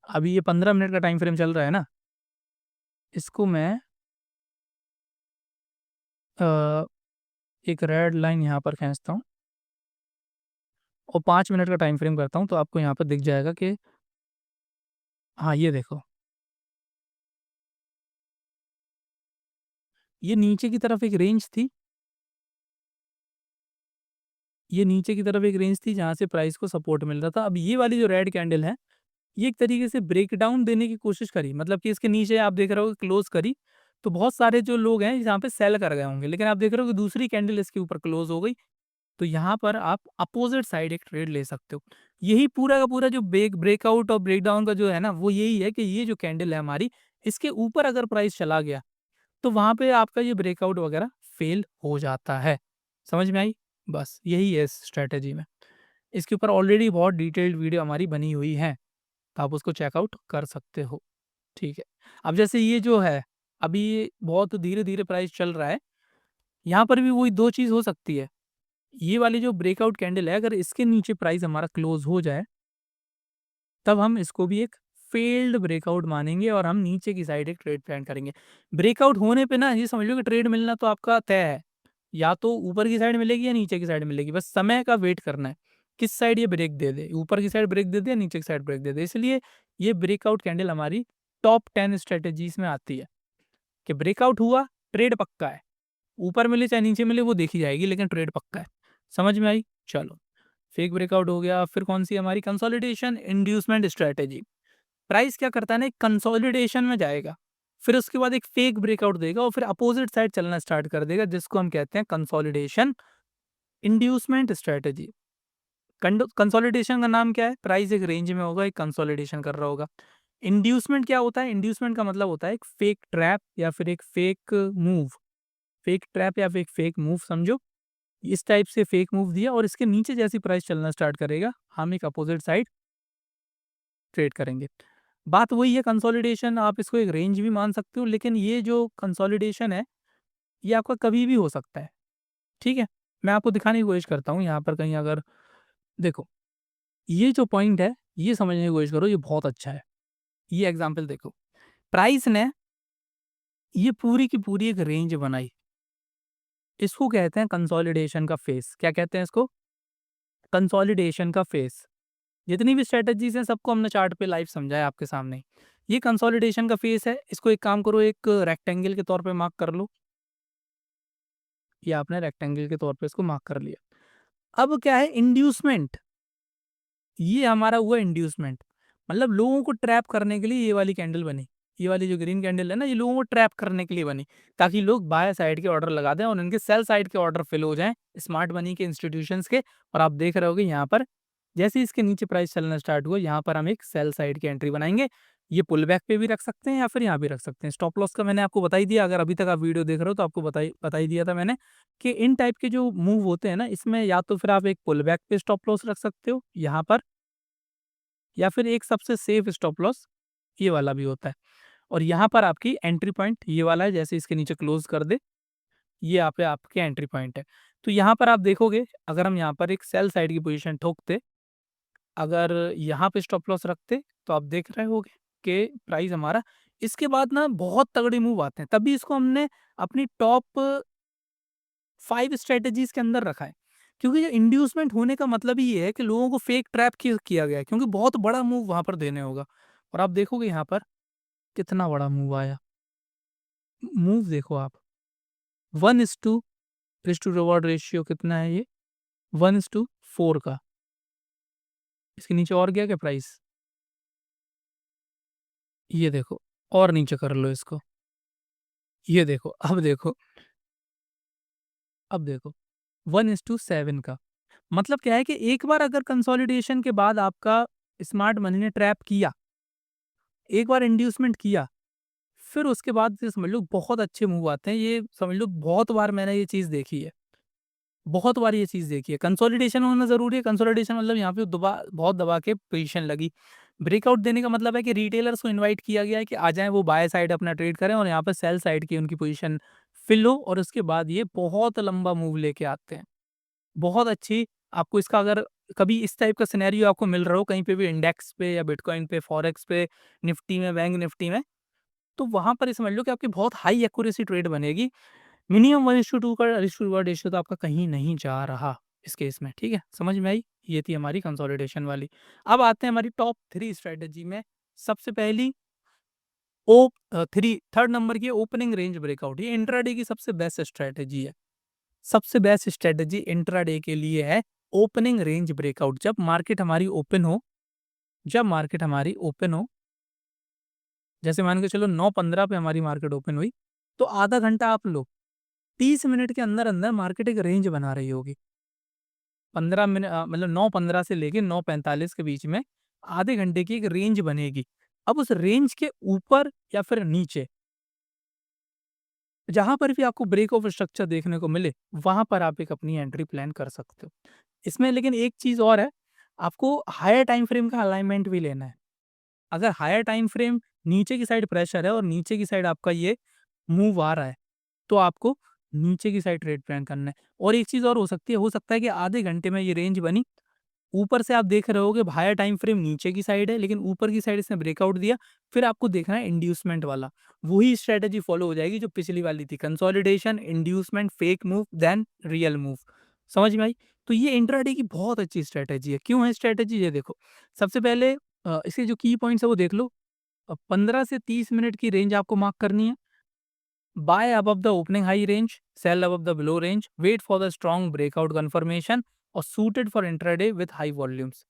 अभी ये 15 मिनट का टाइम फ्रेम चल रहा है ना, इसको मैं अ, एक रेड लाइन यहाँ पर खींचता हूँ और 5 मिनट का टाइम फ्रेम करता हूँ, तो आपको यहाँ पर दिख जाएगा कि हाँ, ये देखो, ये नीचे की तरफ एक रेंज थी, ये नीचे की तरफ एक रेंज थी जहाँ से प्राइस को सपोर्ट मिल रहा था। अब ये वाली जो रेड कैंडल है, ये एक तरीके से ब्रेकडाउन देने की कोशिश करी, मतलब कि इसके नीचे आप देख रहे हो क्लोज करी, तो बहुत सारे जो लोग हैं यहाँ पे सेल कर गए होंगे, लेकिन आप देख रहे हो कि दूसरी कैंडल इसके ऊपर क्लोज हो गई, तो यहाँ पर आप अपोजिट साइड एक ट्रेड ले सकते हो। यही पूरा का पूरा जो ब्रेकआउट और ब्रेकडाउन का जो है ना, वो यही है कि ये जो कैंडल है हमारी, इसके ऊपर अगर प्राइस चला गया तो वहां पे आपका ये ब्रेकआउट वगैरह फेल हो जाता है। समझ में आई? बस यही है इस स्ट्रेटेजी में। इसके ऊपर ऑलरेडी बहुत डिटेल्ड वीडियो हमारी बनी हुई है, तो आप उसको चेकआउट कर सकते हो। ठीक है, अब जैसे ये जो है, अभी ये बहुत धीरे धीरे प्राइस चल रहा है, यहाँ पर भी वही दो चीज़ हो सकती है। ये वाली जो ब्रेकआउट कैंडल है, अगर इसके नीचे प्राइस हमारा क्लोज हो जाए, तब हम इसको भी एक फेल्ड ब्रेकआउट मानेंगे और हम नीचे की साइड एक ट्रेड प्लान करेंगे। ब्रेकआउट होने पे ना ये समझ लो कि ट्रेड मिलना तो आपका तय है, या तो ऊपर की साइड मिलेगी या नीचे की साइड मिलेगी, बस समय का वेट करना है किस साइड ये ब्रेक दे दे, ऊपर की साइड ब्रेक दे दे या नीचे की साइड ब्रेक दे दे। इसलिए ये ब्रेकआउट कैंडल हमारी टॉप 10 स्ट्रेटेजीज में आती है कि ब्रेकआउट हुआ, ट्रेड पक्का है, ऊपर मिले चाहे नीचे मिले वो देखी जाएगी, लेकिन ट्रेड पक्का है। समझ में आई? चलो, फेक ब्रेकआउट हो गया। फिर कौन सी हमारी, कंसोलिडेशन इंड्यूसमेंट स्ट्रेटेजी। प्राइस क्या करता है ना, कंसोलिडेशन में जाएगा, फिर उसके बाद एक फेक ब्रेकआउट देगा और फिर अपोजिट साइड चलना स्टार्ट कर देगा, जिसको हम कहते हैं कंसोलिडेशन इंड्यूसमेंट स्ट्रेटेजी। कंसोलिडेशन का नाम क्या है, प्राइस एक रेंज में होगा, एक कंसोलिडेशन कर रहा होगा। इंड्यूसमेंट क्या होता है, इंड्यूसमेंट का मतलब होता है एक फेक ट्रैप या फिर एक फेक मूव, फेक ट्रैप या फिर एक फेक मूव समझो। इस टाइप से फेक मूव दिया और इसके नीचे जैसी प्राइस चलना स्टार्ट करेगा, हम एक अपोजिट साइड ट्रेड करेंगे। बात वही है, कंसोलिडेशन आप इसको एक रेंज भी मान सकते हो, लेकिन ये जो कंसोलिडेशन है ये आपका कभी भी हो सकता है। ठीक है, मैं आपको दिखाने की कोशिश करता हूँ यहाँ पर कहीं, अगर देखो ये जो पॉइंट है, ये समझने की कोशिश करो, ये बहुत अच्छा है। ये एग्जाम्पल देखो, प्राइस ने ये पूरी की पूरी एक रेंज बनाई, इसको कहते हैं कंसोलिडेशन का फेस। क्या कहते हैं इसको? कंसोलिडेशन का फेस। जितनी भी स्ट्रेटजीज हैं सबको हमने चार्ट पे लाइव समझाया आपके सामने ही। ये कंसोलिडेशन का फेस है, इसको एक काम करो, एक रेक्टेंगल के तौर पे मार्क कर लो। ये आपने रेक्टेंगल के तौर पे इसको मार्क कर लिया। अब क्या है, इंड्यूसमेंट, ये हमारा हुआ इंड्यूसमेंट। मतलब लोगों को ट्रैप करने के लिए ये वाली कैंडल बनी। ये वाली जो ग्रीन कैंडल है ना, ये लोगों को ट्रैप करने के लिए बनी, ताकि लोग बाय साइड के ऑर्डर लगा दें और उनके सेल साइड के ऑर्डर फिल हो जाएँ स्मार्ट मनी के इंस्टीट्यूशंस के। और आप देख रहे होगे यहाँ पर जैसे ही इसके नीचे प्राइस चलना स्टार्ट हुआ, यहाँ पर हम एक सेल साइड की एंट्री बनाएँगे। ये पुल बैक पे भी रख सकते हैं या फिर यहाँ भी रख सकते हैं। स्टॉप लॉस का मैंने आपको बता ही दिया, अगर अभी तक आप वीडियो देख रहे हो तो आपको बता ही दिया था मैंने कि इन टाइप के जो मूव होते हैं ना, इसमें या तो फिर आप एक पुल बैक पे स्टॉप लॉस रख सकते हो यहाँ पर, या फिर एक सबसे सेफ स्टॉप लॉस ये वाला भी होता है। और यहाँ पर आपकी एंट्री पॉइंट ये वाला है, जैसे इसके नीचे क्लोज कर दे, ये यहाँ पे आपके एंट्री पॉइंट है। तो यहाँ पर आप देखोगे, अगर हम यहाँ पर एक सेल साइड की पोजीशन ठोकते, अगर यहाँ पे स्टॉप लॉस रखते, तो आप देख रहे होगे कि प्राइस हमारा इसके बाद ना बहुत तगड़े मूव आते हैं। तभी इसको हमने अपनी टॉप 5 स्ट्रैटेजीज़ के अंदर रखा है। क्योंकि ये इंड्यूसमेंट होने का मतलब ही ये है कि लोगों को फेक ट्रैप किया गया है, क्योंकि बहुत बड़ा मूव वहाँ पर देने होगा। और आप देखोगे यहाँ पर कितना बड़ा मूव आया। मूव देखो आप, 1:2 रिस्क टू रिवॉर्ड रेशियो कितना है ये? 1:4 का। इसके नीचे और गया क्या प्राइस? ये देखो, और नीचे कर लो इसको। ये देखो, अब देखो 1:7 का। मतलब क्या है कि एक बार अगर कंसोलिडेशन के बाद आपका स्मार्ट मनी ने ट्रैप किया, एक बार इंड्यूसमेंट किया, फिर उसके बाद से समझ लो बहुत अच्छे मूव आते हैं। ये समझ लो बहुत बार मैंने ये चीज़ देखी है। बहुत बार ये चीज़ देखी है। कंसोलिडेशन होना ज़रूरी है। कंसोलिडेशन मतलब यहाँ पे बहुत दबा के पोज़ीशन लगी। ब्रेकआउट देने का मतलब है कि रिटेलर्स को इनवाइट किया गया है कि आ जाएँ, वो बाय साइड अपना ट्रेड करें और यहाँ पे सेल साइड की उनकी पोज़ीशन फिल हो, और उसके बाद ये बहुत लंबा मूव लेके आते हैं। बहुत अच्छी आपको इसका अगर कभी इस टाइप का सिनेरियो आपको मिल रहा हो कहीं पे भी इंडेक्स पे या बिटकॉइन पे, फॉरेक्स पे, निफ्टी में, बैंक निफ्टी में, तो वहाँ पर ये समझ लो कि आपकी बहुत हाई एक्यूरेसी ट्रेड बनेगी। मिनिमम 1:2 का रिस्क टू रिवॉर्ड रेशियो तो आपका कहीं नहीं जा रहा इस केस में, ठीक है? समझ में आई? ये थी हमारी कंसोलिडेशन वाली। अब आते हैं हमारी टॉप 3 स्ट्रैटेजी में। सबसे पहली 3 नंबर की ओपनिंग रेंज ब्रेकआउट। ये इंट्राडे की सबसे बेस्ट स्ट्रैटेजी है। सबसे बेस्ट स्ट्रैटेजी इंट्राडे के लिए है ओपनिंग रेंज ब्रेकआउट। जब मार्केट हमारी ओपन हो, जैसे मान के चलो 9:15 पे हमारी मार्केट ओपन हुई, तो आधा घंटा आप लो, 30 मिनट के अंदर-अंदर मार्केट एक रेंज बना रही होगी। 15 मिनट मतलब 9:15 से लेके 9:45 के बीच में आधे घंटे की एक रेंज बनेगी। अब उस रेंज के ऊपर या फिर नीचे, जहाँ पर भी आपको ब्रेक ऑफ स्ट्रक्चर देखने को मिले, वहाँ पर आप एक अपनी एंट्री प्लान कर सकते हो। इसमें लेकिन एक चीज़ और है, आपको हायर टाइम फ्रेम का अलाइनमेंट भी लेना है। अगर हायर टाइम फ्रेम नीचे की साइड प्रेशर है और नीचे की साइड आपका ये मूव आ रहा है, तो आपको नीचे की साइड ट्रेड प्लान करना है। और एक चीज़ और हो सकता है कि आधे घंटे में ये रेंज बनी, ऊपर से आप देख रहे होगे हायर टाइम फ्रेम नीचे की साइड है, लेकिन ऊपर की साइड इसने ब्रेकआउट दिया, फिर आपको देखना है इंड्यूसमेंट वाला। वही स्ट्रैटेजी फॉलो हो जाएगी जो पिछली वाली थी, consolidation, inducement, fake move, then real move. समझ में आई? तो ये इंट्राडे की बहुत अच्छी स्ट्रैटेजी है। क्यों है स्ट्रैटेजी? ये देखो, सबसे पहले इसके जो की पॉइंट्स है वो देख लो। 15 से 30 मिनट की रेंज आपको मार्क करनी है। Buy above the opening high range, sell above the below range, wait for the strong breakout confirmation और suited for intraday with high volumes.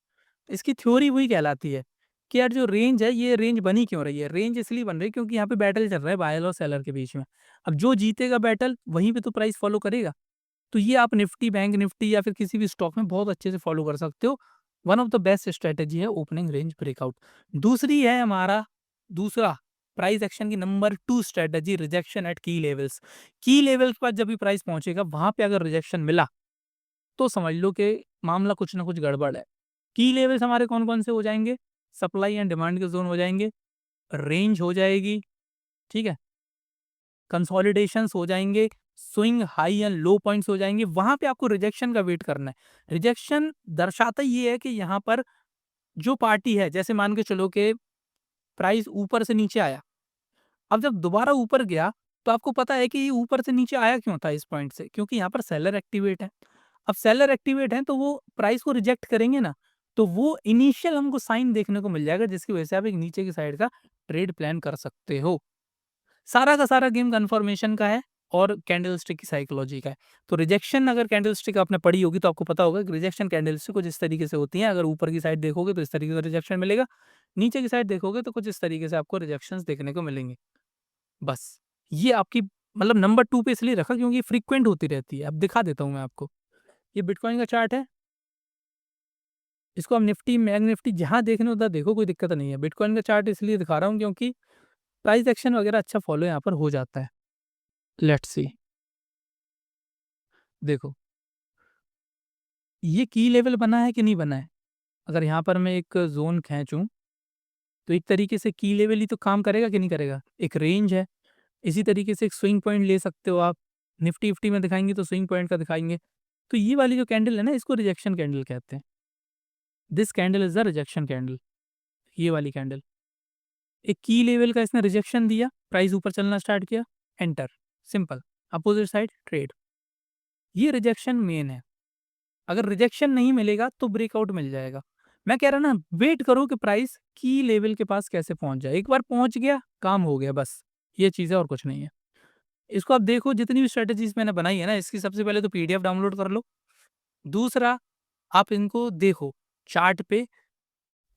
इसकी थ्योरी वही कहलाती है कि यार जो रेंज है, ये रेंज बनी क्यों रही है? रेंज इसलिए बन रही है क्योंकि यहाँ पे बैटल चल रहा है बायर और सेलर के बीच में। अब जो जीतेगा बैटल वहीं पे तो प्राइस फॉलो करेगा। तो ये आप निफ्टी, बैंक निफ्टी या फिर किसी भी स्टॉक में बहुत अच्छे से फॉलो कर सकते हो। One of the best strategy है ओपनिंग रेंज ब्रेकआउट। दूसरी है हमारा दूसरा प्राइस एक्शन की नंबर 2 स्ट्रैटेजी, रिजेक्शन एट की लेवल्स। की लेवल्स पर जब भी प्राइस पहुंचेगा, वहां पे अगर रिजेक्शन मिला तो समझ लो कि मामला कुछ ना कुछ गड़बड़ है। की लेवल्स हमारे कौन-कौन से हो जाएँगे? सप्लाई एंड डिमांड के ज़ोन हो जाएँगे, रेंज हो जाएगी, ठीक है? कंसोलिडेशंस हो जाएँगे, swing high and low points हो जाएँगे, वहाँ पे आपको रिजेक्शन का वेट करना है। रिजेक्शन दर्शाता ये है कि यहाँ पर जो पार्टी है, जैसे मान के चलो कि प्राइस ऊपर से नीचे आया, अब जब दोबारा ऊपर गया, तो आपको पता है कि ये ऊपर से नीचे आया क्यों था इस पॉइंट से? क्योंकि यहाँ पर सेलर एक्टिवेट है। अब सेलर एक्टिवेट हैं तो वो प्राइस को रिजेक्ट करेंगे ना, तो वो इनिशियल हमको साइन देखने को मिल जाएगा जिसकी वजह से आप एक नीचे की साइड का ट्रेड प्लान कर सकते हो। सारा का सारा गेम कन्फर्मेशन का है और कैंडलस्टिक की साइकोलॉजी का है। तो रिजेक्शन अगर कैंडलस्टिक आपने पढ़ी होगी तो आपको पता होगा कि रिजेक्शन कैंडलस्टिक कुछ इस तरीके से होती हैं। अगर ऊपर की साइड देखोगे तो इस तरीके का रिजेक्शन मिलेगा, नीचे की साइड देखोगे तो कुछ इस तरीके से आपको रिजेक्शंस देखने को मिलेंगे। बस, ये आपकी मतलब नंबर 2 पे इसलिए रखा क्योंकि फ्रीक्वेंट होती रहती है। अब दिखा देता हूँ मैं आपको। ये बिटकॉइन का चार्ट है, इसको आप निफ्टी, बैंक निफ्टी जहाँ देखना है उधर देखो, कोई दिक्कत नहीं है। बिटकॉइन का चार्ट इसलिए दिखा रहा हूँ क्योंकि प्राइस एक्शन वगैरह अच्छा फॉलो यहाँ पर हो जाता है। लेट्स सी, देखो ये की लेवल बना है कि नहीं बना है? अगर यहाँ पर मैं एक ज़ोन खींचूँ, तो एक तरीके से की लेवल ही तो काम करेगा कि नहीं करेगा? एक रेंज है, इसी तरीके से एक स्विंग पॉइंट ले सकते हो आप। निफ्टी-इफ्टी में दिखाएँगे तो स्विंग पॉइंट का दिखाएँगे। तो ये वाली जो कैंडल है ना, इसको रिजेक्शन कैंडल कहते हैं। This candle is the rejection candle, ये वाली कैंडल। एक की लेवल का इसने रिजेक्शन दिया, प्राइस ऊपर चलना स्टार्ट किया, enter, simple. Opposite side trade. ये रिजेक्शन मेन है। अगर रिजेक्शन नहीं मिलेगा तो ब्रेकआउट मिल जाएगा। मैं कह रहा ना, वेट करो कि प्राइस की लेवल के पास कैसे पहुंच जाए। एक बार पहुंच गया, काम हो गया, बस ये चीज़ है और कुछ नहीं है। इसको आप देखो, जितनी भी स्ट्रेटजीज मैंने बनाई है ना, इसकी सबसे पहले तो पीडीएफ डाउनलोड कर लो। दूसरा, आप इनको देखो चार्ट पे,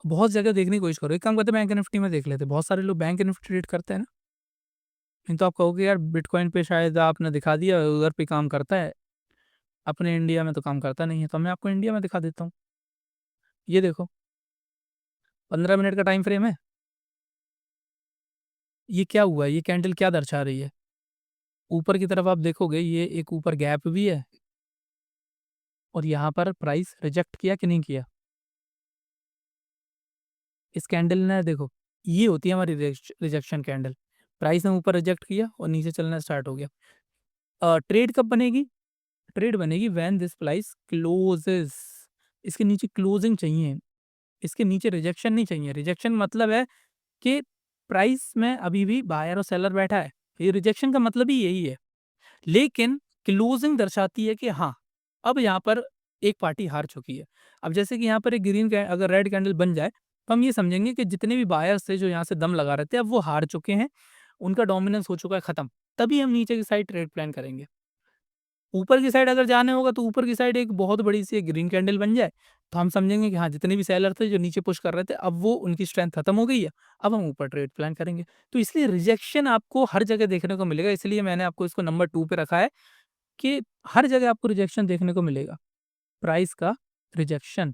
बहुत जगह देखने की कोशिश करो। एक काम करते हैं, बैंक निफ्टी में देख लेते हैं। बहुत सारे लोग बैंक निफ्टी ट्रेड करते हैं ना, नहीं तो आप कहोगे यार बिटकॉइन पे शायद आपने दिखा दिया उधर पे काम करता है, अपने इंडिया में तो काम करता नहीं है। तो मैं आपको इंडिया में दिखा देता हूँ। ये देखो, 15 मिनट का टाइम फ्रेम है। ये क्या हुआ है? ये कैंडल क्या दर्शा रही है? ऊपर की तरफ आप देखोगे, ये एक ऊपर गैप भी है और यहाँ पर प्राइस रिजेक्ट किया कि नहीं किया? इस कैंडल ने देखो, ये होती है हमारी रिजेक्शन कैंडल। प्राइस ने ऊपर रिजेक्ट किया और नीचे चलना स्टार्ट हो गया। ट्रेड कब बनेगी? ट्रेड बनेगी व्हेन दिस प्राइस क्लोजेस। इसके नीचे क्लोजिंग चाहिए, इसके नीचे रिजेक्शन नहीं चाहिए। रिजेक्शन मतलब है कि प्राइस में अभी भी बायर और सेलर बैठा है। ये रिजेक्शन का मतलब ही यही है। लेकिन क्लोजिंग दर्शाती है कि हाँ, अब यहाँ पर एक पार्टी हार चुकी है। अब जैसे कि यहाँ पर एक ग्रीन कै अगर रेड कैंडल बन जाए, तो हम ये समझेंगे कि जितने भी बायर्स थे जो यहाँ से दम लगा रहे थे, अब वो हार चुके हैं, उनका डोमिनेंस हो चुका है खत्म। तभी हम नीचे की साइड ट्रेड प्लान करेंगे। ऊपर की साइड अगर जाना होगा तो ऊपर की साइड एक बहुत बड़ी-सी एक ग्रीन कैंडल बन जाए, तो हम समझेंगे कि हाँ, जितने भी सेलर थे जो नीचे पुश कर रहे थे, अब वो उनकी स्ट्रेंथ खत्म हो गई है, अब हम ऊपर ट्रेड प्लान करेंगे। तो इसलिए रिजेक्शन आपको हर जगह देखने को मिलेगा, इसलिए मैंने आपको इसको नंबर 2 पे रखा है कि हर जगह आपको रिजेक्शन देखने को मिलेगा। प्राइस का रिजेक्शन,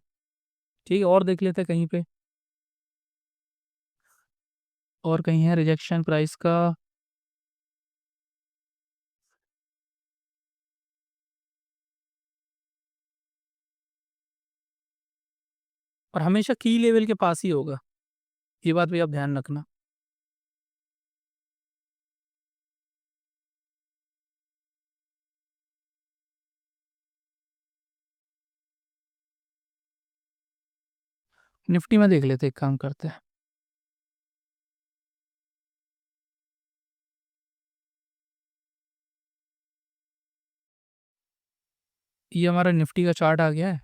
ठीक है? और देख लेते हैं कहीं पे, और कहीं है रिजेक्शन प्राइस का। और हमेशा की लेवल के पास ही होगा, ये बात भी आप ध्यान रखना। निफ्टी में देख लेते हैं, एक काम करते हैं। ये हमारा निफ्टी का चार्ट आ गया है।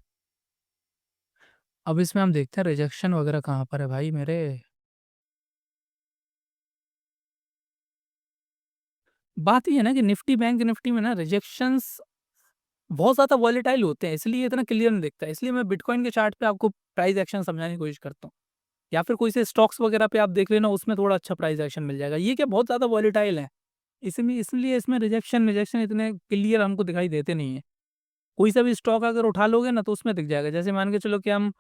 अब इसमें हम देखते हैं रिजेक्शन वगैरह कहाँ पर है भाई मेरे। बात ये है ना कि निफ्टी, बैंक निफ्टी में ना रिजेक्शंस बहुत ज़्यादा वॉलेटाइल होते हैं, इसलिए इतना क्लियर नहीं दिखता है। इसलिए मैं बिटकॉइन के चार्ट पे आपको प्राइस एक्शन समझाने की कोशिश करता हूँ। या फिर कोई से स्टॉक्स वगैरह पे आप देख लेना, उसमें थोड़ा अच्छा प्राइस एक्शन मिल जाएगा। ये क्या बहुत ज़्यादा वॉलेटाइल है, इसमें इसलिए इसमें रिजेक्शन रिजेक्शन इतने क्लियर हमको दिखाई देते नहीं है। कोई सा भी स्टॉक अगर उठा लोगे ना तो उसमें दिख जाएगा। जैसे मान के चलो कि हम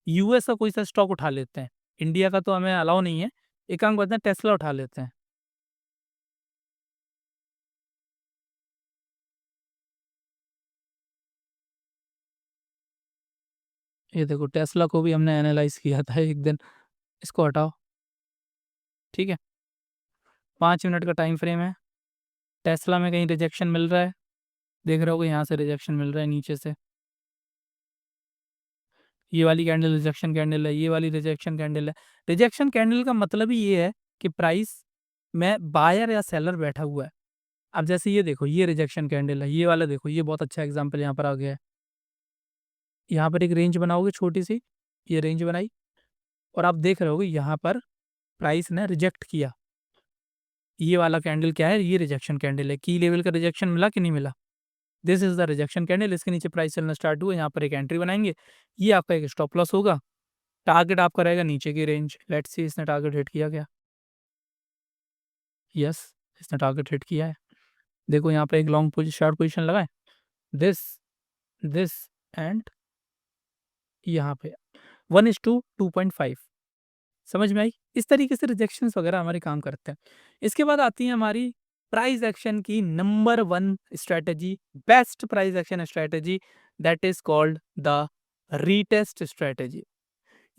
यूएस का कोई सा स्टॉक उठा लेते हैं, इंडिया का तो हमें अलाउ नहीं है। एक काम करते हैं, टेस्ला उठा लेते हैं। ये देखो, टेस्ला को भी हमने एनालाइज़ किया था एक दिन। इसको हटाओ, ठीक है? 5 मिनट का टाइम फ्रेम है। टेस्ला में कहीं रिजेक्शन मिल रहा है, देख रहे होगे यहाँ से रिजेक्शन मिल रहा है नीचे से। ये वाली कैंडल रिजेक्शन कैंडल है, ये वाली रिजेक्शन कैंडल है। रिजेक्शन कैंडल का मतलब ही ये है कि प्राइस में बायर या सेलर बैठा हुआ है। अब जैसे ये देखो, ये रिजेक्शन कैंडल है, ये वाला देखो, ये बहुत अच्छा एग्जांपल यहाँ पर आ गया है। यहाँ पर एक रेंज बनाओगे छोटी-सी, ये रेंज बनाई और आप देख रहे होगे यहाँ पर प्राइस ने रिजेक्ट किया। ये वाला कैंडल क्या है, ये रिजेक्शन कैंडल है। की लेवल का रिजेक्शन मिला कि नहीं मिला, this is the rejection candle. इसके नीचे प्राइस चलना स्टार्ट हुआ, यहाँ पर एक एंट्री बनाएंगे, ये आपका एक स्टॉप लॉस होगा। टारगेट आपका रहेगा नीचे की रेंज। लेट्स सी इसने टारगेट हिट किया क्या, यस इसने टारगेट हिट किया है। देखो यहाँ पे एक लॉन्ग पोजिशन शॉर्ट पोजिशन लगा है, दिस दिस एंड यहाँ पे 1:2.5, समझ में आई। इस तरीके से रिजेक्शंस वगैरह हमारे काम करते हैं। इसके बाद आती है हमारी प्राइस एक्शन की number 1 strategy, best price action strategy, that is called the retest strategy.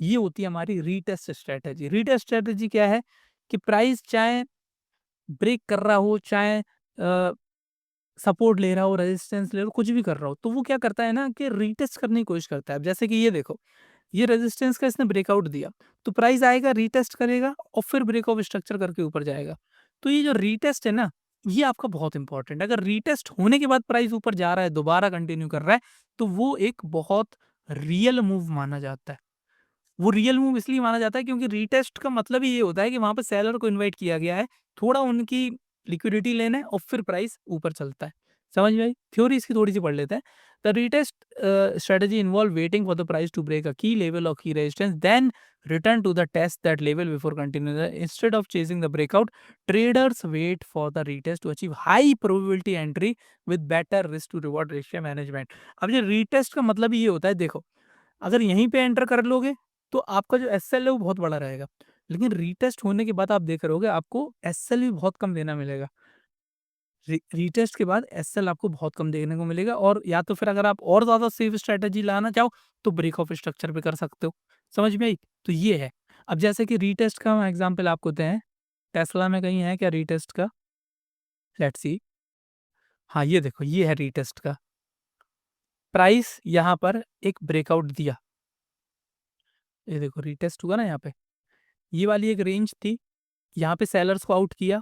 ये होती है हमारी रीटेस्ट स्ट्रेटेजी। रीटेस्ट स्ट्रेटेजी क्या है कि प्राइस चाहे ब्रेक कर रहा हो, चाहे सपोर्ट ले रहा हो, रेजिस्टेंस ले रहा हो, कुछ भी कर रहा हो, तो वो क्या करता है ना कि रीटेस्ट करने की कोशिश करता है। अब जैसे कि ये देखो, ये रेजिस्टेंस का इसने ब्रेकआउट दिया, तो प्राइस आएगा, रीटेस्ट करेगा और फिर ब्रेकआउट स्ट्रक्चर करके ऊपर जाएगा। तो ये जो रीटेस्ट है ना, ये आपका बहुत इंपॉर्टेंट है। अगर रीटेस्ट होने के बाद प्राइस ऊपर जा रहा है, दोबारा कंटिन्यू कर रहा है, तो वो एक बहुत रियल मूव माना जाता है। वो रियल मूव इसलिए माना जाता है क्योंकि रीटेस्ट का मतलब ही ये होता है कि वहां पर सेलर को इन्वाइट किया गया है, थोड़ा उनकी लिक्विडिटी लेना है और फिर प्राइस ऊपर चलता है। समझ में आई? थ्योरी इसकी थोड़ी सी पढ़ लेते हैं। The retest strategy involve waiting for the price to break a key level or key resistance, then return to the test that level before continuing. Instead of chasing the breakout, traders wait for the retest to achieve high probability entry with better risk to reward ratio management. अब ये retest का मतलब ये होता है, देखो अगर यहीं पे एंटर कर लोगे तो आपका जो एसएल है वो बहुत बड़ा रहेगा, लेकिन रीटेस्ट होने के बाद आप देख रहे होगे आपको एसएल भी बहुत कम देना मिलेगा। रीटेस्ट के बाद एसएल आपको बहुत कम देखने को मिलेगा, और या तो फिर अगर आप और ज़्यादा सेफ स्ट्रैटेजी लाना चाहो तो ब्रेक ऑफ स्ट्रक्चर पे कर सकते हो। समझ में आई? तो ये है। अब जैसे कि रीटेस्ट का हम एग्जांपल आपको दें, टेस्ला में कहीं है क्या रीटेस्ट का? Let's see. हाँ, ये देखो ये है रीटेस्ट का। प्राइस यहाँ पर एक ब्रेकआउट दिया, ये देखो रीटेस्ट हुआ ना यहाँ पे। ये वाली एक रेंज थी, यहाँ पे सेलर्स को आउट किया,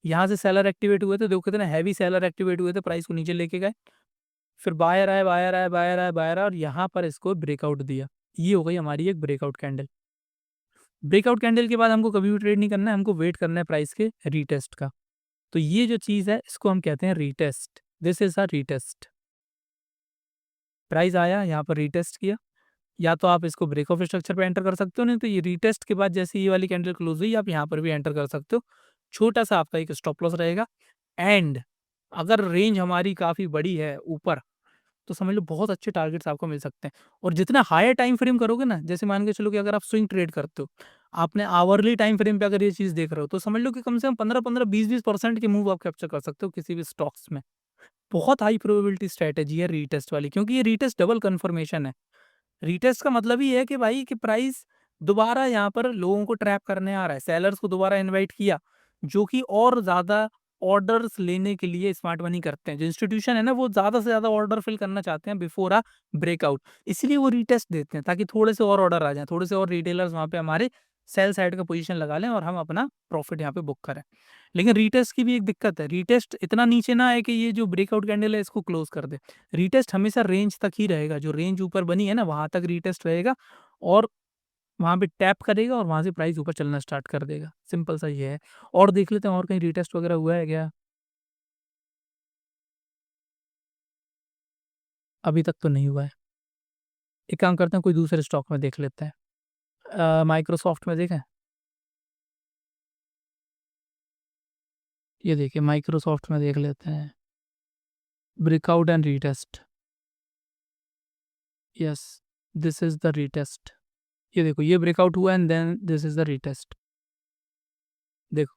यहाँ से सेलर एक्टिवेट हुए थे, देखो कितने हैवी सेलर एक्टिवेट हुए थे, प्राइस को नीचे लेके गए। फिर बायर आए, बायर आए, बायर आए, बायर आए और यहाँ पर इसको ब्रेकआउट दिया। ये हो गई हमारी एक ब्रेकआउट कैंडल। ब्रेकआउट कैंडल के बाद हमको कभी भी ट्रेड नहीं करना है, हमको वेट करना है प्राइस के रीटेस्ट का। तो ये जो चीज़ है इसको हम कहते हैं retest. This is a retest. Price आया, यहाँ पर रीटेस्ट किया, या तो आप इसको ब्रेक ऑफ स्ट्रक्चर पे एंटर कर सकते हो, नहीं तो ये रीटेस्ट के बाद जैसे ये वाली कैंडल क्लोज हुई, आप यहाँ पर भी एंटर कर सकते हो। छोटा सा आपका एक स्टॉप लॉस रहेगा। एंड अगर रेंज हमारी काफ़ी बड़ी है ऊपर, तो समझ लो बहुत अच्छे टारगेट्स आपको मिल सकते हैं। और जितना हायर टाइम फ्रेम करोगे ना, जैसे मान के चलो कि अगर आप स्विंग ट्रेड करते हो, आपने आवरली टाइम फ्रेम पे अगर ये चीज़ देख रहे हो, तो समझ लो कि कम से कम 15-15, 20-20% के मूव आप कैप्चर कर सकते हो किसी भी स्टॉक्स में। बहुत हाई प्रोबेबिलिटी स्ट्रैटेजी है रीटेस्ट वाली, क्योंकि ये रीटेस्ट डबल कन्फर्मेशन है। रीटेस्ट का मतलब ही है कि भाई कि प्राइस दोबारा यहाँ पर लोगों को ट्रैप करने आ रहा है, सेलर्स को दोबारा इनवाइट किया, जो कि और ज़्यादा ऑर्डर्स लेने के लिए स्मार्ट मनी करते हैं। जो इंस्टीट्यूशन है ना, वो ज़्यादा से ज़्यादा ऑर्डर फिल करना चाहते हैं बिफोर अ ब्रेकआउट, इसलिए वो रीटेस्ट देते हैं ताकि थोड़े से और ऑर्डर आ जाएँ, थोड़े से और रिटेलर्स वहाँ पे हमारे सेल साइड का पोजीशन लगा लें और हम अपना प्रॉफिट यहाँ पे बुक करें। लेकिन रीटेस्ट की भी एक दिक्कत है, रीटेस्ट इतना नीचे ना आए कि ये जो ब्रेकआउट कैंडल है इसको क्लोज कर दे। रीटेस्ट हमेशा रेंज तक ही रहेगा, जो रेंज ऊपर बनी है ना वहाँ तक रीटेस्ट रहेगा, और वहाँ पे टैप करेगा और वहाँ से प्राइस ऊपर चलना स्टार्ट कर देगा। सिंपल सा ये है। और देख लेते हैं और कहीं रीटेस्ट वगैरह हुआ है क्या? अभी तक तो नहीं हुआ है। एक काम करते हैं, कोई दूसरे स्टॉक में देख लेते हैं। माइक्रोसॉफ्ट में देखें? ये देखिए माइक्रोसॉफ्ट में देख लेते हैं। Breakout and retest. Yes, this is the retest. ये देखो ये ब्रेकआउट हुआ and then this is the retest. देखो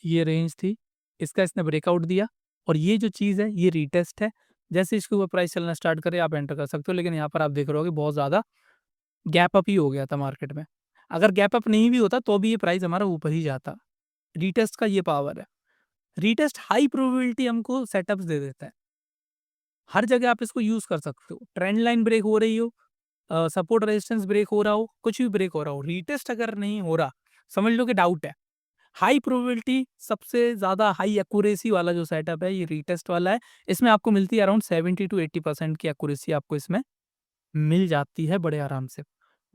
ये रेंज थी, इसका इसने ब्रेकआउट दिया, और ये जो चीज़ है ये रीटेस्ट है। जैसे इसके ऊपर प्राइस चलना स्टार्ट करे आप एंटर कर सकते हो, लेकिन यहाँ पर आप देख रहे हो कि बहुत ज़्यादा गैप अप ही हो गया था मार्केट में। अगर गैप अप नहीं भी होता तो भी ये प्राइस हमारा ऊपर ही जाता। रीटेस्ट का ये पावर है। रीटेस्ट हाई प्रोबेबिलिटी हमको सेटअप्स दे देता है। हर जगह आप इसको यूज़ कर सकते हो। ट्रेंड लाइन ब्रेक हो रही हो, सपोर्ट रेजिस्टेंस ब्रेक हो रहा हो, कुछ भी ब्रेक हो रहा हो, रीटेस्ट अगर नहीं हो रहा, समझ लो कि डाउट है। हाई प्रोबेबिलिटी सबसे ज़्यादा हाई एक्यूरेसी वाला जो सेटअप है ये रीटेस्ट वाला है। इसमें आपको मिलती है अराउंड 70 टू 80% की एक्यूरेसी आपको इसमें मिल जाती है बड़े आराम से।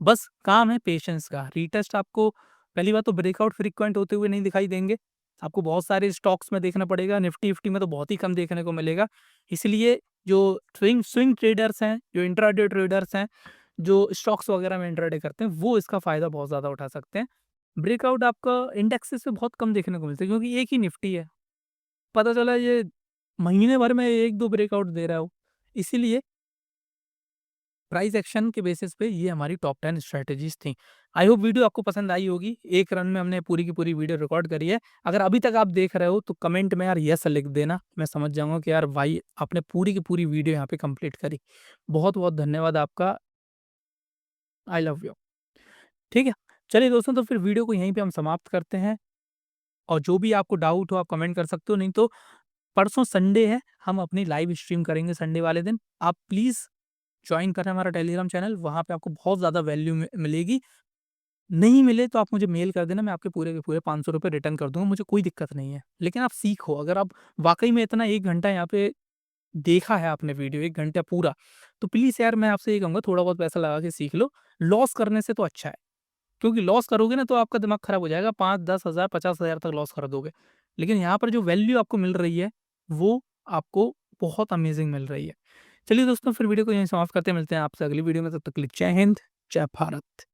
बस काम है पेशेंस का। रीटेस्ट आपको पहली बात तो ब्रेकआउट फ्रीक्वेंट होते हुए नहीं दिखाई देंगे। आपको बहुत सारे स्टॉक्स में देखना पड़ेगा, निफ्टी-इफ्टी में तो बहुत ही कम देखने को मिलेगा। इसलिए जो स्विंग स्विंग ट्रेडर्स हैं, जो इंट्राडे ट्रेडर्स हैं, जो स्टॉक्स वगैरह में इंट्राडे करते हैं, वो इसका फ़ायदा बहुत ज़्यादा उठा सकते हैं। ब्रेकआउट आपका इंडेक्सेस पे बहुत कम देखने को मिलता है क्योंकि एक ही निफ्टी है। पता चला ये महीने भर में 1-2 ब्रेकआउट दे रहा हो। इसीलिए प्राइस एक्शन के बेसिस पे ये हमारी टॉप 10 स्ट्रैटेजीज़ थी। आई होप वीडियो आपको पसंद आई होगी। एक रन में हमने पूरी की पूरी वीडियो रिकॉर्ड करी है। अगर अभी तक आप देख रहे हो तो कमेंट में यार येस लिख देना। मैं समझ जाऊँगा कि यार भाई आपने पूरी की पूरी वीडियो यहाँ पे कंप्लीट करी। बहुत-बहुत धन्यवाद आपका। I love you. ठीक है? चलिए दोस्तों तो फिर वीडियो को यहीं पे हम समाप्त करते हैं और जो भी आपको डाउट हो आप कमेंट कर सकते हो, नहीं तो परसों संडे है, हम अपनी लाइव स्ट्रीम करेंगे संडे वाले दिन। आप प्लीज़ जॉइन करें हमारा टेलीग्राम चैनल, वहाँ पे आपको बहुत ज़्यादा वैल्यू मिलेगी। नहीं मिले तो आप मुझे मेल कर देना, मैं आपके पूरे के पूरे ₹500 रिटर्न कर दूँगा, मुझे कोई दिक्कत नहीं है। लेकिन आप सीखो, अगर आप वाक़ई में इतना 1 घंटा यहाँ पे देखा है आपने वीडियो 1 घंटा पूरा, तो प्लीज़ यार मैं आपसे ये कहूँगा थोड़ा बहुत पैसा लगा के सीख लो। लॉस करने से तो अच्छा है, क्योंकि लॉस करोगे ना तो आपका दिमाग खराब हो जाएगा, 5, 10,000, 50,000 तक लॉस कर दोगे। लेकिन यहाँ पर जो वैल्यू आपको मिल रही है, वो आपको बहुत अमेज़िंग मिल रही है। चलिए दोस्तों फिर वीडियो को यहीं समाप्त करते हैं, मिलते हैं आपसे अगली वीडियो में, तब तक के लिए जय हिंद, जय भारत।